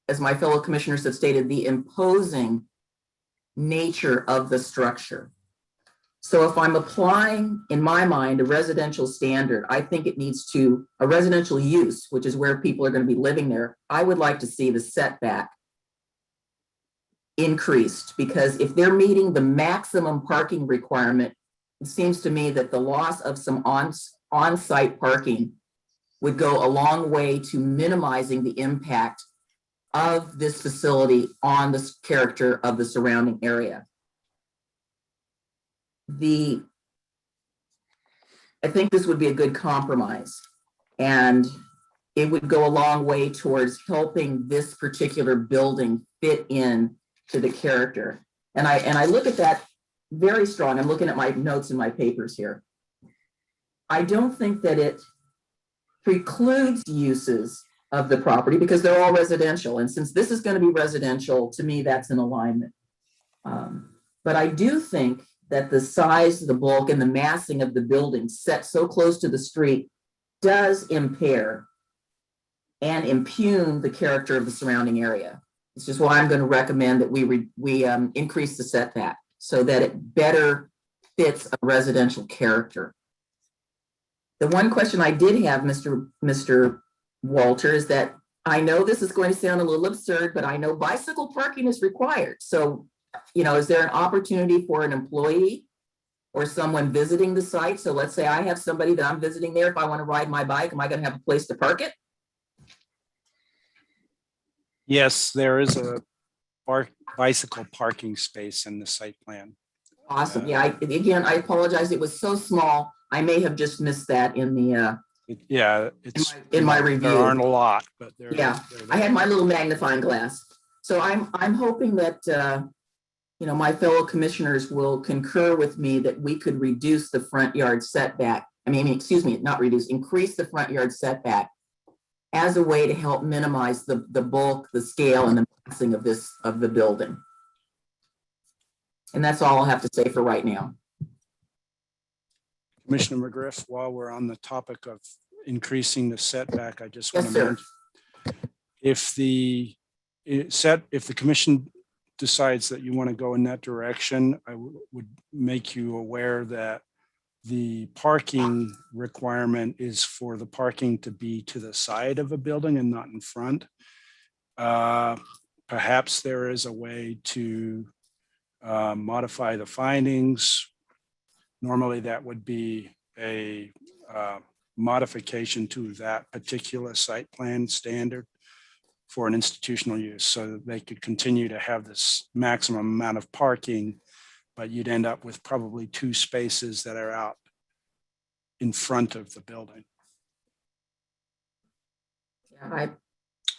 as my fellow commissioners have stated, the imposing nature of the structure. So if I'm applying, in my mind, a residential standard, I think it needs to, a residential use, which is where people are going to be living there, I would like to see the setback increased, because if they're meeting the maximum parking requirement, it seems to me that the loss of some on-site parking would go a long way to minimizing the impact of this facility on the character of the surrounding area. I think this would be a good compromise, and it would go a long way towards helping this particular building fit in to the character. And I look at that very strong. I'm looking at my notes in my papers here. I don't think that it precludes uses of the property because they're all residential. And since this is going to be residential, to me, that's in alignment. But I do think that the size, the bulk, and the massing of the building set so close to the street does impair and impugn the character of the surrounding area. It's just why I'm going to recommend that we increase the setback so that it better fits a residential character. The one question I did have, Mr. Walter, is that I know this is going to sound a little absurd, but I know bicycle parking is required. So, is there an opportunity for an employee or someone visiting the site? So let's say I have somebody that I'm visiting there. If I want to ride my bike, am I going to have a place to park it? Yes, there is a bicycle parking space in the site plan. Awesome. Yeah, again, I apologize. It was so small. I may have just missed that in the it's in my review. There aren't a lot, but there. Yeah, I had my little magnifying glass. So I'm hoping that my fellow commissioners will concur with me that we could reduce the front yard setback. Increase the front yard setback as a way to help minimize the bulk, the scale, and the massing of the building. And that's all I'll have to say for right now. Commissioner McGriff, while we're on the topic of increasing the setback, I just want to mention, if the commission decides that you want to go in that direction, I would make you aware that the parking requirement is for the parking to be to the side of a building and not in front. Perhaps there is a way to modify the findings. Normally that would be a modification to that particular site plan standard for an institutional use, so that they could continue to have this maximum amount of parking, but you'd end up with probably 2 spaces that are out in front of the building. Yeah,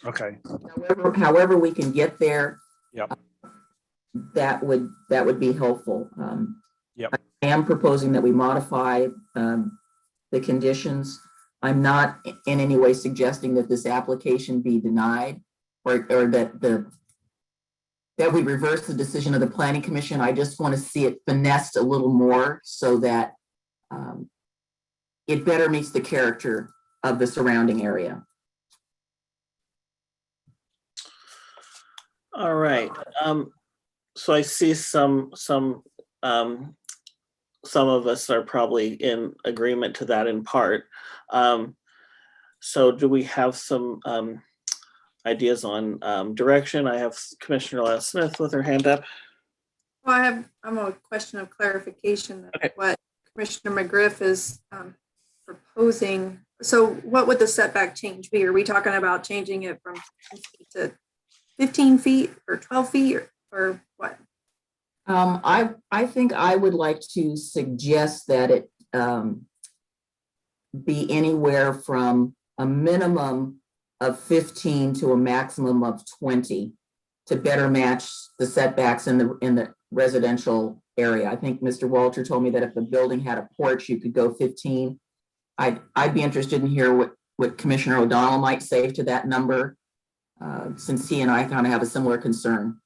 okay. However we can get there, yep. That would be helpful. Yep. I am proposing that we modify the conditions. I'm not in any way suggesting that this application be denied or that we reverse the decision of the Planning Commission. I just want to see it finessed a little more so that it better meets the character of the surrounding area. All right. So I see some of us are probably in agreement to that in part. So do we have some ideas on direction. I have Commissioner Lyle Smith with her hand up. Well, I'm a question of clarification of what Commissioner McGriff is proposing. So what would the setback change be? Are we talking about changing it from 10 feet to 15 feet or 12 feet or what? I think I would like to suggest that it be anywhere from a minimum of 15 to a maximum of 20 to better match the setbacks in the residential area. I think Mr. Walter told me that if the building had a porch, you could go 15. I'd be interested in hear what Commissioner O'Donnell might say to that number, since he and I kind of have a similar concern.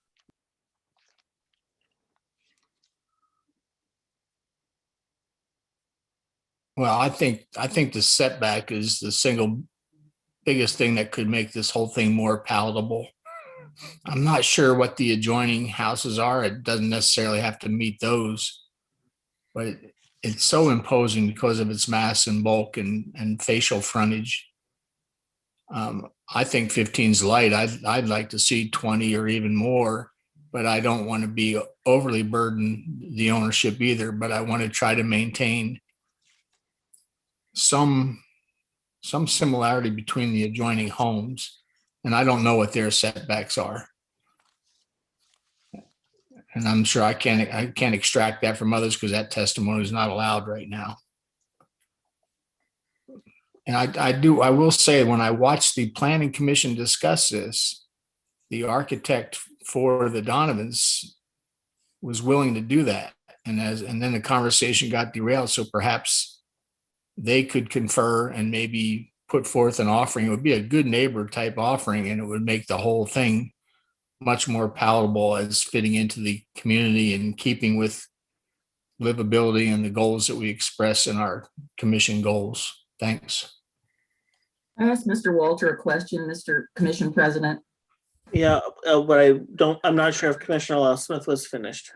Well, I think the setback is the single biggest thing that could make this whole thing more palatable. I'm not sure what the adjoining houses are. It doesn't necessarily have to meet those, but it's so imposing because of its mass and bulk and facial frontage. I think 15's light. I'd like to see 20 or even more, but I don't want to be overly burden the ownership either. But I want to try to maintain some similarity between the adjoining homes, and I don't know what their setbacks are. And I'm sure I can't extract that from others because that testimony is not allowed right now. And I will say, when I watched the planning commission discuss this, the architect for the Donovans was willing to do that. And then the conversation got derailed. So perhaps they could confer and maybe put forth an offering. It would be a good neighbor type offering, and it would make the whole thing much more palatable as fitting into the community and keeping with livability and the goals that we express in our commission goals. Thanks. I asked Mr. Walter a question, Mr. Commission President. Yeah, but I'm not sure if Commissioner Lyle Smith was finished.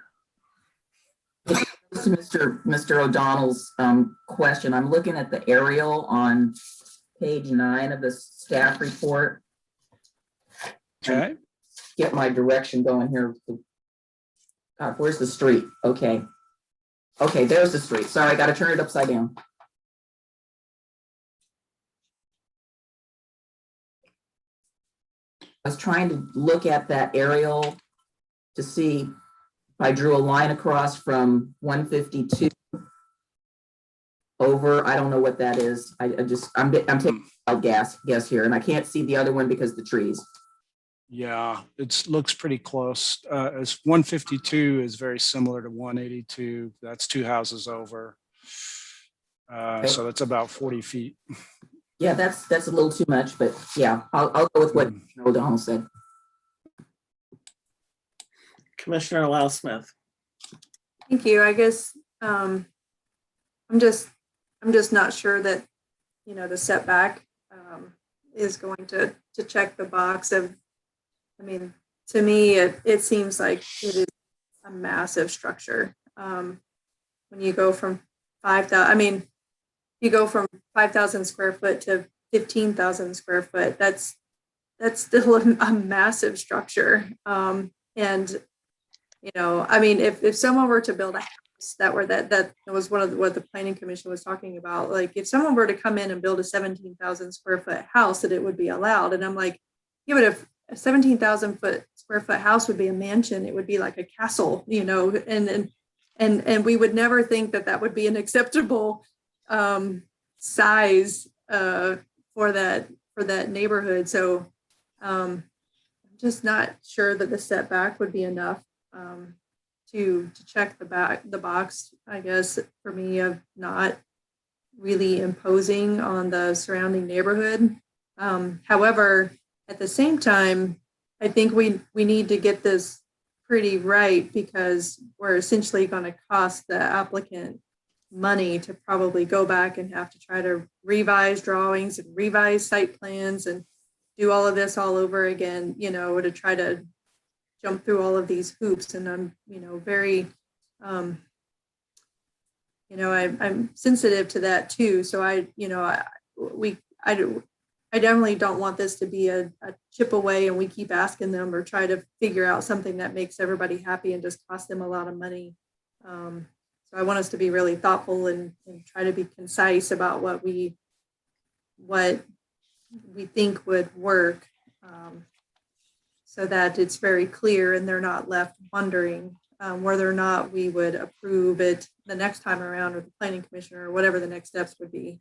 To Mr. O'Donnell's question, I'm looking at the aerial on page 9 of the staff report. Okay. Get my direction going here. Where's the street? Okay. Okay, there's the street. Sorry, I got to turn it upside down. I was trying to look at that aerial to see if I drew a line across from 152 over. I don't know what that is. I'm taking a guess here, and I can't see the other one because of the trees. Yeah, it looks pretty close. As 152 is very similar to 182. That's 2 houses over. So that's about 40 feet. Yeah, that's a little too much, but yeah, I'll go with what O'Donnell said. Commissioner Lyle Smith. Thank you. I guess I'm just not sure that, the setback is going to check the box of, I mean, to me, it seems like it is a massive structure. When you go from 5,000, you go from 5,000 square foot to 15,000 square foot, that's still a massive structure. And, if someone were to build a house that was one of what the planning commission was talking about, like if someone were to come in and build a 17,000 square foot house, that it would be allowed. And I'm like, yeah, but if a 17,000 square foot house would be a mansion, it would be like a castle, and we would never think that would be an acceptable size for that neighborhood. So I'm just not sure that the setback would be enough to check the box, I guess, for me, of not really imposing on the surrounding neighborhood. However, at the same time, I think we need to get this pretty right, because we're essentially going to cost the applicant money to probably go back and have to try to revise drawings and revise site plans and do all of this all over again, to try to jump through all of these hoops. And I'm, very, I'm sensitive to that too. So I I definitely don't want this to be a chip away and we keep asking them or try to figure out something that makes everybody happy and just cost them a lot of money. So I want us to be really thoughtful and try to be concise about what we think would work, so that it's very clear and they're not left wondering whether or not we would approve it the next time around, or the planning commissioner, or whatever the next steps would be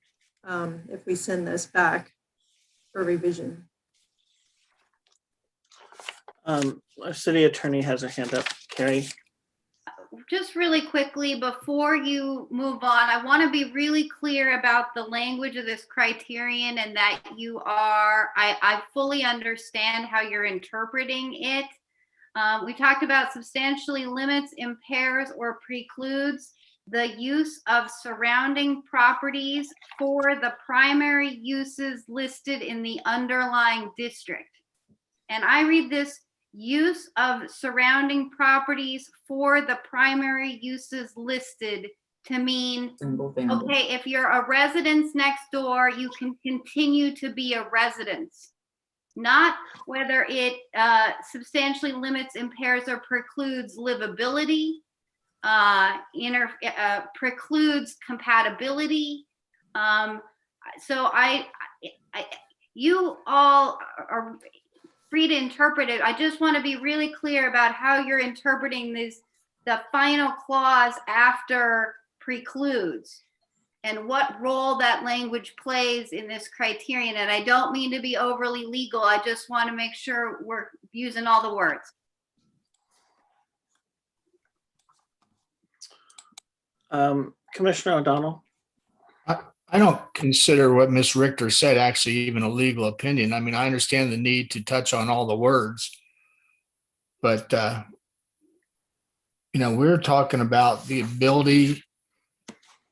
if we send this back for revision. Our city attorney has her hand up. Carrie. Just really quickly, before you move on, I want to be really clear about the language of this criterion, and that I fully understand how you're interpreting it. We talked about substantially limits, impairs, or precludes the use of surrounding properties for the primary uses listed in the underlying district. And I read this: use of surrounding properties for the primary uses listed to mean, okay, if you're a residence next door, you can continue to be a residence. Not whether it substantially limits, impairs, or precludes livability, precludes compatibility. So you all are free to interpret it. I just want to be really clear about how you're interpreting the final clause after precludes, and what role that language plays in this criterion. And I don't mean to be overly legal. I just want to make sure we're using all the words. Commissioner O'Donnell. I don't consider what Ms. Richter said actually even a legal opinion. I mean, I understand the need to touch on all the words, but we're talking about the ability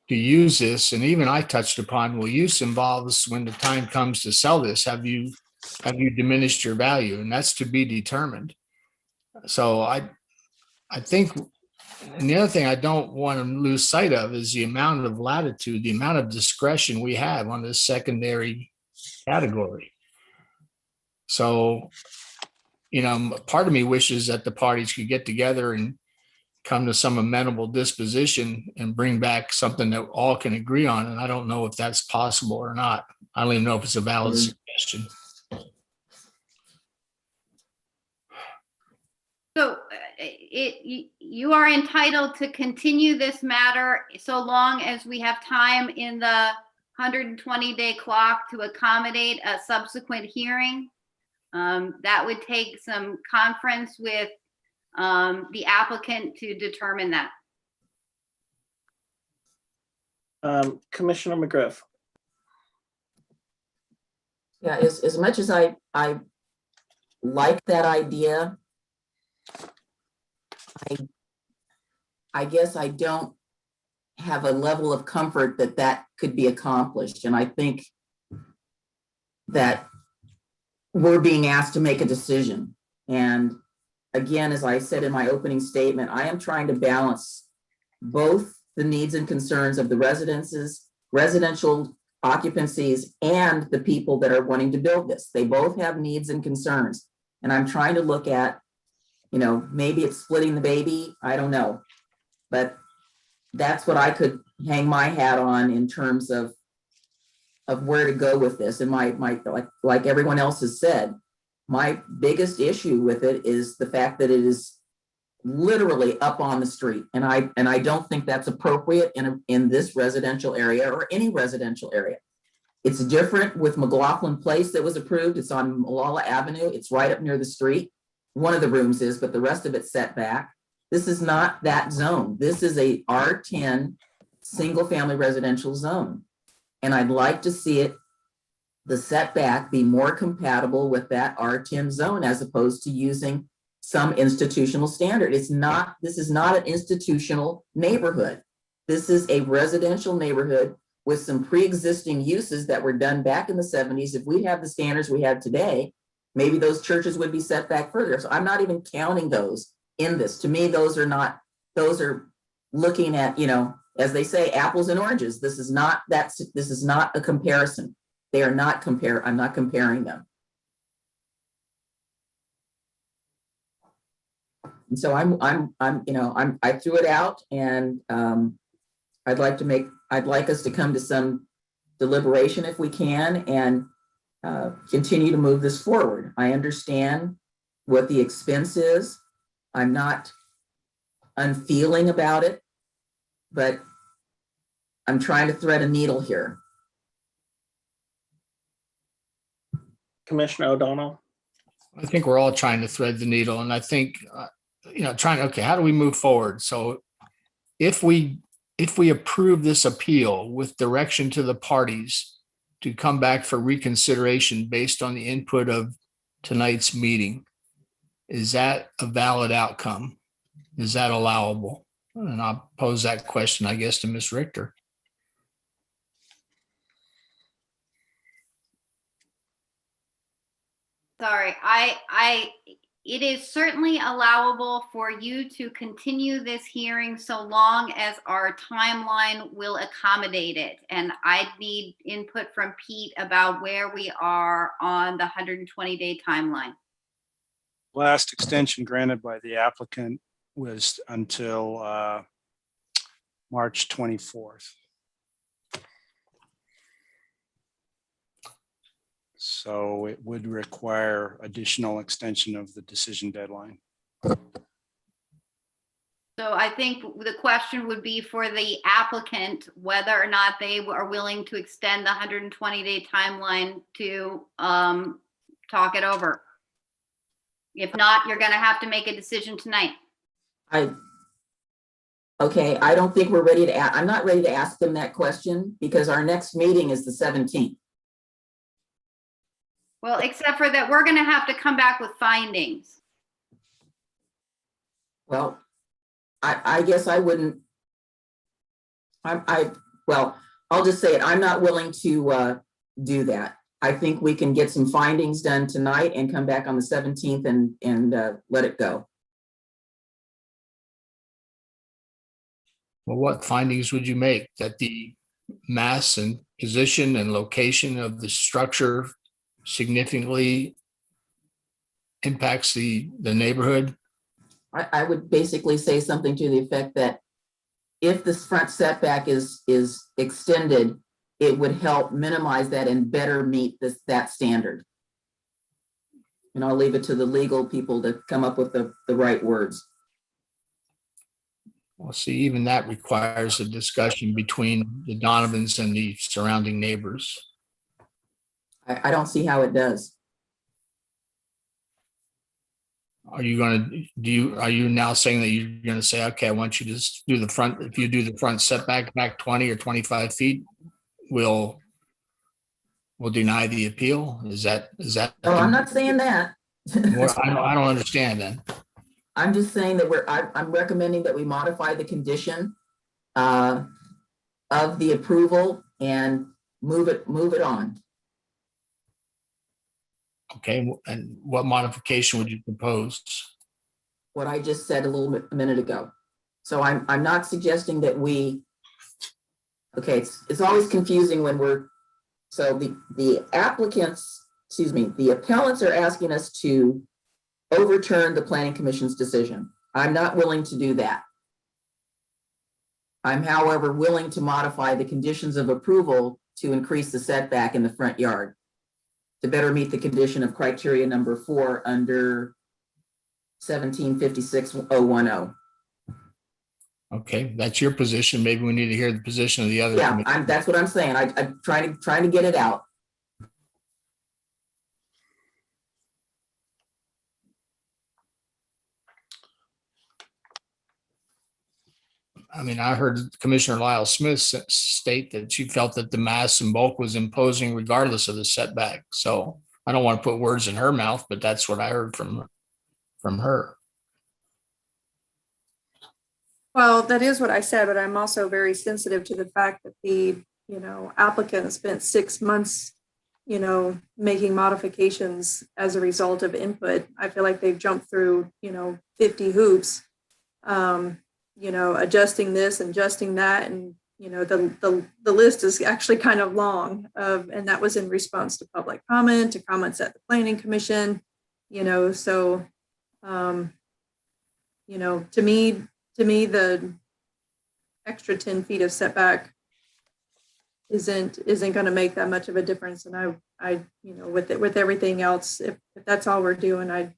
to use this, and even I touched upon, well, use involves when the time comes to sell this. Have you diminished your value? And that's to be determined. So I think. And the other thing I don't want to lose sight of is the amount of latitude, the amount of discretion we have on this secondary category. So, part of me wishes that the parties could get together and come to some amenable disposition and bring back something that all can agree on. And I don't know if that's possible or not. I don't even know if it's a valid suggestion. So you are entitled to continue this matter so long as we have time in the 120-day clock to accommodate a subsequent hearing. That would take some conference with the applicant to determine that. Commissioner McGriff. Yeah, as much as I like that idea, I guess I don't have a level of comfort that could be accomplished. And I think that we're being asked to make a decision. And again, as I said in my opening statement, I am trying to balance both the needs and concerns of the residential occupancies, and the people that are wanting to build this. They both have needs and concerns. And I'm trying to look at, maybe it's splitting the baby, I don't know. But that's what I could hang my hat on in terms of where to go with this. And my like everyone else has said, my biggest issue with it is the fact that it is literally up on the street. And I don't think that's appropriate in this residential area or any residential area. It's different with McLaughlin Place that was approved. It's on Malala Avenue. It's right up near the street. One of the rooms is, but the rest of it's set back. This is not that zone. This is a R10 single family residential zone. And I'd like to see the setback be more compatible with that R10 zone as opposed to using some institutional standard. This is not an institutional neighborhood. This is a residential neighborhood with some pre-existing uses that were done back in the 70s. If we have the standards we have today, maybe those churches would be set back further. So I'm not even counting those in this. To me, those are looking at, as they say, apples and oranges. This is not a comparison. They are not I'm not comparing them. And so I threw it out, and I'd like us to come to some deliberation if we can, and continue to move this forward. I understand what the expense is. I'm not unfeeling about it, but I'm trying to thread a needle here. Commissioner O'Donnell. I think we're all trying to thread the needle, and I think, okay, how do we move forward? So if we approve this appeal with direction to the parties to come back for reconsideration based on the input of tonight's meeting, is that a valid outcome? Is that allowable? And I'll pose that question, I guess, to Ms. Richter. Sorry, it is certainly allowable for you to continue this hearing so long as our timeline will accommodate it. And I'd need input from Pete about where we are on the 120-day timeline. Last extension granted by the applicant was until March 24th. So it would require additional extension of the decision deadline. So I think the question would be for the applicant, whether or not they are willing to extend the 120-day timeline to talk it over. If not, you're going to have to make a decision tonight. Okay, I don't think we're ready to, I'm not ready to ask them that question because our next meeting is the 17th. Well, except for that, we're going to have to come back with findings. Well, I guess I wouldn't. Well, I'll just say it. I'm not willing to do that. I think we can get some findings done tonight and come back on the 17th and let it go. Well, what findings would you make? That the mass and position and location of the structure significantly impacts the neighborhood? I would basically say something to the effect that if this front setback is extended, it would help minimize that and better meet that standard. And I'll leave it to the legal people to come up with the right words. Well, see, even that requires a discussion between the Donovans and the surrounding neighbors. I don't see how it does. Are you going to are you now saying that you're going to say, okay, I want you to just do the front, if you do the front setback back 20 or 25 feet, we'll deny the appeal? Is that? Oh, I'm not saying that. I don't understand then. I'm just saying that I'm recommending that we modify the condition of the approval and move it on. Okay, and what modification would you propose? What I just said a minute ago. So I'm not suggesting that we, okay, it's always confusing when so the applicants, excuse me, the appellants are asking us to overturn the Planning Commission's decision. I'm not willing to do that. I'm, however, willing to modify the conditions of approval to increase the setback in the front yard to better meet the condition of criteria number 4 under 1756-010. Okay, that's your position. Maybe we need to hear the position of the other. Yeah, that's what I'm saying. I'm trying to get it out. I mean, I heard Commissioner Lyle Smith state that she felt that the mass and bulk was imposing regardless of the setback. So I don't want to put words in her mouth, but that's what I heard from her. Well, that is what I said, but I'm also very sensitive to the fact that the, applicant spent 6 months, making modifications as a result of input. I feel like they've jumped through, 50 hoops, adjusting this and adjusting that. And, the list is actually kind of long, and that was in response to public comment, to comments at the Planning Commission, so, to me, the extra 10 feet of setback isn't going to make that much of a difference. And I with everything else, if that's all we're doing, I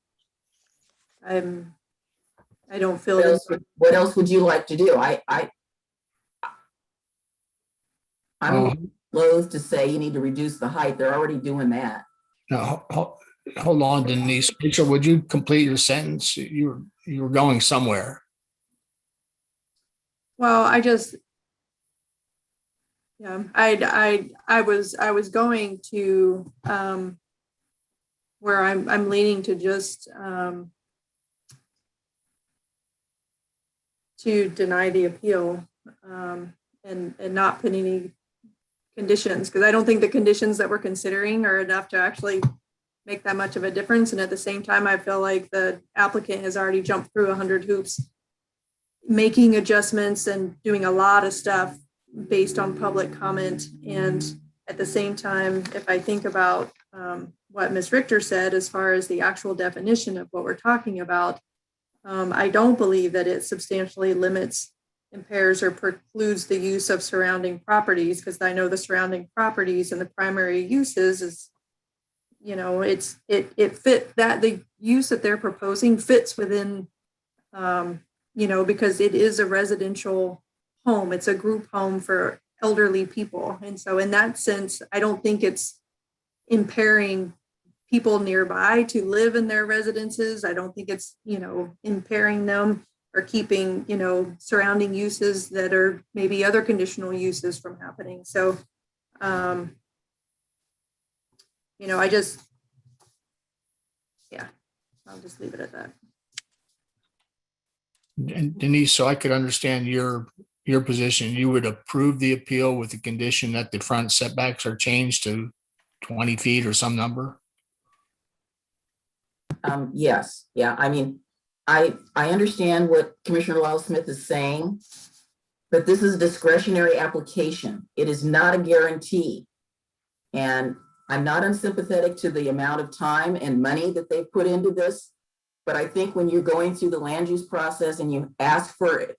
don't feel what else would you like to do? I'm loath to say you need to reduce the height. They're already doing that. No, hold on, Denise. Rachel, would you complete your sentence? You were going somewhere. Well, I was going to where I'm leaning to just to deny the appeal and not put any conditions, because I don't think the conditions that we're considering are enough to actually make that much of a difference. And at the same time, I feel like the applicant has already jumped through 100 hoops, making adjustments and doing a lot of stuff based on public comment. And at the same time, if I think about what Ms. Richter said, as far as the actual definition of what we're talking about, I don't believe that it substantially limits, impairs, or precludes the use of surrounding properties, because I know the surrounding properties and the primary uses is, it fit that the use that they're proposing fits within, because it is a residential home. It's a group home for elderly people. And so in that sense, I don't think it's impairing people nearby to live in their residences. I don't think it's, impairing them or keeping, surrounding uses that are maybe other conditional uses from happening. So, I'll just leave it at that. And Denise, so I could understand your position, you would approve the appeal with the condition that the front setbacks are changed to 20 feet or some number? Yes. Yeah. I mean, I understand what Commissioner Lyle-Smith is saying, but this is a discretionary application. It is not a guarantee. And I'm not unsympathetic to the amount of time and money that they've put into this. But I think when you're going through the land use process and you ask for,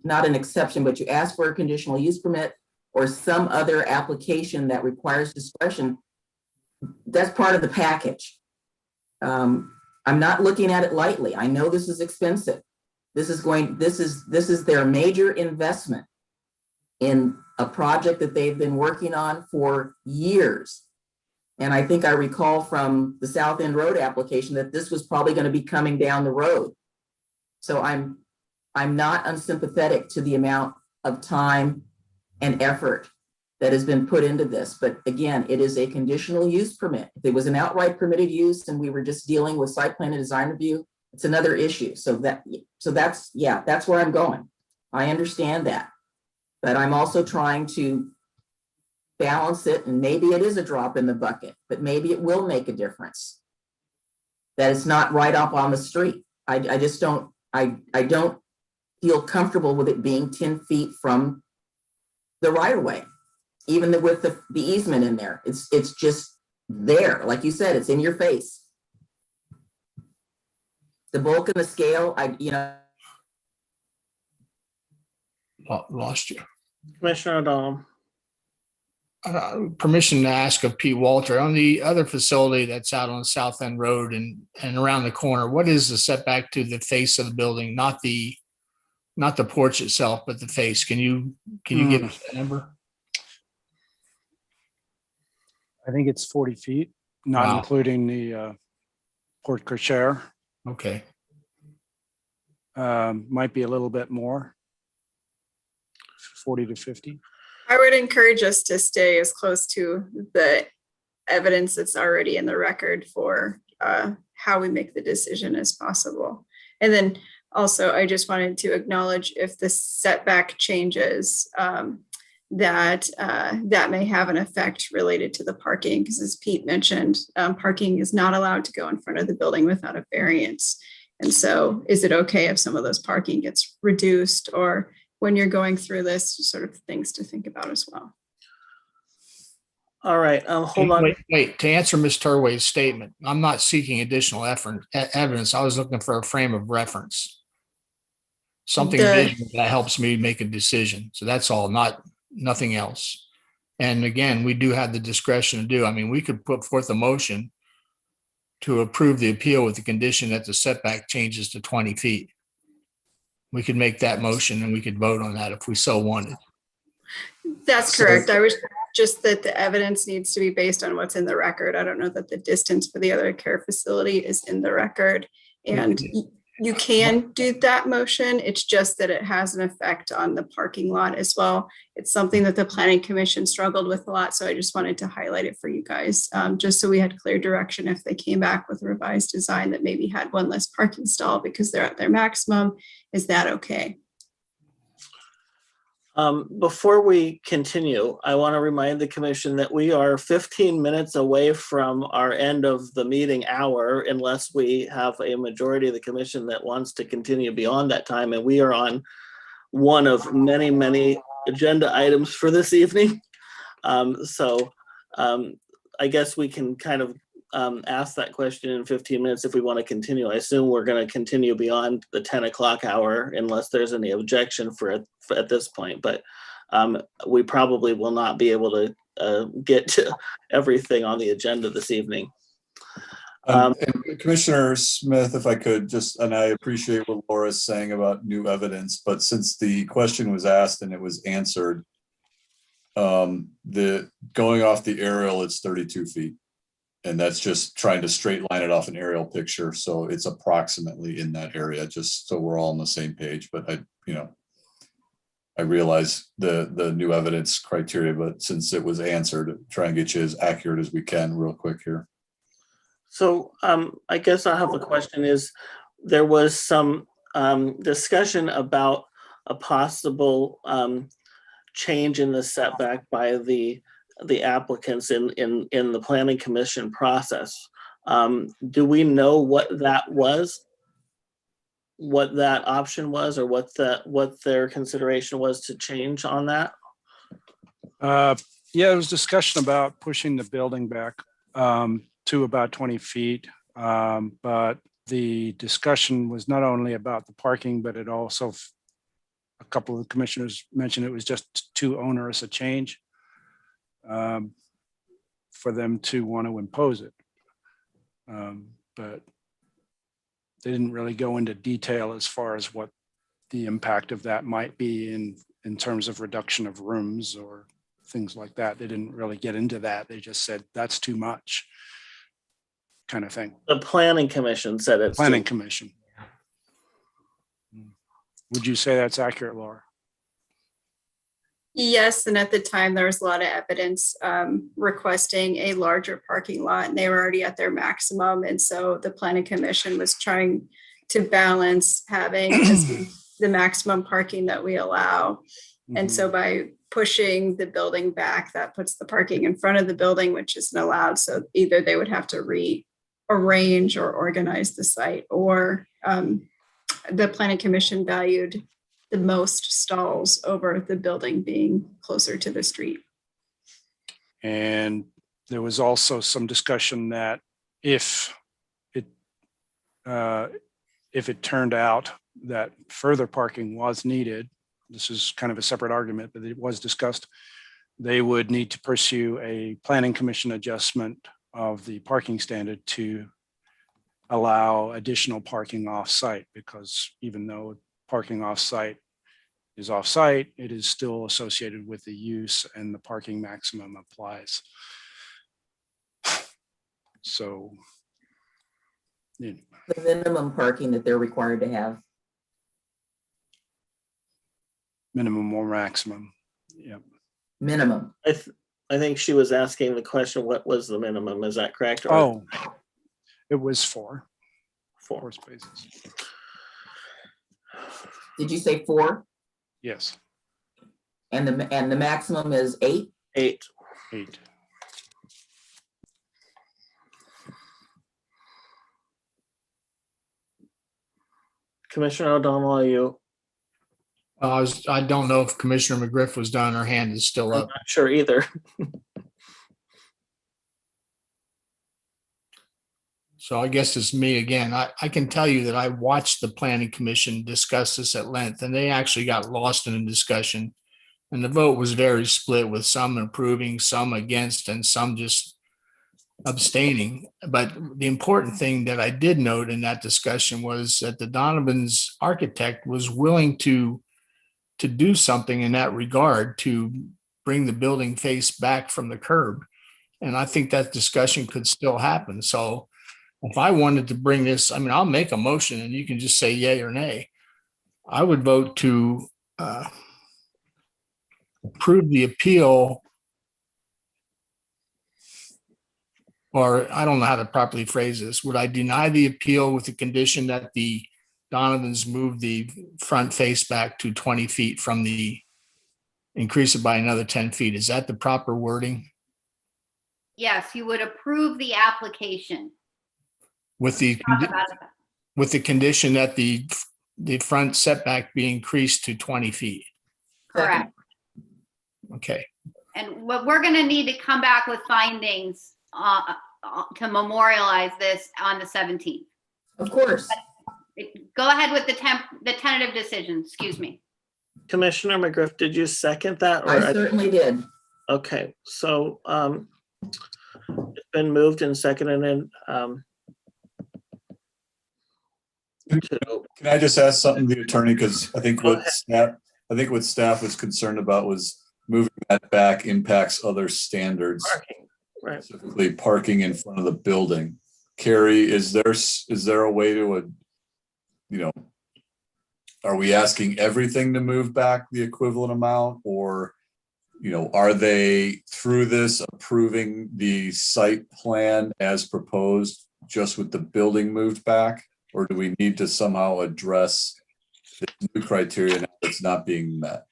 not an exception, but you ask for a conditional use permit or some other application that requires discretion, that's part of the package. I'm not looking at it lightly. I know this is expensive. This is their major investment in a project that they've been working on for years. And I think I recall from the South End Road application that this was probably going to be coming down the road. So I'm not unsympathetic to the amount of time and effort that has been put into this. But again, it is a conditional use permit. If it was an outright permitted use and we were just dealing with site plan and design review, it's another issue. So that's where I'm going. I understand that. But I'm also trying to balance it, and maybe it is a drop in the bucket, but maybe it will make a difference. That it's not right up on the street. I just don't feel comfortable with it being 10 feet from the right of way, even with the easement in there. It's just there. Like you said, it's in your face. The bulk and the scale, Lost you. Commissioner O'Donnell. Permission to ask of Pete Walter on the other facility that's out on South End Road and around the corner. What is the setback to the face of the building? Not the porch itself, but the face. Can you give us that number? I think it's 40 feet, not Wow. including the porte cochere. Okay. Might be a little bit more, 40 to 50. I would encourage us to stay as close to the evidence that's already in the record for how we make the decision as possible. And then also, I just wanted to acknowledge if the setback changes, that may have an effect related to the parking, because as Pete mentioned, parking is not allowed to go in front of the building without a variance. And so is it okay if some of those parking gets reduced, or when you're going through this, sort of things to think about as well. All right, hold on. Wait, to answer Ms. Turway's statement, I'm not seeking additional evidence. I was looking for a frame of reference. Something visual that helps me make a decision. So that's all, nothing else. And again, we do have the discretion to do. I mean, we could put forth a motion to approve the appeal with the condition that the setback changes to 20 feet. We could make that motion and we could vote on that if we so wanted. That's correct. I was just that the evidence needs to be based on what's in the record. I don't know that the distance for the other care facility is in the record. And you can do that motion. It's just that it has an effect on the parking lot as well. It's something that the Planning Commission struggled with a lot. So I just wanted to highlight it for you guys, just so we had clear direction if they came back with a revised design that maybe had one less parking stall because they're at their maximum. Is that okay? Before we continue, I want to remind the commission that we are 15 minutes away from our end of the meeting hour, unless we have a majority of the commission that wants to continue beyond that time. And we are on one of many, many agenda items for this evening. So I guess we can kind of ask that question in 15 minutes if we want to continue. I assume we're going to continue beyond the 10 o'clock hour unless there's any objection for at this point, but we probably will not be able to get to everything on the agenda this evening. And Commissioner Smith, if I could just, and I appreciate what Laura's saying about new evidence, but since the question was asked and it was answered, the going off the aerial, it's 32 feet. And that's just trying to straight line it off an aerial picture. So it's approximately in that area, just so we're all on the same page. But I realize the new evidence criteria, but since it was answered, try and get you as accurate as we can real quick here. So I guess I have a question is, there was some discussion about a possible change in the setback by the applicants in the Planning Commission process. Do we know what that was? What that option was, or what their consideration was to change on that? Yeah, there was discussion about pushing the building back to about 20 feet. But the discussion was not only about the parking, but it also, a couple of the commissioners mentioned it was just too onerous a change for them to want to impose it. But they didn't really go into detail as far as what the impact of that might be in terms of reduction of rooms or things like that. They didn't really get into that. They just said, that's too much, kind of thing. The Planning Commission said it's Planning Commission. Would you say that's accurate, Laura? Yes, and at the time there was a lot of evidence requesting a larger parking lot, and they were already at their maximum. And so the Planning Commission was trying to balance having the maximum parking that we allow. And so by pushing the building back, that puts the parking in front of the building, which isn't allowed. So either they would have to rearrange or organize the site, or the Planning Commission valued the most stalls over the building being closer to the street. And there was also some discussion that if it turned out that further parking was needed, this is kind of a separate argument, but it was discussed, they would need to pursue a Planning Commission adjustment of the parking standard to allow additional parking off-site, because even though parking off-site is off-site, it is still associated with the use, and the parking maximum applies. So the minimum parking that they're required to have. Minimum or maximum. Yep. Minimum. I think she was asking the question, what was the minimum? Is that correct? Oh, it was four spaces. Did you say 4? Yes. And the maximum is 8? 8. 8. Commissioner O'Donnell, are you? I don't know if Commissioner McGriff was done. Her hand is still I'm up. not sure either. So I guess it's me again. I can tell you that I watched the planning commission discuss this at length, and they actually got lost in a discussion. And the vote was very split, with some approving, some against, and some just abstaining. But the important thing that I did note in that discussion was that the Donovan's architect was willing to do something in that regard to bring the building face back from the curb. And I think that discussion could still happen. So if I wanted to bring this, I mean, I'll make a motion and you can just say yay or nay. I would vote to approve the appeal, or I don't know how to properly phrase this. Would I deny the appeal with the condition that the Donovans move the front face back to 20 feet from the, increase it by another 10 feet? Is that the proper wording? Yes, you would approve the application. With the Talk about it. with the condition that the front setback be increased to 20 feet. Correct. Okay. And what we're going to need to come back with findings to memorialize this on the 17th. Of course. Go ahead with the tentative decision. Excuse me. Commissioner McGriff, did you second that? Or I certainly did. Okay, so it's been moved and seconded, and Can I just ask something to the attorney? Because I think what staff was concerned about was moving that back impacts other standards, parking, right? specifically parking in front of the building. Carrie, is there a way to, are we asking everything to move back the equivalent amount, or, are they through this approving the site plan as proposed just with the building moved back? Or do we need to somehow address the new criteria that's not being met?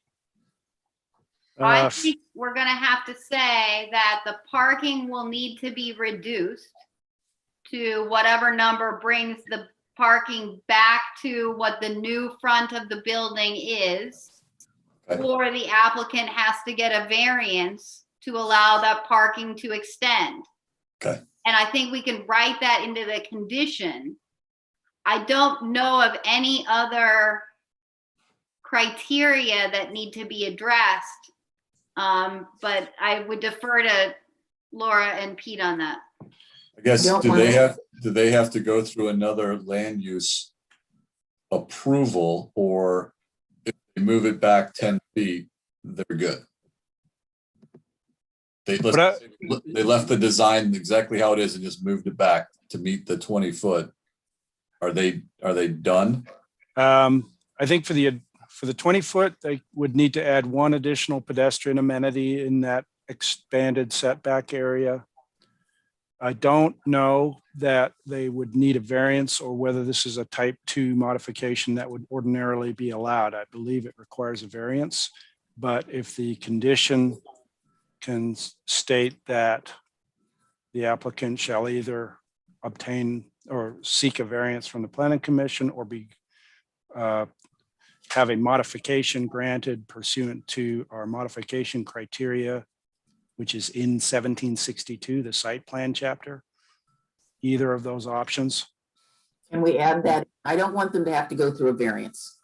I think we're going to have to say that the parking will need to be reduced to whatever number brings the parking back to what the new front of the building is, Okay. or the applicant has to get a variance to allow that parking to extend. Okay. And I think we can write that into the condition. I don't know of any other criteria that need to be addressed, but I would defer to Laura and Pete on that. I guess, do they have to go through another land use approval, or if they move it back 10 feet, they're good? They left the design exactly how it is and just moved it back to meet the 20 foot. Are they done? I think for the 20 foot, they would need to add one additional pedestrian amenity in that expanded setback area. I don't know that they would need a variance, or whether this is a type 2 modification that would ordinarily be allowed. I believe it requires a variance, but if the condition can state that the applicant shall either obtain or seek a variance from the planning commission, or have a modification granted pursuant to our modification criteria, which is in 1762, the site plan chapter. Either of those options. Can we add that? I don't want them to have to go through a variance.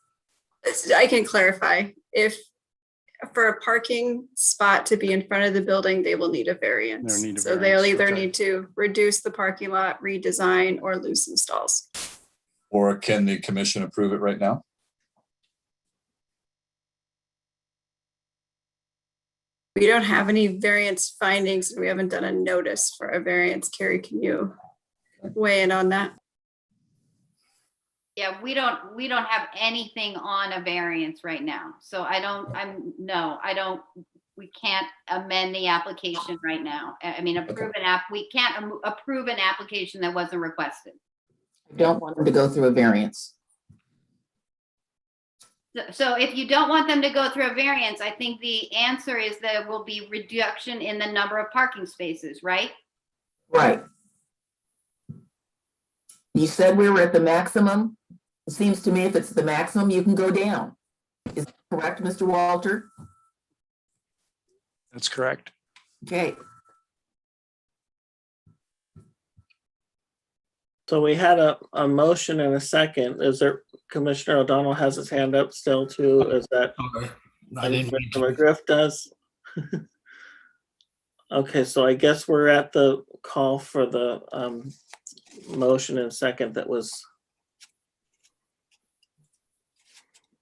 I can clarify. If for a parking spot to be in front of the building, they will need a variance. So they'll either need to reduce the parking lot, redesign, or lose some stalls. Or can the commission approve it right now? We don't have any variance findings. We haven't done a notice for a variance. Carrie, can you weigh in on that? Yeah, we don't have anything on a variance right now. So we can't amend the application right now. I mean, we can't approve an application that wasn't requested. I don't want them to go through a variance. So if you don't want them to go through a variance, I think the answer is there will be reduction in the number of parking spaces, right? Right. You said we were at the maximum. It seems to me if it's the maximum, you can go down. Is that correct, Mr. Walter? That's correct. Okay. So we had a motion and a second. Is there, Commissioner O'Donnell has his hand up still too? Is that? Okay. I and didn't mean to. Commissioner McGriff does? Okay, so I guess we're at the call for the motion and second that was.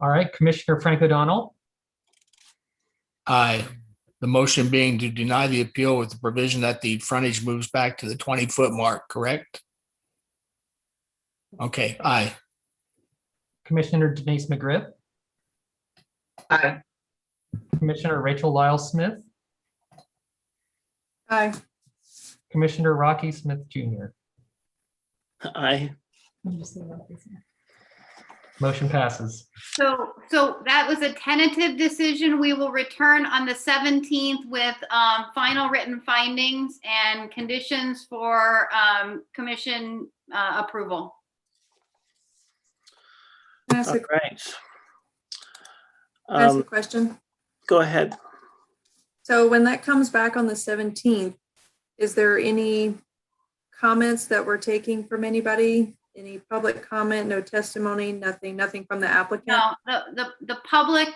All right, Commissioner Frank O'Donnell, Aye. The motion being to deny the appeal with the provision that the frontage moves back to the 20-foot mark, correct? Okay, aye. Commissioner Denise McGriff, Aye. Commissioner Rachel Lyle Smith, Aye. Commissioner Rocky Smith Jr. Aye. Motion passes. So that was a tentative decision. We will return on the 17th with final written findings and conditions for commission approval. Can I ask All a, right. can I ask a question? Go ahead. So when that comes back on the 17th, is there any comments that we're taking from anybody? Any public comment, no testimony, nothing from the applicant? No, the public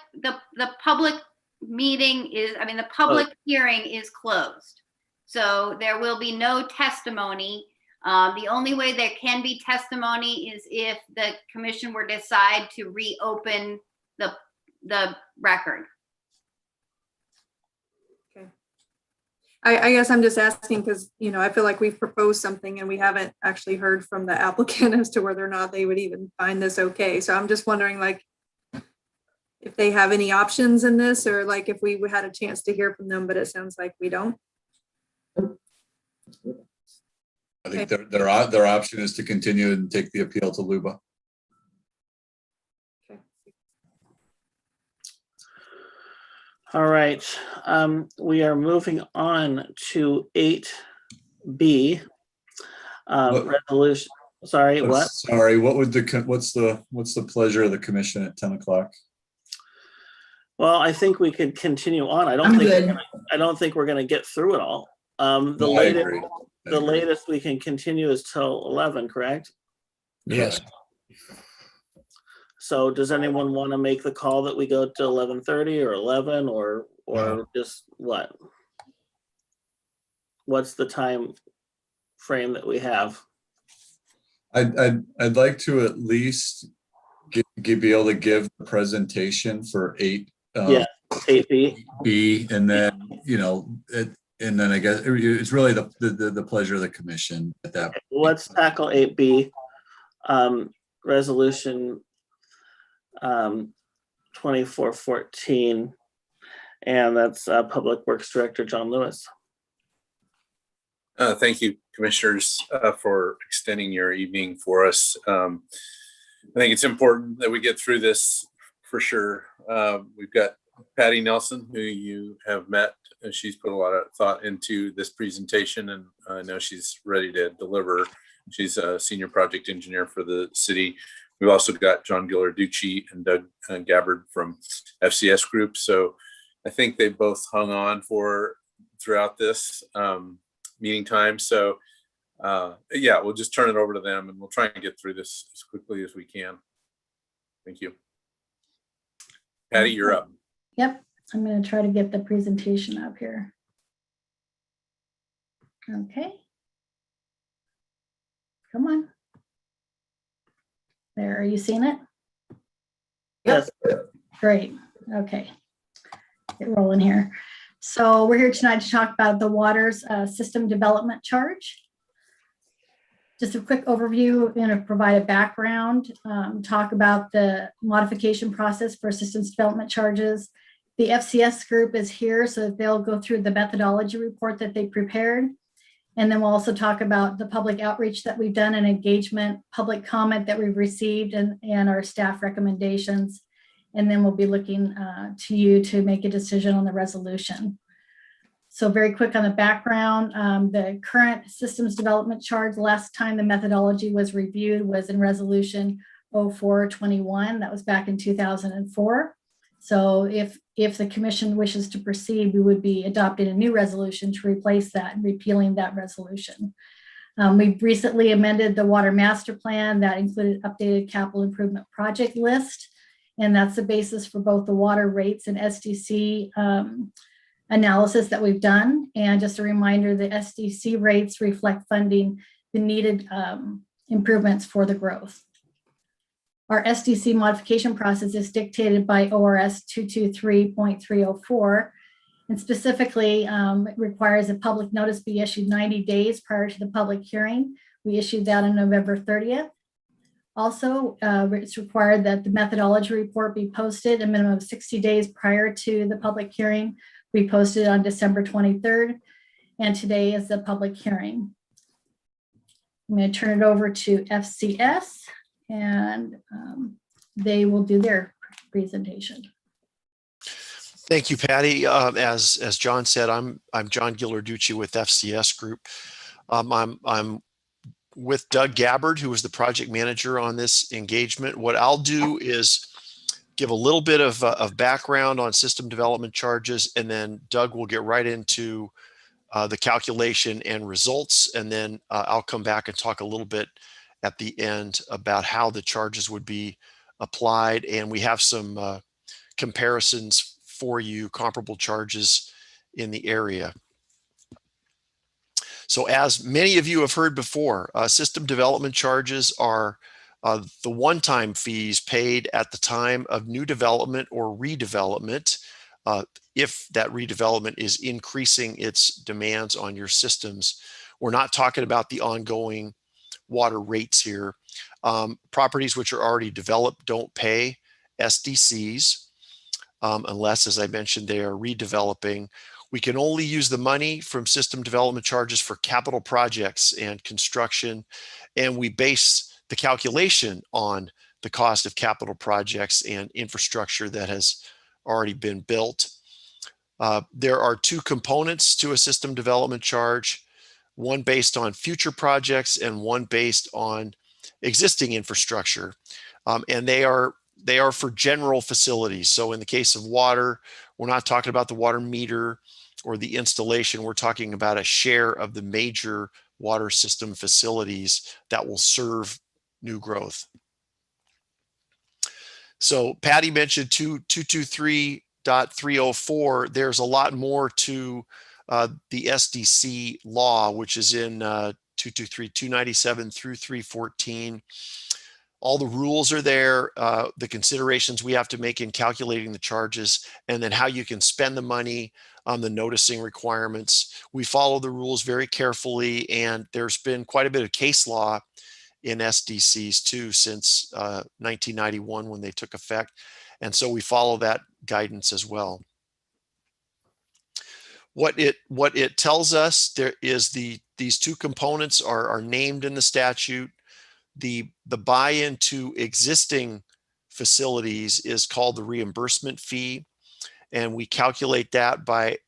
meeting is, I mean, the public hearing is closed. So there will be no testimony. The only way there can be testimony is if the commission were to decide to reopen the record. I guess I'm just asking because, you know, I feel like we've proposed something and we haven't actually heard from the applicant as to whether or not they would even find this okay. So I'm just wondering, like, if they have any options in this, or like if we had a chance to hear from them, but it sounds like we don't. I think their option is to continue and take the appeal to Luba. All right, we are moving on to 8B. Resolution, sorry, what? Sorry, what's the pleasure of the commission at 10 o'clock? Well, I think we could continue on. I don't think we're gonna get through it all. The latest we can continue is till 11, correct? Yes. So does anyone want to make the call that we go to 11:30 or 11 or just what? What's the time frame that we have? I'd like to at least be able to give the presentation for 8. 8B. And then, you know, and then I guess it's really the pleasure of the commission at that point. Let's tackle 8B, resolution 2414, and that's Public Works Director John Lewis. Thank you, commissioners, for extending your evening for us. I think it's important that we get through this for sure. We've got Patty Nelson, who you have met, and she's put a lot of thought into this presentation, and I know she's ready to deliver. She's a senior project engineer for the city. We've also got John Gillarducci and Doug Gabbard from FCS Group. So I think they both hung on throughout this meeting time. So yeah, we'll just turn it over to them and we'll try and get through this as quickly as we can. Thank you. Patty, you're up. Yep, I'm going to try to get the presentation up here. Okay. Come on. There, are you seeing it? Yes. Great, okay. Get rolling here. So we're here tonight to talk about the water's system development charge. Just a quick overview, going to provide a background, talk about the modification process for systems development charges. The FCS group is here, so they'll go through the methodology report that they prepared. And then we'll also talk about the public outreach that we've done and engagement, public comment that we've received, and our staff recommendations. And then we'll be looking to you to make a decision on the resolution. So very quick on the background, the current systems development charge, last time the methodology was reviewed was in resolution 0421. That was back in 2004. So if the commission wishes to proceed, we would be adopting a new resolution to replace that and repealing that resolution. We've recently amended the water master plan that included updated capital improvement project list. And that's the basis for both the water rates and SDC analysis that we've done. And just a reminder, the SDC rates reflect funding the needed improvements for the growth. Our SDC modification process is dictated by ORS 223.304, and specifically it requires a public notice be issued 90 days prior to the public hearing. We issued that on November 30th. Also, it's required that the methodology report be posted a minimum of 60 days prior to the public hearing. We posted on December 23rd, and today is the public hearing. I'm going to turn it over to FCS, and they will do their presentation. Thank you, Patty. As John said, I'm John Ghilarducci with FCS Group. I'm with Doug Gabbard, who is the project manager on this engagement. What I'll do is give a little bit of background on system development charges, and then Doug will get right into the calculation and results, and then I'll come back and talk a little bit at the end about how the charges would be applied, and we have some comparisons for you, comparable charges in the area. So as many of you have heard before, system development charges are the one-time fees paid at the time of new development or redevelopment, if that redevelopment is increasing its demands on your systems. We're not talking about the ongoing water rates here. Properties which are already developed don't pay SDCs unless, as I mentioned, they are redeveloping. We can only use the money from system development charges for capital projects and construction, and we base the calculation on the cost of capital projects and infrastructure that has already been built. There are two components to a system development charge, one based on future projects and one based on existing infrastructure. And they are for general facilities. So in the case of water, we're not talking about the water meter or the installation. We're talking about a share of the major water system facilities that will serve new growth. So Patty mentioned 223.304. There's a lot more to the SDC law, which is in 223.297 through 314. All the rules are there, the considerations we have to make in calculating the charges, and then how you can spend the money on the noticing requirements. We follow the rules very carefully, and there's been quite a bit of case law in SDCs too since 1991 when they took effect. And so we follow that guidance as well. What it tells us there is these two components are named in the statute. The buy-in to existing facilities is called the reimbursement fee, and we calculate that by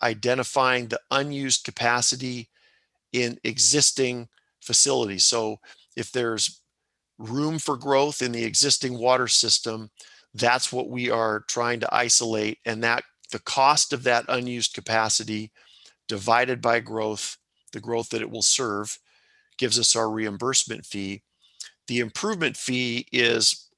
identifying the unused capacity in existing facilities. So if there's room for growth in the existing water system, that's what we are trying to isolate, and that the cost of that unused capacity divided by growth, the growth that it will serve, gives us our reimbursement fee. The improvement fee is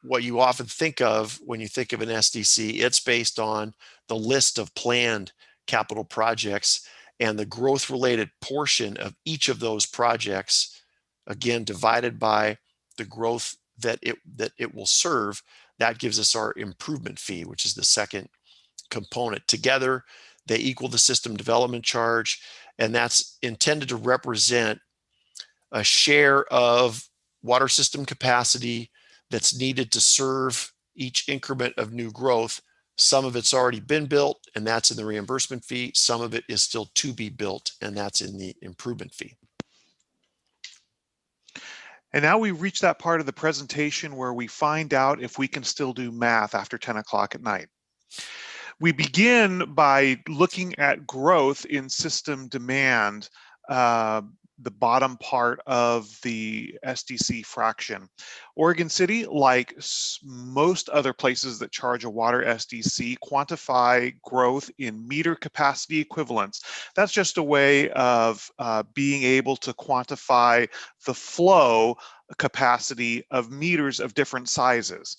what you often think of when you think of an SDC. It's based on the list of planned capital projects, and the growth related portion of each of those projects, again, divided by the growth that it will serve, that gives us our improvement fee, which is the second component. Together, they equal the system development charge, and that's intended to represent a share of water system capacity that's needed to serve each increment of new growth. Some of it's already been built, and that's in the reimbursement fee. Some of it is still to be built, and that's in the improvement fee. And now we reach that part of the presentation where we find out if we can still do math after 10 o'clock at night. We begin by looking at growth in system demand the bottom part of the SDC fraction. Oregon City, like most other places that charge a water SDC, quantify growth in meter capacity equivalents. That's just a way of being able to quantify the flow capacity of meters of different sizes.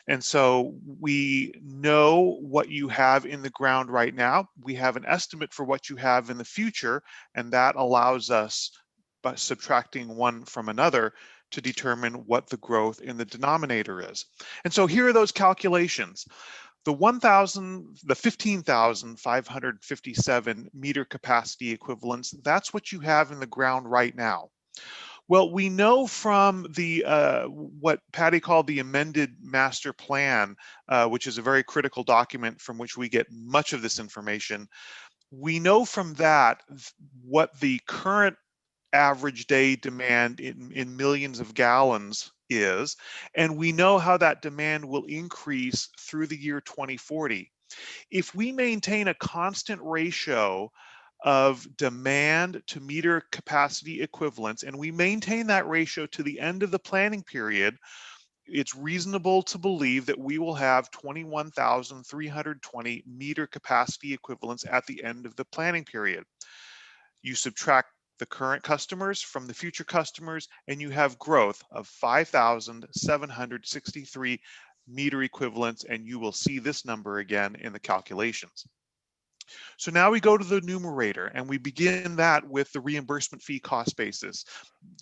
And so we know what you have in the ground right now. We have an estimate for what you have in the future, and that allows us, by subtracting one from another, to determine what the growth in the denominator is. And so here are those calculations. The 15,557 meter capacity equivalents, that's what you have in the ground right now. Well, we know from the what Patty called the amended master plan, which is a very critical document from which we get much of this information. We know from that what the current average day demand in millions of gallons is, and we know how that demand will increase through the year 2040. If we maintain a constant ratio of demand to meter capacity equivalents, and we maintain that ratio to the end of the planning period, it's reasonable to believe that we will have 21,320 meter capacity equivalents at the end of the planning period. You subtract the current customers from the future customers, and you have growth of 5,763 meter equivalents, and you will see this number again in the calculations. So now we go to the numerator, and we begin that with the reimbursement fee cost basis.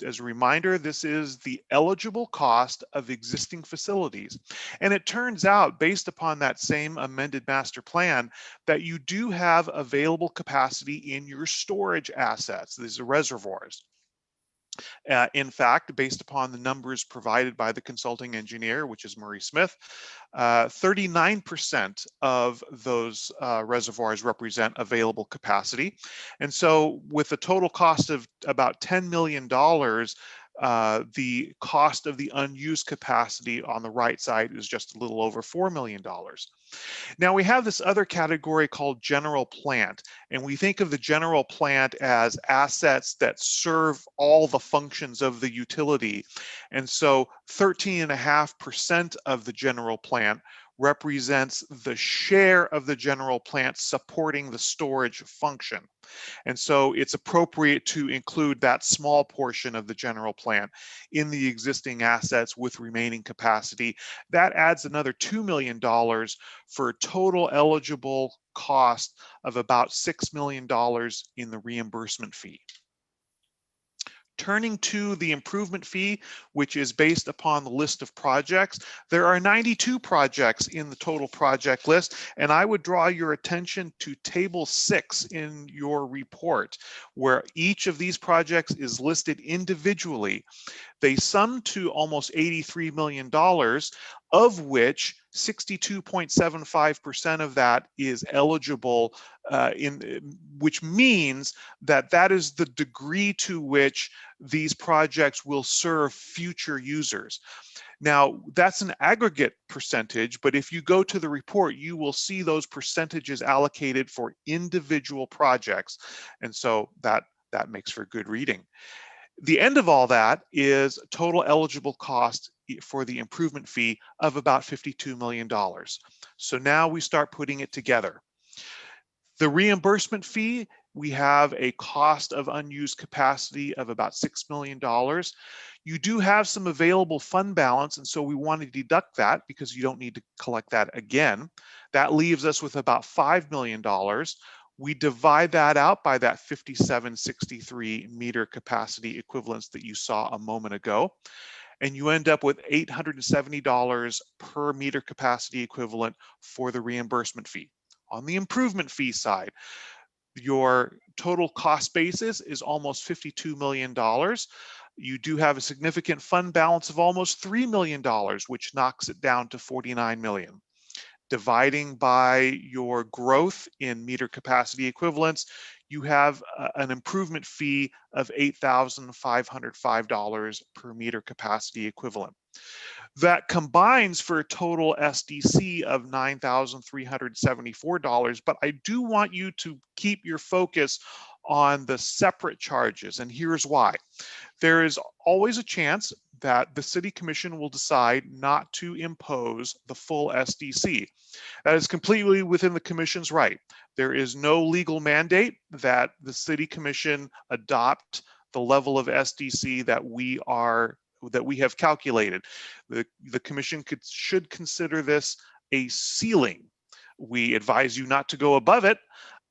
As a reminder, this is the eligible cost of existing facilities. And it turns out, based upon that same amended master plan, that you do have available capacity in your storage assets. These are reservoirs. In fact, based upon the numbers provided by the consulting engineer, which is Murray Smith, 39% of those reservoirs represent available capacity. And so with a total cost of about $10 million, the cost of the unused capacity on the right side is just a little over $4 million. Now we have this other category called general plant, and we think of the general plant as assets that serve all the functions of the utility. And so 13.5% of the general plant represents the share of the general plant supporting the storage function. And so it's appropriate to include that small portion of the general plant in the existing assets with remaining capacity. That adds another $2 million for a total eligible cost of about $6 million in the reimbursement fee. Turning to the improvement fee, which is based upon the list of projects, there are 92 projects in the total project list, and I would draw your attention to table 6 in your report, where each of these projects is listed individually. They sum to almost $83 million, of which 62.75% of that is eligible, which means that that is the degree to which these projects will serve future users. Now, that's an aggregate percentage, but if you go to the report, you will see those percentages allocated for individual projects. And so that makes for good reading. The end of all that is total eligible cost for the improvement fee of about $52 million. So now we start putting it together. The reimbursement fee, we have a cost of unused capacity of about $6 million. You do have some available fund balance, and so we want to deduct that because you don't need to collect that again. That leaves us with about $5 million. We divide that out by that 5763 meter capacity equivalents that you saw a moment ago, and you end up with $870 per meter capacity equivalent for the reimbursement fee. On the improvement fee side, your total cost basis is almost $52 million. You do have a significant fund balance of almost $3 million, which knocks it down to $49 million. Dividing by your growth in meter capacity equivalents, you have an improvement fee of $8,505 per meter capacity equivalent. That combines for a total SDC of $9,374, but I do want you to keep your focus on the separate charges, and here's why. There is always a chance that the City Commission will decide not to impose the full SDC. That is completely within the Commission's right. There is no legal mandate that the City Commission adopt the level of SDC that we have calculated. The Commission should consider this a ceiling. We advise you not to go above it,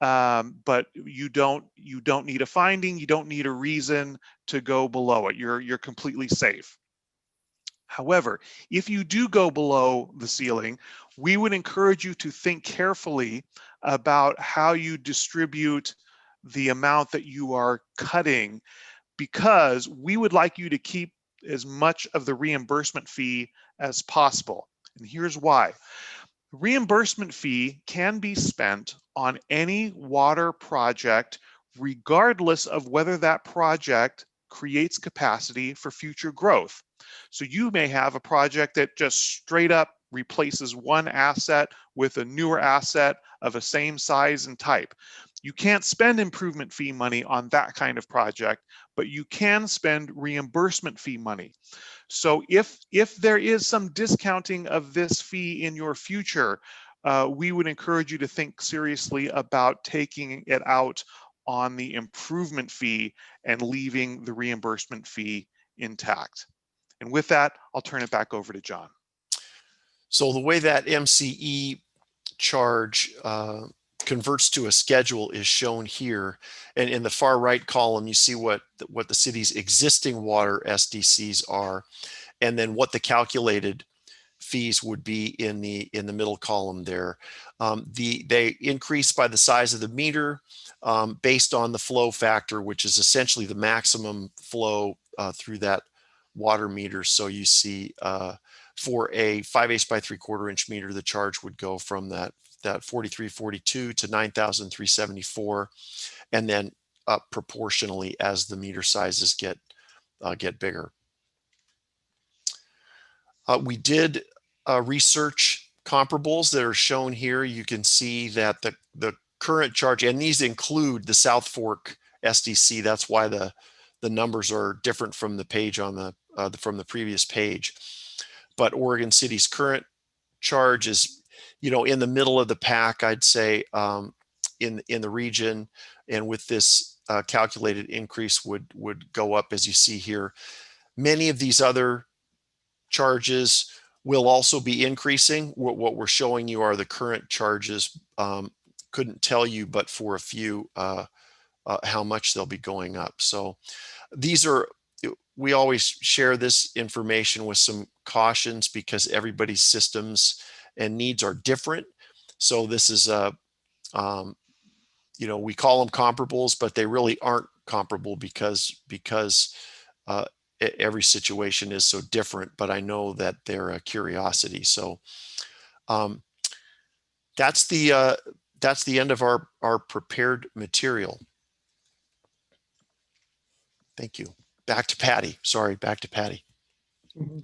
but you don't need a finding. You don't need a reason to go below it. You're completely safe. However, if you do go below the ceiling, we would encourage you to think carefully about how you distribute the amount that you are cutting, because we would like you to keep as much of the reimbursement fee as possible. And here's why. Reimbursement fee can be spent on any water project, regardless of whether that project creates capacity for future growth. So you may have a project that just straight up replaces one asset with a newer asset of the same size and type. You can't spend improvement fee money on that kind of project, but you can spend reimbursement fee money. So if there is some discounting of this fee in your future, we would encourage you to think seriously about taking it out on the improvement fee and leaving the reimbursement fee intact. And with that, I'll turn it back over to John. So the way that MCE charge converts to a schedule is shown here. And in the far right column, you see what the city's existing water SDCs are, and then what the calculated fees would be in the middle column there. They increase by the size of the meter based on the flow factor, which is essentially the maximum flow through that water meter. So you see for a 5/8 by 3/4 inch meter, the charge would go from that 4342 to 9,374, and then up proportionally as the meter sizes get bigger. We did research comparables that are shown here. You can see that the current charge, and these include the South Fork SDC. That's why the numbers are different from the page on from the previous page. But Oregon City's current charge is, in the middle of the pack, I'd say, in the region, and with this calculated increase would go up, as you see here. Many of these other charges will also be increasing. What we're showing you are the current charges. Couldn't tell you, but for a few, how much they'll be going up. So we always share this information with some cautions because everybody's systems and needs are different. So this is we call them comparables, but they really aren't comparable because every situation is so different. But I know that they're a curiosity. So that's the end of our prepared material. Thank you. Back to Patty. Sorry, back to Patty. Mm-hmm.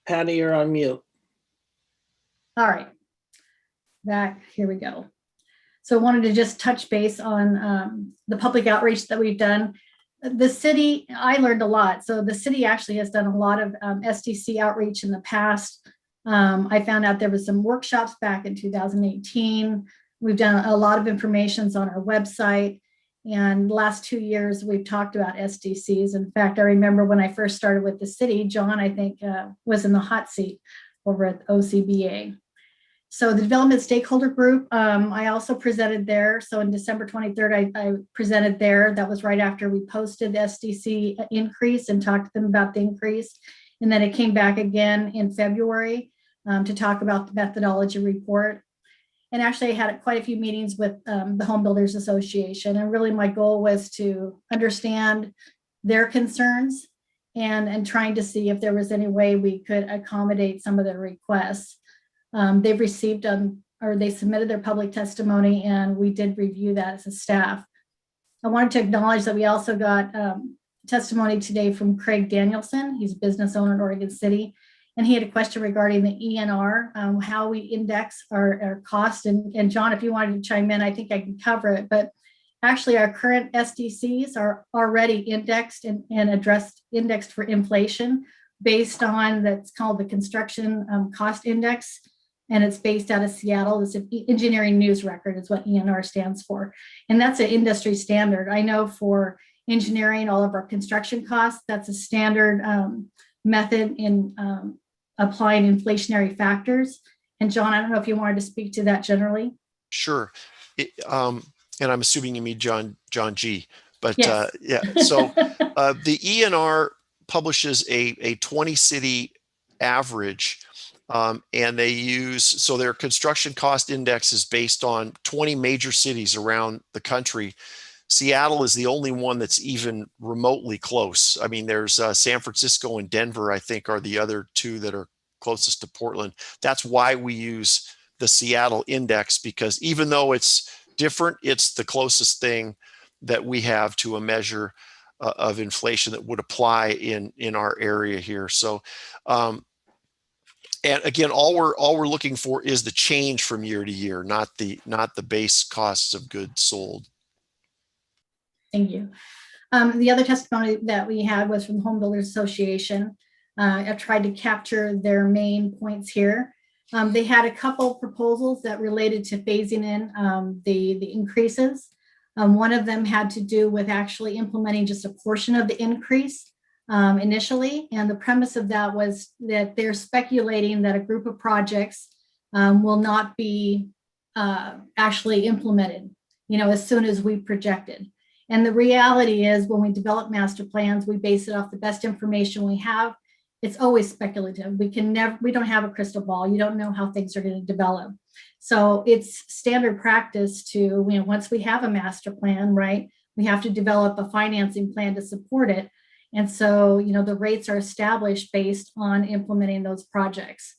Patty, you're on mute. All right, here we go. So I wanted to just touch base on the public outreach that we've done. The city, I learned a lot. So the city actually has done a lot of SDC outreach in the past. I found out there was some workshops back in 2018. We've done a lot of information on our website. And the last 2 years, we've talked about SDCs. In fact, I remember when I first started with the city, John, I think, was in the hot seat over at OCBA. So the development stakeholder group, I also presented there. So on December 23rd, I presented there. That was right after we posted the SDC increase and talked to them about the increase. And then it came back again in February to talk about the methodology report. And actually I had quite a few meetings with the Home Builders Association. And really my goal was to understand their concerns and trying to see if there was any way we could accommodate some of their requests. They've received they submitted their public testimony, and we did review that as a staff. I wanted to acknowledge that we also got testimony today from Craig Danielson. He's a business owner in Oregon City. And he had a question regarding the ENR, how we index our cost. And John, if you wanted to chime in, I think I can cover it. But actually, our current SDCs are already indexed and indexed for inflation based on, that's called the Construction Cost Index. And it's based out of Seattle. It's an engineering news record is what ENR stands for. And that's an industry standard. I know for engineering, all of our construction costs, that's a standard method in applying inflationary factors. And John, I don't know if you wanted to speak to that generally. Sure. And I'm assuming you mean John G. But yes. yeah, so the ENR publishes a 20 city average, and they use, so their construction cost index is based on 20 major cities around the country. Seattle is the only one that's even remotely close. I mean, there's San Francisco and Denver, I think, are the other two that are closest to Portland. That's why we use the Seattle index, because even though it's different, it's the closest thing that we have to a measure of inflation that would apply in our area here. So, and again, all we're looking for is the change from year to year, not the base costs of goods sold. Thank you. The other testimony that we had was from the Home Builders Association. I've tried to capture their main points here. They had a couple proposals that related to phasing in the increases. One of them had to do with actually implementing just a portion of the increase initially. And the premise of that was that they're speculating that a group of projects will not be actually implemented, as soon as we projected. And the reality is, when we develop master plans, we base it off the best information we have. It's always speculative. We don't have a crystal ball. You don't know how things are going to develop. So it's standard practice to, once we have a master plan, right, we have to develop a financing plan to support it. And so, the rates are established based on implementing those projects.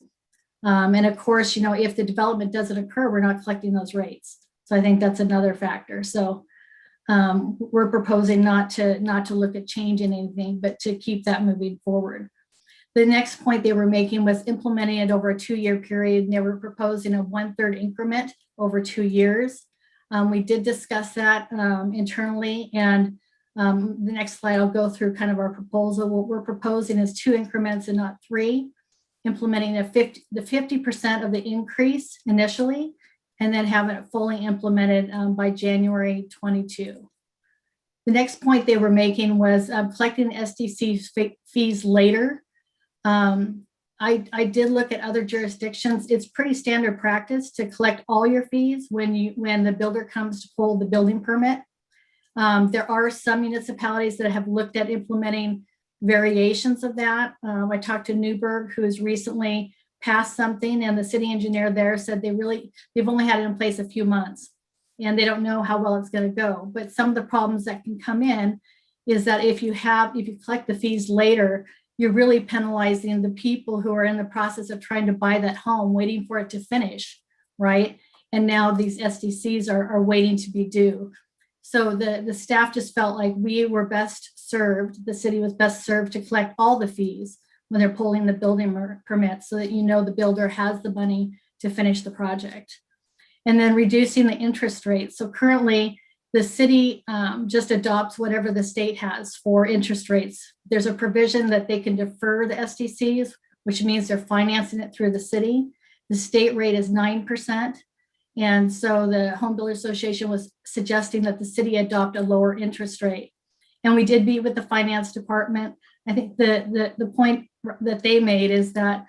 And of course, if the development doesn't occur, we're not collecting those rates. So I think that's another factor. So we're proposing not to look at changing anything, but to keep that moving forward. The next point they were making was implementing it over a 2-year period. And they were proposing a 1/3 increment over 2 years. We did discuss that internally, and the next slide, I'll go through kind of our proposal. What we're proposing is 2 increments and not 3, implementing the 50% of the increase initially, and then having it fully implemented by January 22. The next point they were making was collecting SDC fees later. I did look at other jurisdictions. It's pretty standard practice to collect all your fees when the builder comes to pull the building permit. There are some municipalities that have looked at implementing variations of that. I talked to Newburgh, who has recently passed something, and the city engineer there said they've only had it in place a few months, and they don't know how well it's going to go. But some of the problems that can come in is that if you collect the fees later, you're really penalizing the people who are in the process of trying to buy that home, waiting for it to finish, right? And now these SDCs are waiting to be due. So the staff just felt like we were best served, the city was best served to collect all the fees when they're pulling the building permits, so that the builder has the money to finish the project. And then reducing the interest rate. So currently, the city just adopts whatever the state has for interest rates. There's a provision that they can defer the SDCs, which means they're financing it through the city. The state rate is 9%. And so the Home Builders Association was suggesting that the city adopt a lower interest rate. And we did meet with the finance department. I think the point that they made is that,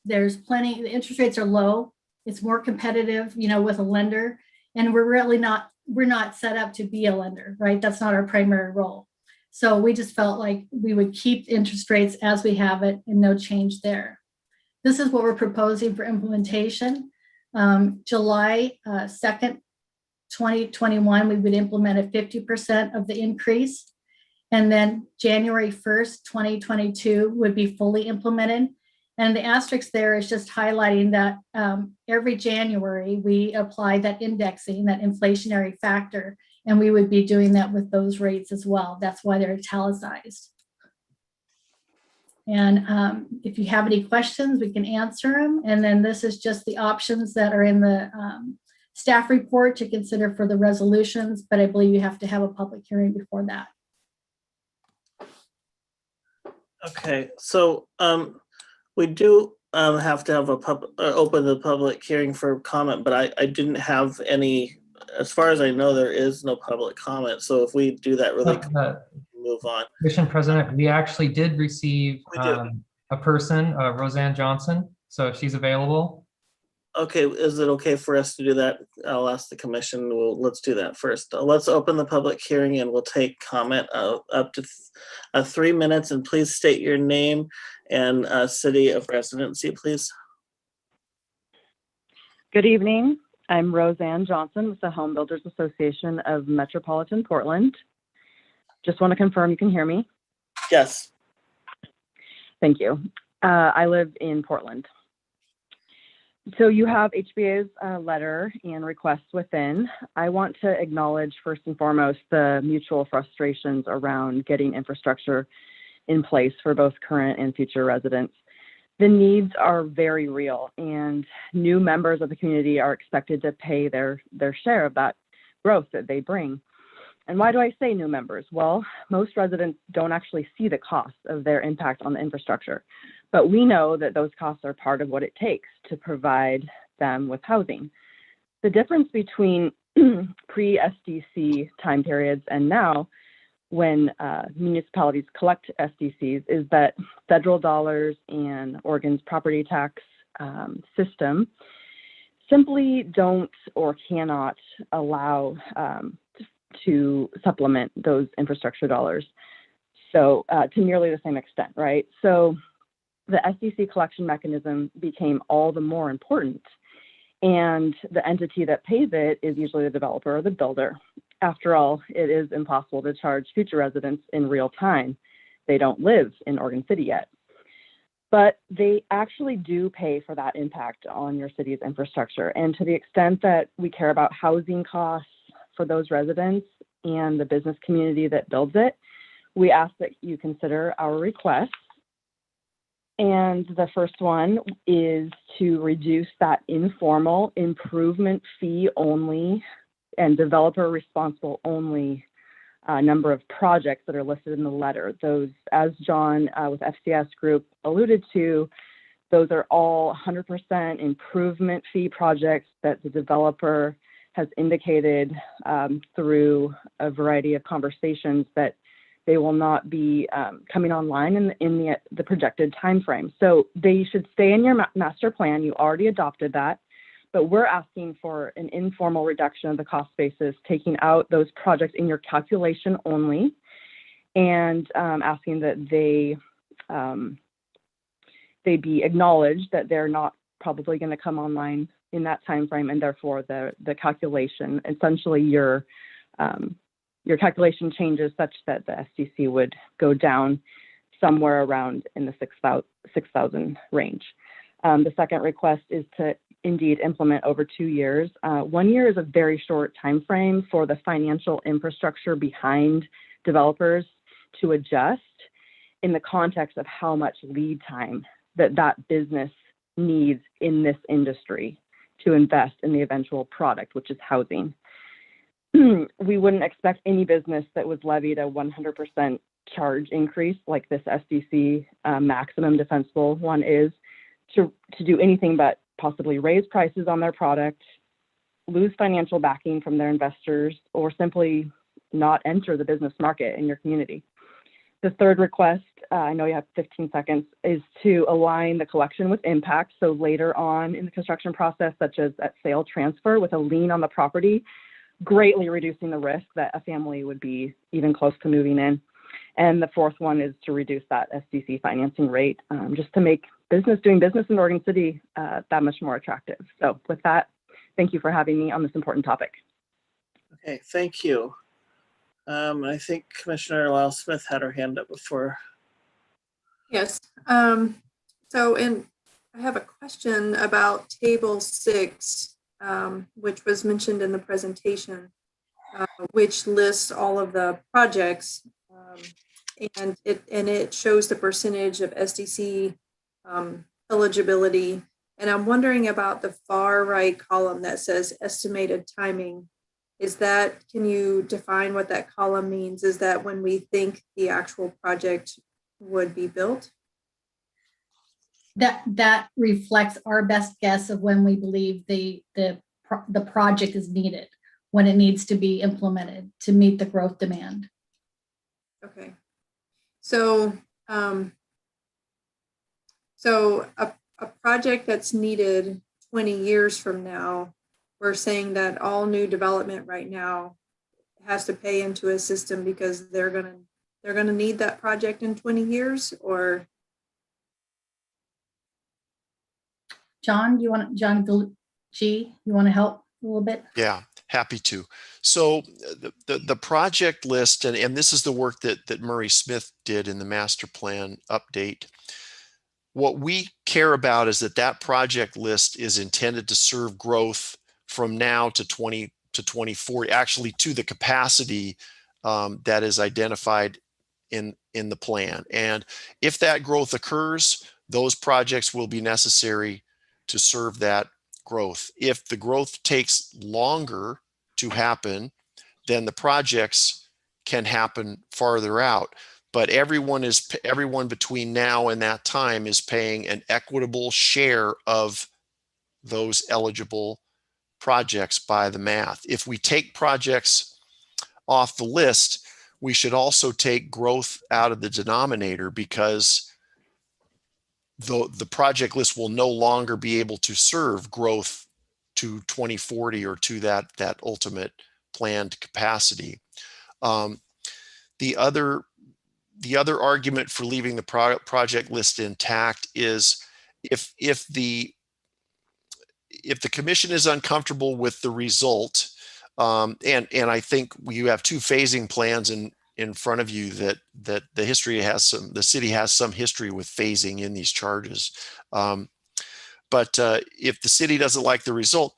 there's plenty, the interest rates are low. It's more competitive, with a lender. And we're not set up to be a lender, right? That's not our primary role. So we just felt like we would keep interest rates as we have it and no change there. This is what we're proposing for implementation. July 2nd, 2021, we would implement a 50% of the increase. And then January 1st, 2022 would be fully implemented. And the asterisk there is just highlighting that every January we apply that indexing, that inflationary factor, and we would be doing that with those rates as well. That's why they're italicized. And if you have any questions, we can answer them. And then this is just the options that are in the staff report to consider for the resolutions, but I believe you have to have a public hearing before that. Okay, so we do have to have a open the public hearing for comment, but I didn't have any, as far as I know, there is no public comment. So if we do that really quick, move on. Commission President, we actually did receive a person, Roseanne Johnson. So if she's available. Okay, is it okay for us to do that? I'll ask the commission. Let's do that first. Let's open the public hearing and we'll take comment up to 3 minutes, and please state your name and city of residency, please. Good evening. I'm Roseanne Johnson with the Home Builders Association of Metropolitan Portland. Just want to confirm you can hear me. Yes. Thank you. I live in Portland. So you have HBA's letter and requests within. I want to acknowledge first and foremost the mutual frustrations around getting infrastructure in place for both current and future residents. The needs are very real, and new members of the community are expected to pay their share of that growth that they bring. And why do I say new members? Well, most residents don't actually see the cost of their impact on the infrastructure, but we know that those costs are part of what it takes to provide them with housing. The difference between pre-SDC time periods and now, when municipalities collect SDCs, is that federal dollars and Oregon's property tax system simply don't or cannot allow to supplement those infrastructure dollars. So to nearly the same extent, right? So the SDC collection mechanism became all the more important, and the entity that pays it is usually the developer or the builder. After all, it is impossible to charge future residents in real time. They don't live in Oregon City yet. But they actually do pay for that impact on your city's infrastructure. And to the extent that we care about housing costs for those residents and the business community that builds it, we ask that you consider our requests. And the first one is to reduce that informal improvement fee only and developer responsible only number of projects that are listed in the letter. Those, as John with FCS Group alluded to, those are all 100% improvement fee projects that the developer has indicated through a variety of conversations that they will not be coming online in the projected time frame. So they should stay in your master plan. You already adopted that, but we're asking for an informal reduction of the cost basis, taking out those projects in your calculation only, and asking that they be acknowledged that they're not probably going to come online in that time frame, and therefore the calculation, essentially your calculation changes such that the SDC would go down somewhere around in the 6,000 range. The second request is to indeed implement over 2 years. 1 year is a very short time frame for the financial infrastructure behind developers to adjust in the context of how much lead time that business needs in this industry to invest in the eventual product, which is housing. We wouldn't expect any business that was levied a 100% charge increase like this SDC maximum defensible one is to do anything but possibly raise prices on their product, lose financial backing from their investors, or simply not enter the business market in your community. The third request, I know you have 15 seconds, is to align the collection with impact. So later on in the construction process, such as at sale transfer with a lien on the property, greatly reducing the risk that a family would be even close to moving in. And the fourth one is to reduce that SDC financing rate, just to make doing business in Oregon City that much more attractive. So with that, thank you for having me on this important topic. Okay, thank you. I think Commissioner Lyle Smith had her hand up before. Yes. I have a question about table 6, which was mentioned in the presentation, which lists all of the projects and it shows the percentage of SDC eligibility. And I'm wondering about the far right column that says estimated timing. Is that, can you define what that column means? Is that when we think the actual project would be built? That reflects our best guess of when we believe the project is needed, when it needs to be implemented to meet the growth demand. Okay. So, so a project that's needed 20 years from now, we're saying that all new development right now has to pay into a system because they're gonna need that project in 20 years, or? John, you want you want to help a little bit? Yeah, happy to. So the project list, and this is the work that Murray Smith did in the master plan update. What we care about is that project list is intended to serve growth from now to 2040, actually to the capacity that is identified in the plan. And if that growth occurs, those projects will be necessary to serve that growth. If the growth takes longer to happen, then the projects can happen farther out. But everyone between now and that time is paying an equitable share of those eligible projects by the math. If we take projects off the list, we should also take growth out of the denominator, because the project list will no longer be able to serve growth to 2040 or to that ultimate planned capacity. The other argument for leaving the project list intact is if the commission is uncomfortable with the result, and I think you have two phasing plans in front of you that the city has some history with phasing in these charges. But if the city doesn't like the result,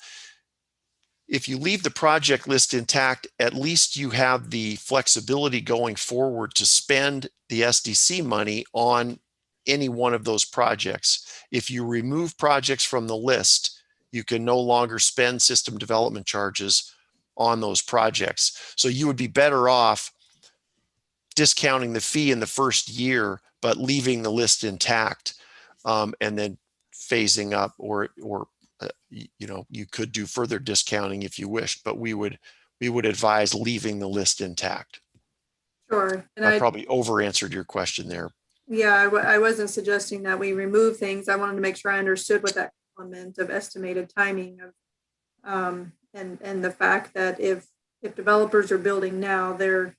if you leave the project list intact, at least you have the flexibility going forward to spend the SDC money on any one of those projects. If you remove projects from the list, you can no longer spend system development charges on those projects. So you would be better off discounting the fee in the first year, but leaving the list intact, and then phasing up, or you could do further discounting if you wish, but we would advise leaving the list intact. Sure. And I probably over answered your question there. Yeah, I wasn't suggesting that we remove things. I wanted to make sure I understood what that element of estimated timing of, and the fact that if developers are building now, they're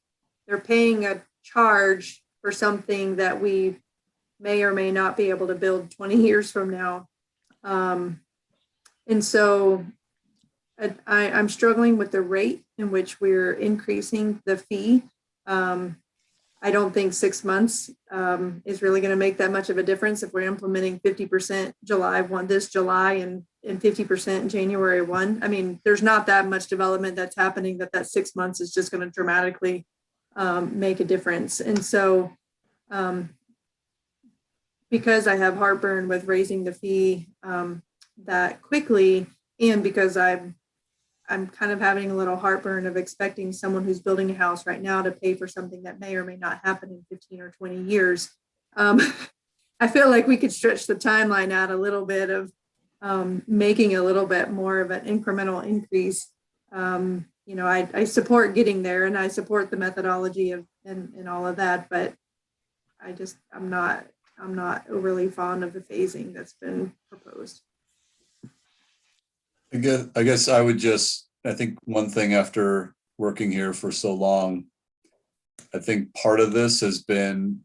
paying a charge for something that we may or may not be able to build 20 years from now. And so I'm struggling with the rate in which we're increasing the fee. I don't think 6 months is really going to make that much of a difference if we're implementing 50% July 1 this July and 50% January 1. I mean, there's not that much development that's happening that 6 months is just going to dramatically make a difference. And so because I have heartburn with raising the fee that quickly, and because I'm kind of having a little heartburn of expecting someone who's building a house right now to pay for something that may or may not happen in 15 or 20 years. I feel like we could stretch the timeline out a little bit of making a little bit more of an incremental increase. I support getting there, and I support the methodology of and all of that, but I'm not overly fond of the phasing that's been proposed. I guess I think one thing after working here for so long, I think part of this has been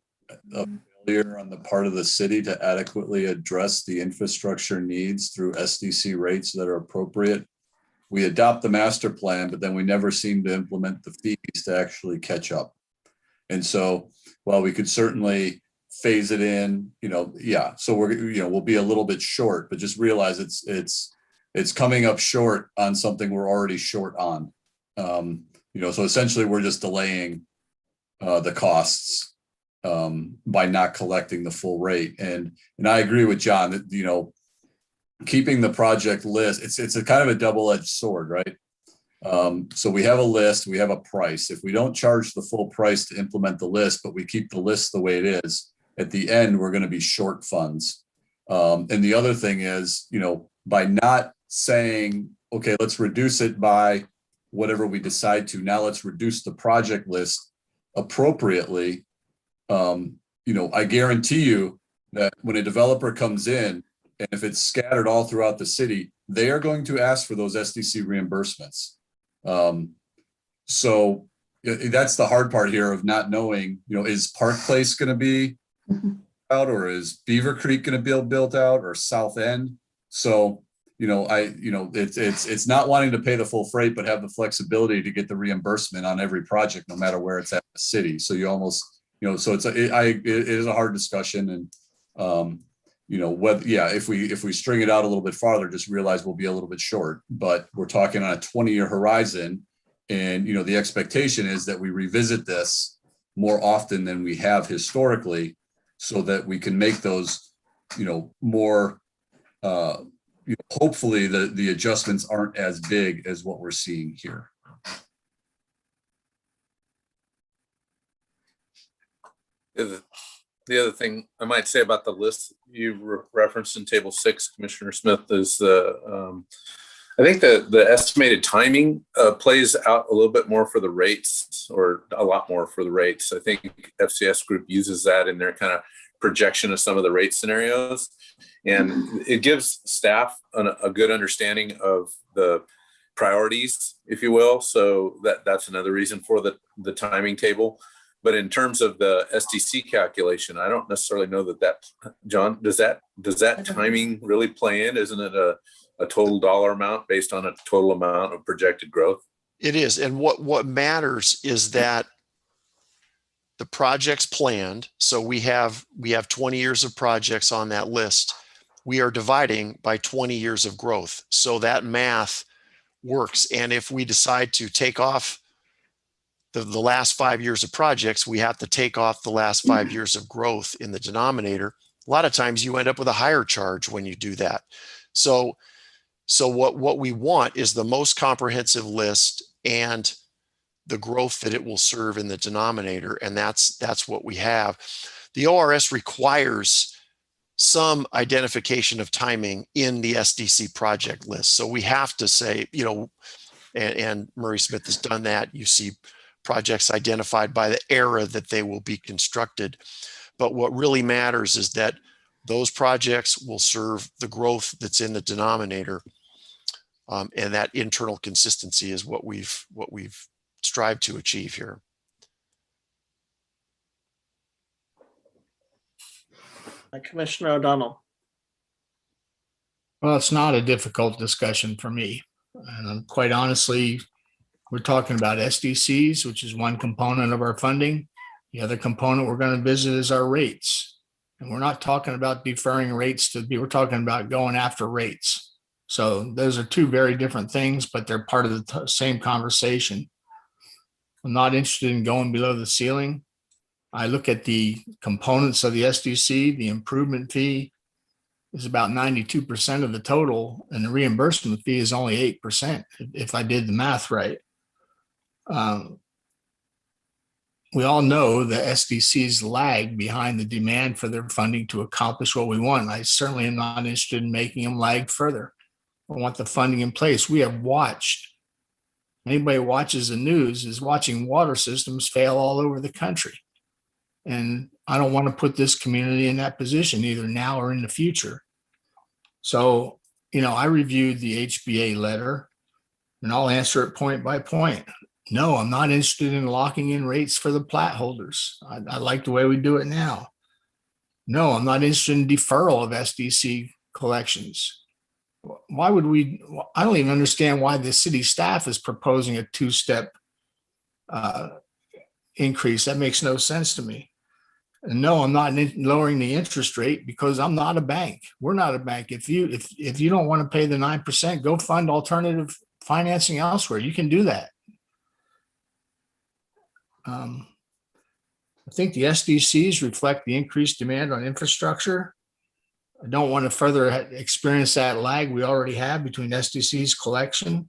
a failure on the part of the city to adequately address the infrastructure needs through SDC rates that are appropriate. We adopt the master plan, but then we never seem to implement the fees to actually catch up. And so while we could certainly phase it in, so we'll be a little bit short, but just realize it's coming up short on something we're already short on. So essentially we're just delaying the costs by not collecting the full rate. And I agree with John that, you know, keeping the project list, it's a kind of a double-edged sword, right? So we have a list, we have a price. If we don't charge the full price to implement the list, but we keep the list the way it is, at the end, we're going to be short funds. And the other thing is, you know, by not saying, okay, let's reduce it by whatever we decide to, now let's reduce the project list appropriately. You know, I guarantee you that when a developer comes in, and if it's scattered all throughout the city, they are going to ask for those SDC reimbursements. So that's the hard part here of not knowing, you know, is Park Place going to be out, or is Beaver Creek going to be built out, or South End? So, you know, it's not wanting to pay the full freight, but have the flexibility to get the reimbursement on every project, no matter where it's at the city. So you almost, you know, so it is a hard discussion. And, you know, whether, yeah, if we string it out a little bit farther, just realize we'll be a little bit short, but we're talking on a 20-year horizon. And, you know, the expectation is that we revisit this more often than we have historically, so that we can make those, you know, more, you know, hopefully the adjustments aren't as big as what we're seeing here. The other thing I might say about the list you referenced in table 6, Commissioner Smith, is I think the estimated timing plays out a little bit more for the rates, or a lot more for the rates. I think FCS Group uses that in their kind of projection of some of the rate scenarios, and it gives staff a good understanding of the priorities, if you will. So that's another reason for the timing table. But in terms of the SDC calculation, I don't necessarily know that John, does that timing really play in? Isn't it a total dollar amount based on a total amount of projected growth? It is. And what matters is that the project's planned. So we have 20 years of projects on that list. We are dividing by 20 years of growth. So that math works. And if we decide to take off the last 5 years of projects, we have to take off the last 5 years of growth in the denominator. A lot of times you end up with a higher charge when you do that. So what we want is the most comprehensive list and the growth that it will serve in the denominator. And that's what we have. The ORS requires some identification of timing in the SDC project list. So we have to say, you know, and Murray Smith has done that. You see projects identified by the era that they will be constructed. But what really matters is that those projects will serve the growth that's in the denominator. And that internal consistency is what we've strived to achieve here. Commissioner O'Donnell. Well, it's not a difficult discussion for me. And quite honestly, we're talking about SDCs, which is one component of our funding. The other component we're going to visit is our rates. And we're not talking about deferring rates we're talking about going after rates. So those are two very different things, but they're part of the same conversation. I'm not interested in going below the ceiling. I look at the components of the SDC. The improvement fee is about 92% of the total, and the reimbursement fee is only 8%, if I did the math right. We all know the SDCs lag behind the demand for their funding to accomplish what we want. I certainly am not interested in making them lag further. I want the funding in place. We have watched, anybody who watches the news is watching water systems fail all over the country. And I don't want to put this community in that position either now or in the future. So, you know, I reviewed the HBA letter and I'll answer it point by point. No, I'm not interested in locking in rates for the plat holders. I like the way we do it now. No, I'm not interested in deferral of SDC collections. Why would we? I don't even understand why the city staff is proposing a two-step increase. That makes no sense to me. And no, I'm not lowering the interest rate because I'm not a bank. We're not a bank. If you don't want to pay the 9%, go fund alternative financing elsewhere. You can do that. think the SDCs reflect the increased demand on infrastructure. I don't want to further experience that lag we already have between SDC's collection.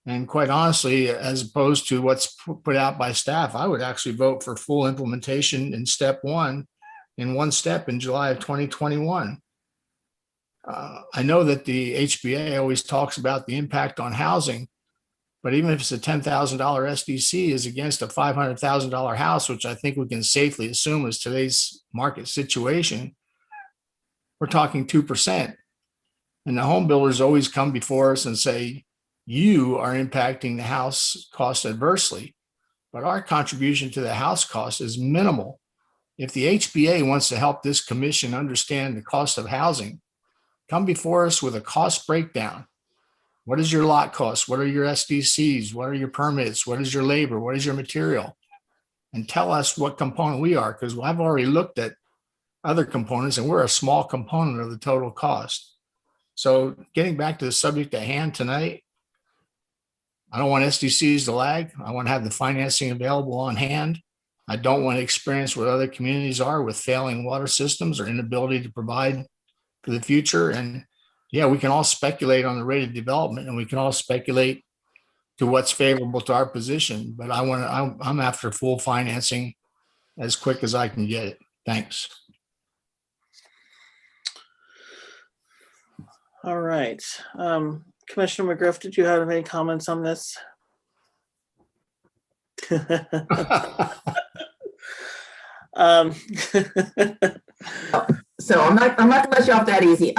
And quite honestly, as opposed to what's put out by staff, I would actually vote for full implementation in step one, in one step in July of 2021. I know that the HBA always talks about the impact on housing, but even if it's a $10,000 SDC is against a $500,000 house, which I think we can safely assume is today's market situation, we're talking 2%. And the home builders always come before us and say, you are impacting the house cost adversely, but our contribution to the house cost is minimal. If the HBA wants to help this commission understand the cost of housing, come before us with a cost breakdown. What is your lot cost? What are your SDCs? What are your permits? What is your labor? What is your material? And tell us what component we are, because I've already looked at other components and we're a small component of the total cost. So getting back to the subject at hand tonight, I don't want SDCs to lag. I want to have the financing available on hand. I don't want to experience what other communities are with failing water systems or inability to provide for the future. And yeah, we can all speculate on the rate of development and we can all speculate to what's favorable to our position, but I'm after full financing as quick as I can get it. Thanks. All right. Commissioner McGriff, did you have any comments on this? So I'm not gonna let you off that easy.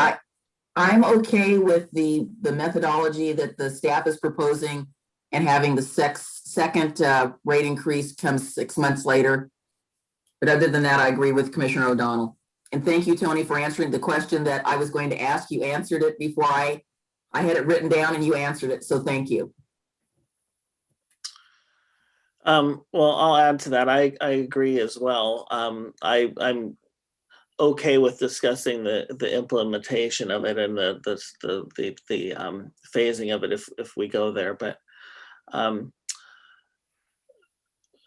I'm okay with the methodology that the staff is proposing and having the second rate increase come 6 months later. But other than that, I agree with Commissioner O'Donnell. And thank you, Tony, for answering the question that I was going to ask. You answered it before I had it written down and you answered it. So thank you. Well, I'll add to that. I agree as well. I'm okay with discussing the implementation of it and the phasing of it if we go there. But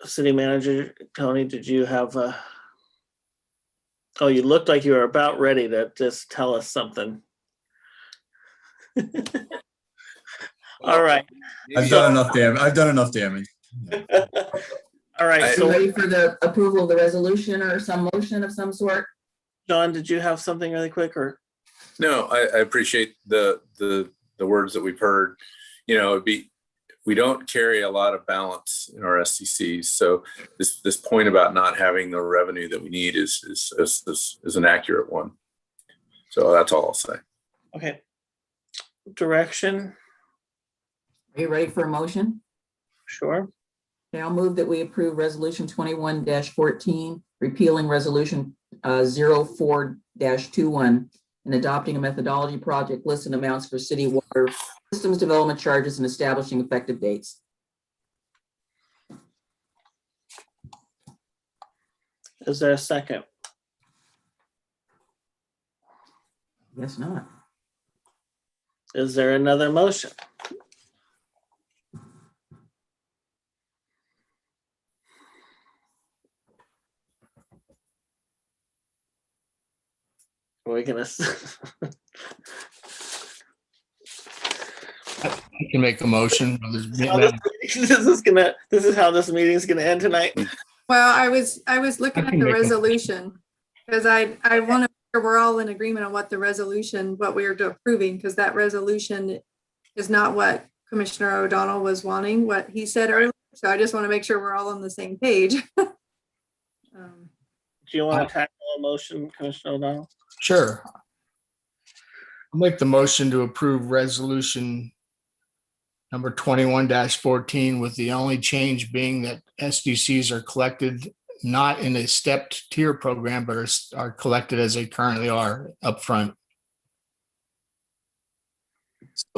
City Manager Tony, did you have oh, you looked like you were about ready to just tell us something. All right. I've done enough damage. I've done enough damage. All right. So ready for the approval of the resolution or some motion of some sort? John, did you have something really quick or? No, I appreciate the words that we've heard. You know, we don't carry a lot of balance in our SDCs. So this point about not having the revenue that we need is an accurate one. So that's all I'll say. Okay. Direction. Are you ready for a motion? Sure. Okay, I'll move that we approve resolution 21-14, repealing resolution 04-21 and adopting a methodology project list and amounts for city water systems development charges and establishing effective dates. Is there a second? Yes, not. Is there another motion? We're gonna. I can make a motion. This is how this meeting is gonna end tonight. Well, I was looking at the resolution because I want to make sure we're all in agreement on what the resolution, what we are approving, because that resolution is not what Commissioner O'Donnell was wanting, what he said earlier. So I just want to make sure we're all on the same page. Do you want to tackle a motion, Commissioner O'Donnell? Sure. I'll make the motion to approve resolution number 21-14 with the only change being that SDCs are collected not in a stepped tier program, but are collected as they currently are upfront.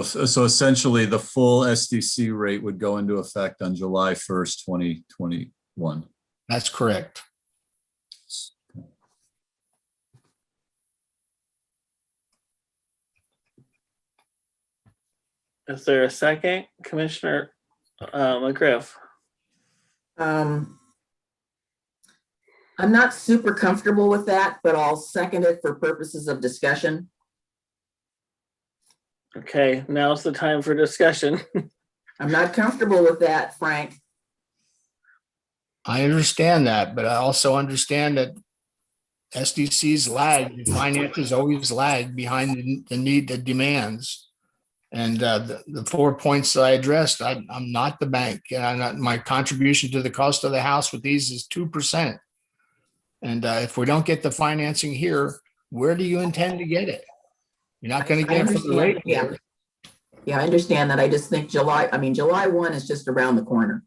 So essentially the full SDC rate would go into effect on July 1st, 2021. That's correct. Is there a second, Commissioner McGriff? I'm not super comfortable with that, but I'll second it for purposes of discussion. Okay, now's the time for discussion. I'm not comfortable with that, Frank. I understand that, but I also understand that SDCs lag, the finances always lag behind the demands. And the 4 points that I addressed, I'm not the bank, and I'm not, my contribution to the cost of the house with these is 2%. And if we don't get the financing here, where do you intend to get it? You're not going to get it from the rate. Yeah. Yeah, I understand that. I just think July 1 is just around the corner.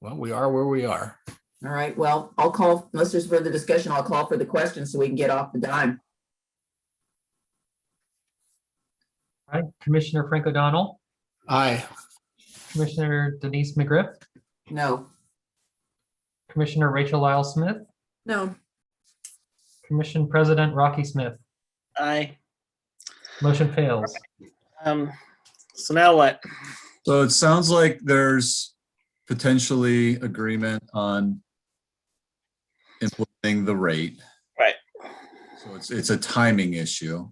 Well, we are where we are. All right, well, I'll call, unless there's further discussion, I'll call for the question so we can get off the dime. All right, Commissioner Frank O'Donnell, Aye. Commissioner Denise McGriff, No. Commissioner Rachel Lyle Smith, No. Commission President Rocky Smith. Aye. Motion fails. So now what? So it sounds like there's potentially agreement on implementing the rate. Right. So it's a timing issue.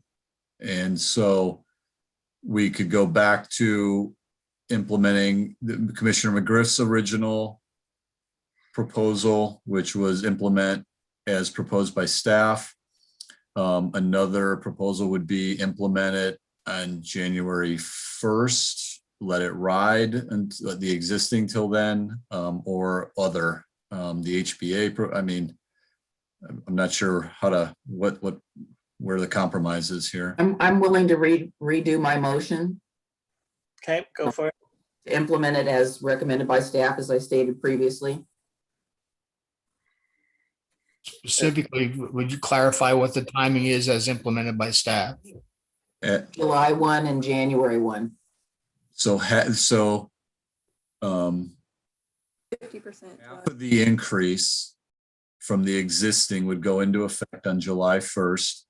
And so we could go back to implementing Commissioner McGriff's original proposal, which was implement as proposed by staff. Another proposal would be implemented on January 1st, let it ride and the existing till then, or other, the HBA. I mean, I'm not sure how to, where the compromise is here. I'm willing to redo my motion. Okay, go for it. To implement it as recommended by staff, as I stated previously. Specifically, would you clarify what the timing is as implemented by staff? July 1 and January 1. So 50%. half of the increase from the existing would go into effect on July 1st.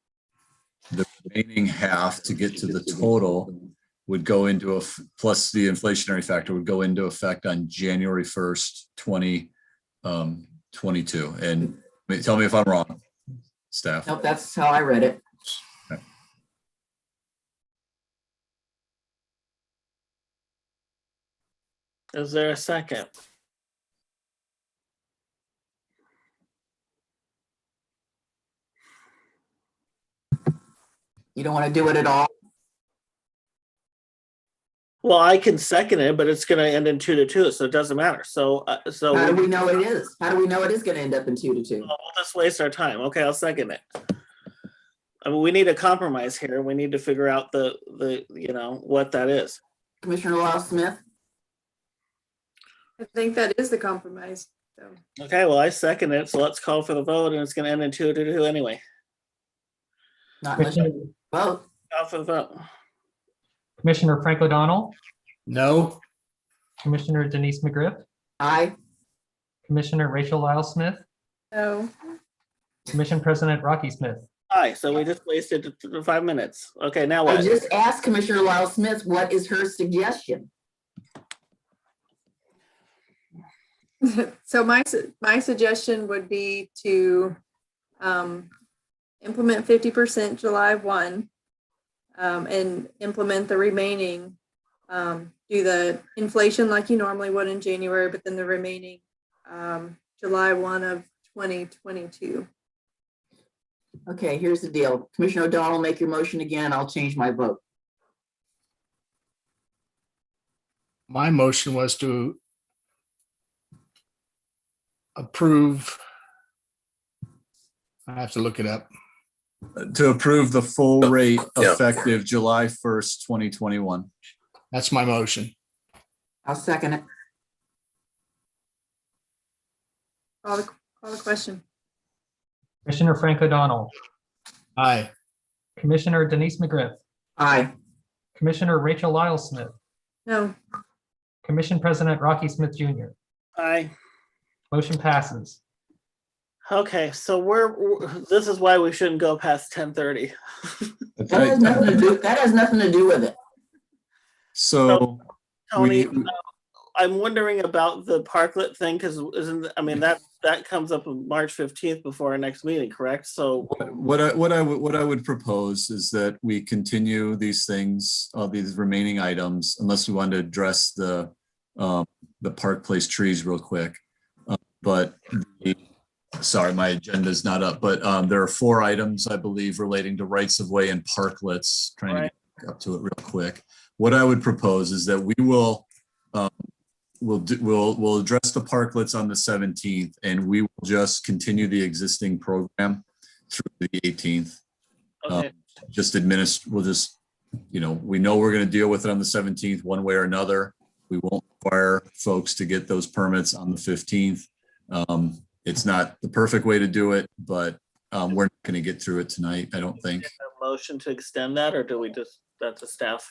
The remaining half to get to the total would go into plus the inflationary factor would go into effect on January 1st, 2022. And tell me if I'm wrong, staff. Nope, that's how I read it. Okay. Is there a second? You don't want to do it at all? Well, I can second it, but it's going to end in 2-2, so it doesn't matter. So How do we know it is? How do we know it is going to end up in 2-2? We'll just waste our time. Okay, I'll second it. I mean, we need a compromise here. We need to figure out the what that is. Commissioner Lyle Smith? I think that is the compromise. So Okay, well, I second it. So let's call for the vote, and it's going to end in 2-2 anyway. Not unless you vote. Call for the vote. Commissioner Frank O'Donnell, No. Commissioner Denise McGriff, Aye. Commissioner Rachel Lyle Smith, no. Commission President Rocky Smith. Aye, so we just wasted 5 minutes. Okay, now I what? just asked Commissioner Lyle Smith, what is her suggestion? So my suggestion would be to implement 50% July 1 and implement the remaining, do the inflation like you normally would in January, but then the remaining July 1 of 2022. Okay, here's the deal. Commissioner O'Donnell, make your motion again. I'll change my vote. My motion was to approve. I have to look it up. To approve the full rate effective July 1st, 2021. That's my motion. I'll second it. Call the question. Commissioner Frank O'Donnell, Aye. Commissioner Denise McGriff, Aye. Commissioner Rachel Lyle Smith, No. Commission President Rocky Smith Jr. Aye. Motion passes. Okay, so this is why we shouldn't go past 10:30. That has nothing to do with it. So Tony, We- I'm wondering about the parklet thing, because that comes up on March 15th before our next meeting, correct? So What I would propose is that we continue these things, all these remaining items, unless we want to address the Park Place trees real quick. Sorry, my agenda is not up, but there are 4 items, I believe, relating to rights of way and parklets. Trying to get up to it real quick. What I would propose is that we will we'll address the parklets on the 17th, and we will just continue the existing program through the 18th. Okay. We'll just, we know we're going to deal with it on the 17th one way or another. We won't require folks to get those permits on the 15th. It's not the perfect way to do it, but we're not going to get through it tonight, I don't think. A motion to extend that, or do we just, that's a staff?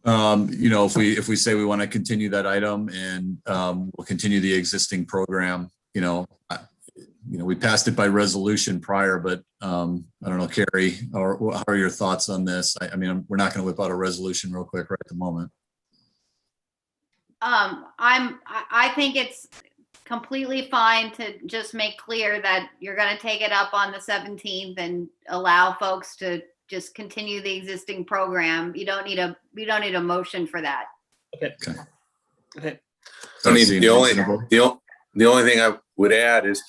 If we say we want to continue that item and we'll continue the existing program, we passed it by resolution prior, but I don't know, Carrie, or how are your thoughts on this? We're not going to whip out a resolution real quick right at the moment. I think it's completely fine to just make clear that you're going to take it up on the 17th and allow folks to just continue the existing program. We don't need a motion for that. Okay. Tony, the only thing I would add is,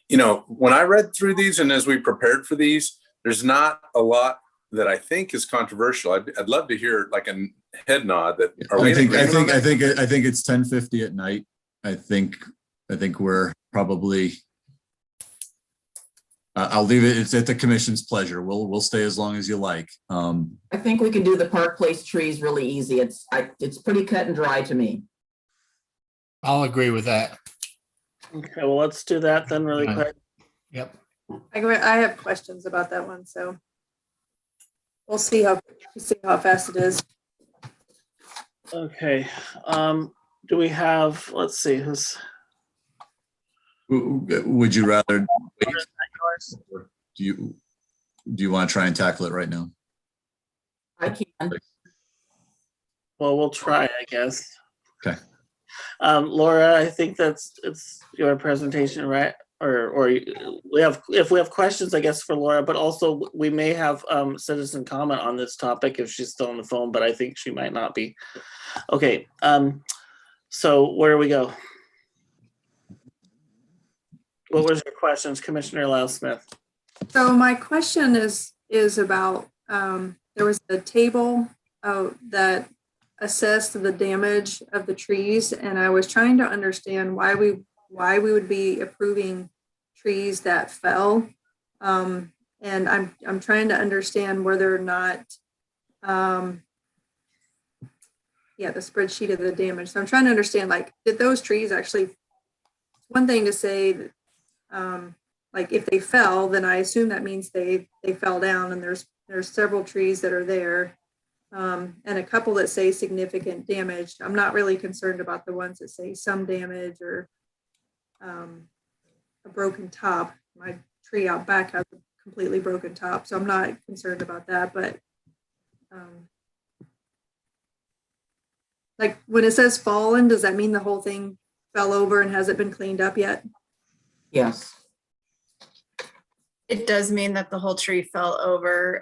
when I read through these and as we prepared for these, there's not a lot that I think is controversial. I'd love to hear like a head nod that. I think it's 10:50 at night. I think we're probably. I'll leave it. It's at the commission's pleasure. We'll stay as long as you like. I think we can do the Park Place trees really easy. It's pretty cut and dry to me. I'll agree with that. Okay, well, let's do that then really quick. Yep. I have questions about that one, so we'll see how fast it is. Okay. Do we have, let's see, Would you rather wait? Or do you want to try and tackle it right now? I can. Well, we'll try, I guess. Okay. Laura, I think it's your presentation, right? Or if we have questions, I guess, for Laura, but also we may have citizen comment on this topic if she's still on the phone, but I think she might not be. Okay. So where do we go? What was your questions, Commissioner Lyle-Smith? So my question is about, there was a table that assessed the damage of the trees, and I was trying to understand why we would be approving trees that fell. And I'm trying to understand whether or not, the spreadsheet of the damage. So I'm trying to understand, like, did those trees actually, one thing to say that, like if they fell, then I assume that means they fell down, and there's several trees that are there, and a couple that say significant damage. I'm not really concerned about the ones that say some damage or a broken top. My tree out back has a completely broken top, so I'm not concerned about that. But like when it says fallen, does that mean the whole thing fell over and hasn't been cleaned up yet? Yes. It does mean that the whole tree fell over.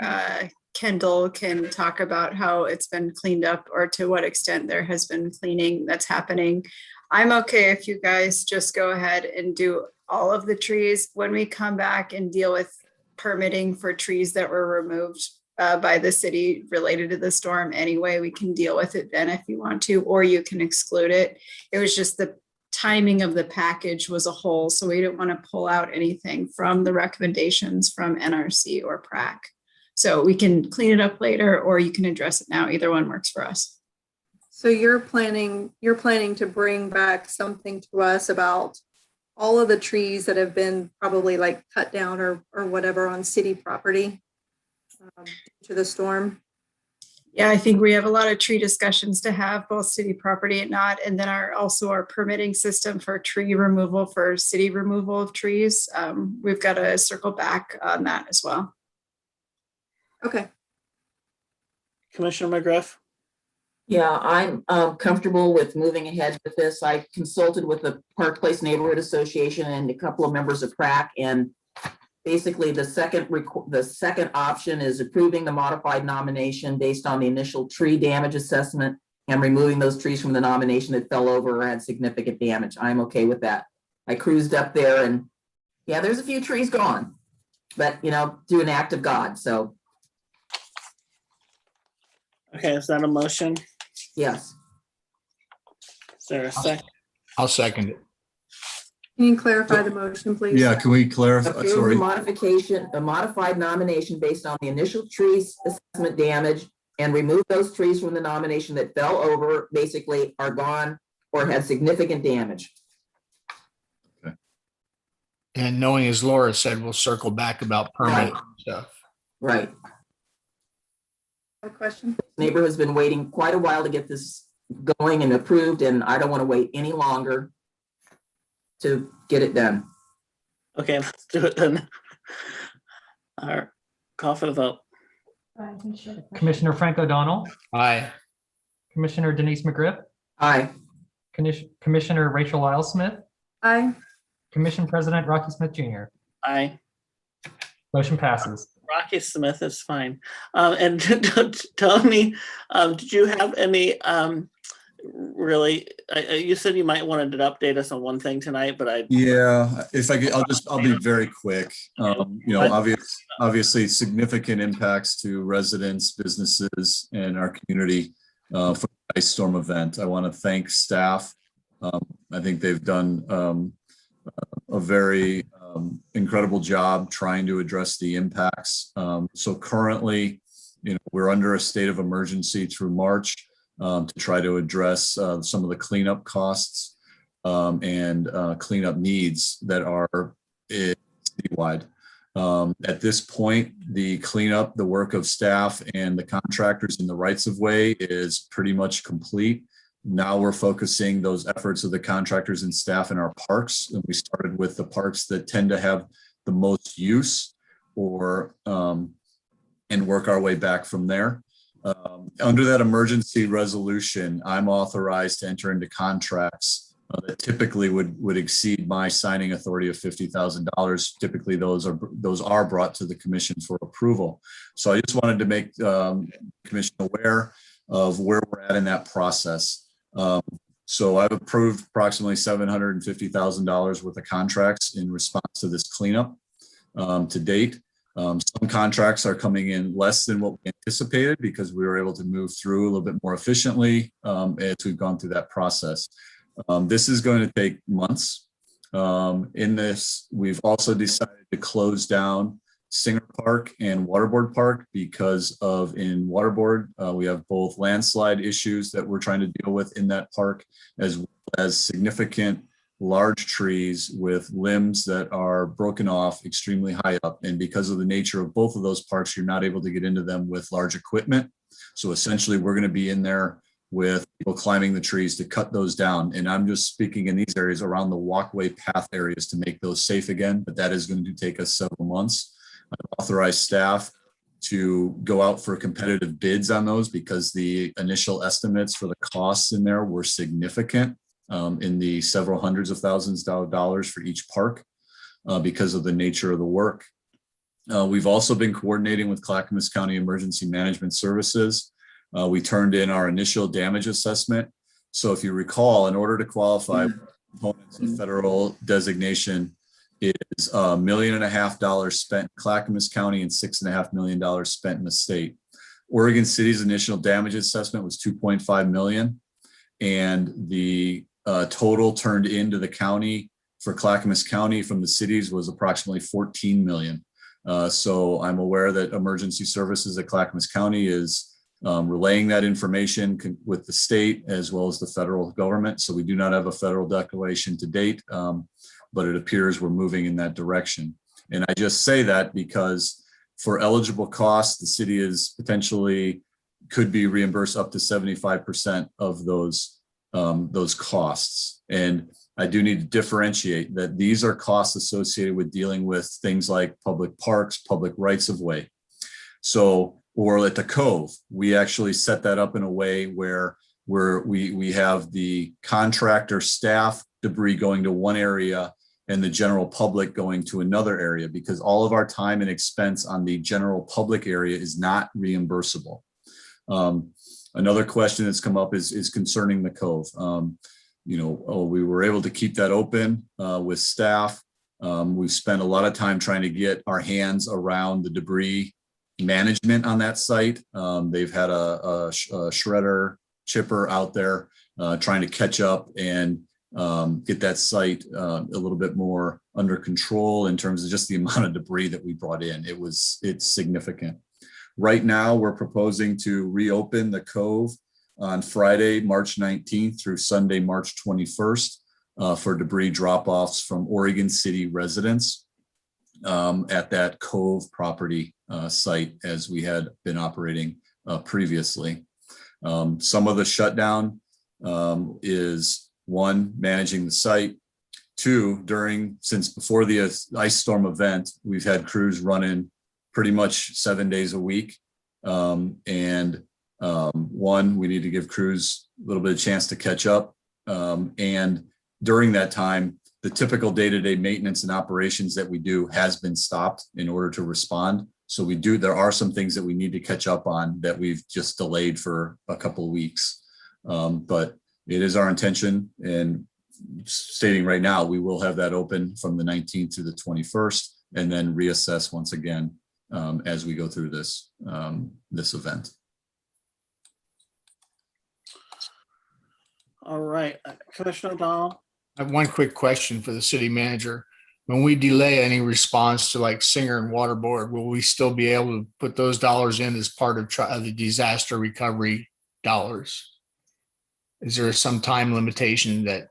Kendall can talk about how it's been cleaned up or to what extent there has been cleaning that's happening. I'm okay if you guys just go ahead and do all of the trees. When we come back and deal with permitting for trees that were removed by the city related to the storm anyway, we can deal with it then if you want to, or you can exclude it. It was just the timing of the package was a whole, so we didn't want to pull out anything from the recommendations from NRC or PRAC. So we can clean it up later, or you can address it now. Either one works for us. So you're planning to bring back something to us about all of the trees that have been probably like cut down or whatever on city property to the storm? Yeah, I think we have a lot of tree discussions to have, both city property and not, and then also our permitting system for tree removal, for city removal of trees. We've got to circle back on that as well. Okay. Commissioner McGriff? Yeah, I'm comfortable with moving ahead with this. I consulted with the Park Place Neighborhood Association and a couple of members of PrAC, and basically the second option is approving the modified nomination based on the initial tree damage assessment and removing those trees from the nomination that fell over or had significant damage. I'm okay with that. I cruised up there and yeah, there's a few trees gone, but you know, through an act of God, so. Okay, is that a motion? Yes. Is there a second? I'll second it. Can you clarify the motion, please? Yeah, can we clarify? Approve the Sorry. modification, a modified nomination based on the initial trees assessment damage and remove those trees from the nomination that fell over, basically are gone or had significant damage. And knowing, as Laura said, we'll circle back about permit stuff. Right. No question. Neighbor has been waiting quite a while to get this going and approved, and I don't want to wait any longer to get it done. Okay, let's do it then. All right, call for the vote. Commissioner Frank O'Donnell, Aye. Commissioner Denise McGriff, Aye. Commissioner Rachel Lyle Smith, Aye. Commission President Rocky Smith Jr. Aye. Motion passes. Rocky Smith is fine. And tell me, did you have any really? You said you might want to update us on one thing tonight, but Yeah, if I could, I'll be very quick. You know, obviously significant impacts to residents, businesses, and our community for the ice storm event. I want to thank staff. I think they've done a very incredible job trying to address the impacts. So currently, you know, we're under a state of emergency through March to try to address some of the cleanup costs and cleanup needs that are citywide. At this point, the cleanup, the work of staff and the contractors in the rights of way is pretty much complete. Now we're focusing those efforts of the contractors and staff in our parks. And we started with the parks that tend to have the most use or and work our way back from there. Under that emergency resolution, I'm authorized to enter into contracts that typically would exceed my signing authority of $50,000. Typically, those are brought to the commission for approval. So I just wanted to make the commission aware of where we're at in that process. So I've approved approximately $750,000 worth of contracts in response to this cleanup to date. Some contracts are coming in less than what we anticipated because we were able to move through a little bit more efficiently as we've gone through that process. This is going to take months. In this, we've also decided to close down Singer Park and Waterboard Park because in Waterboard, we have both landslide issues that we're trying to deal with in that park, as well as significant large trees with limbs that are broken off extremely high up. And because of the nature of both of those parks, you're not able to get into them with large equipment. So essentially, we're going to be in there with people climbing the trees to cut those down. And I'm just speaking in these areas around the walkway path areas to make those safe again, but that is going to take us several months. I've authorized staff to go out for competitive bids on those because the initial estimates for the costs in there were significant in the several hundreds of thousands of dollars for each park because of the nature of the work. We've also been coordinating with Clackamas County Emergency Management Services. We turned in our initial damage assessment. So if you recall, in order to qualify for components of federal designation, is $1.5 million spent in Clackamas County and $6.5 million spent in the state. Oregon City's initial damage assessment was $2.5 million, and the total turned into the county for Clackamas County from the cities was approximately $14 million. So I'm aware that emergency services at Clackamas County is relaying that information with the state as well as the federal government. So we do not have a federal declaration to date, but it appears we're moving in that direction. And I just say that because for eligible costs, the city is potentially could be reimbursed up to 75% of those costs. And I do need to differentiate that these are costs associated with dealing with things like public parks, public rights of way. So or at the Cove, we actually set that up in a way where we have the contractor staff debris going to one area and the general public going to another area, because all of our time and expense on the general public area is not reimbursable. Another question that's come up is concerning the Cove. We were able to keep that open with staff. We've spent a lot of time trying to get our hands around the debris management on that site. They've had a shredder chipper out there trying to catch up and get that site a little bit more under control in terms of just the amount of debris that we brought in. It's significant. Right now, we're proposing to reopen the Cove on Friday, March 19th through Sunday, March 21st for debris drop-offs from Oregon City residents at that Cove property site as we had been operating previously. Some of the shutdown is one, managing the site. Two, since before the ice storm event, we've had crews running pretty much 7 days a week. One, we need to give crews a little bit of chance to catch up. And during that time, the typical day-to-day maintenance and operations that we do has been stopped in order to respond. So there are some things that we need to catch up on that we've just delayed for a couple of weeks. But it is our intention, and stating right now, we will have that open from the 19th to the 21st, and then reassess once again as we go through this event. All right, Commissioner O'Donnell. I have one quick question for the city manager. When we delay any response to like Singer and Waterboard, will we still be able to put those dollars in as part of the disaster recovery dollars? Is there some time limitation that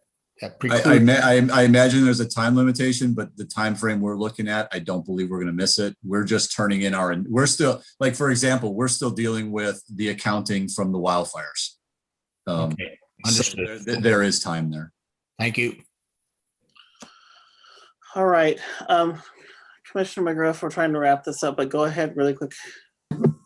precludes? I imagine there's a time limitation, but the time frame we're looking at, I don't believe we're going to miss it. We're just turning in we're still, like, for example, we're still dealing with the accounting from the wildfires. Okay. Understood. So there is time there. Thank you. All right, Commissioner McGriff, we're trying to wrap this up, but go ahead really quick.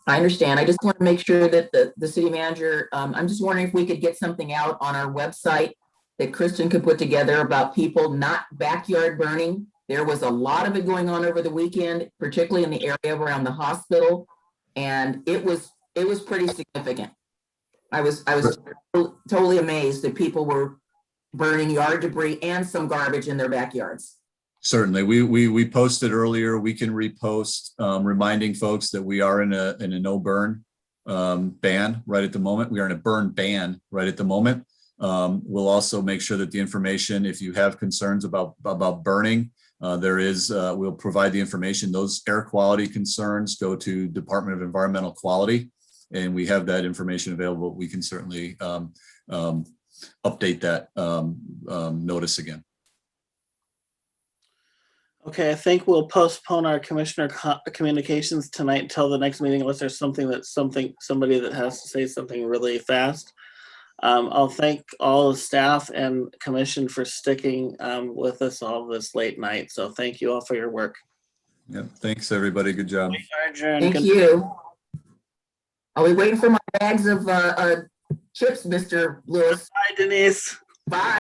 I understand. I just want to make sure that the city manager, I'm just wondering if we could get something out on our website that Kristen could put together about people not backyard burning. There was a lot of it going on over the weekend, particularly in the area around the hospital, and it was pretty significant. I was totally amazed that people were burning yard debris and some garbage in their backyards. Certainly, we posted earlier. We can repost, reminding folks that we are in a no burn ban right at the moment. We are in a burn ban right at the moment. We'll also make sure that the information, if you have concerns about burning, we'll provide the information. Those air quality concerns go to Department of Environmental Quality, and we have that information available. We can certainly update that notice again. Okay, I think we'll postpone our commissioner communications tonight until the next meeting, unless there's somebody that has to say something really fast. I'll thank all the staff and commission for sticking with us all this late night. So thank you all for your work. Yep. Thanks, everybody. Good job. Thank you. Are we waiting for my bags of chips, Mr. Lewis? Bye, Denise. Bye.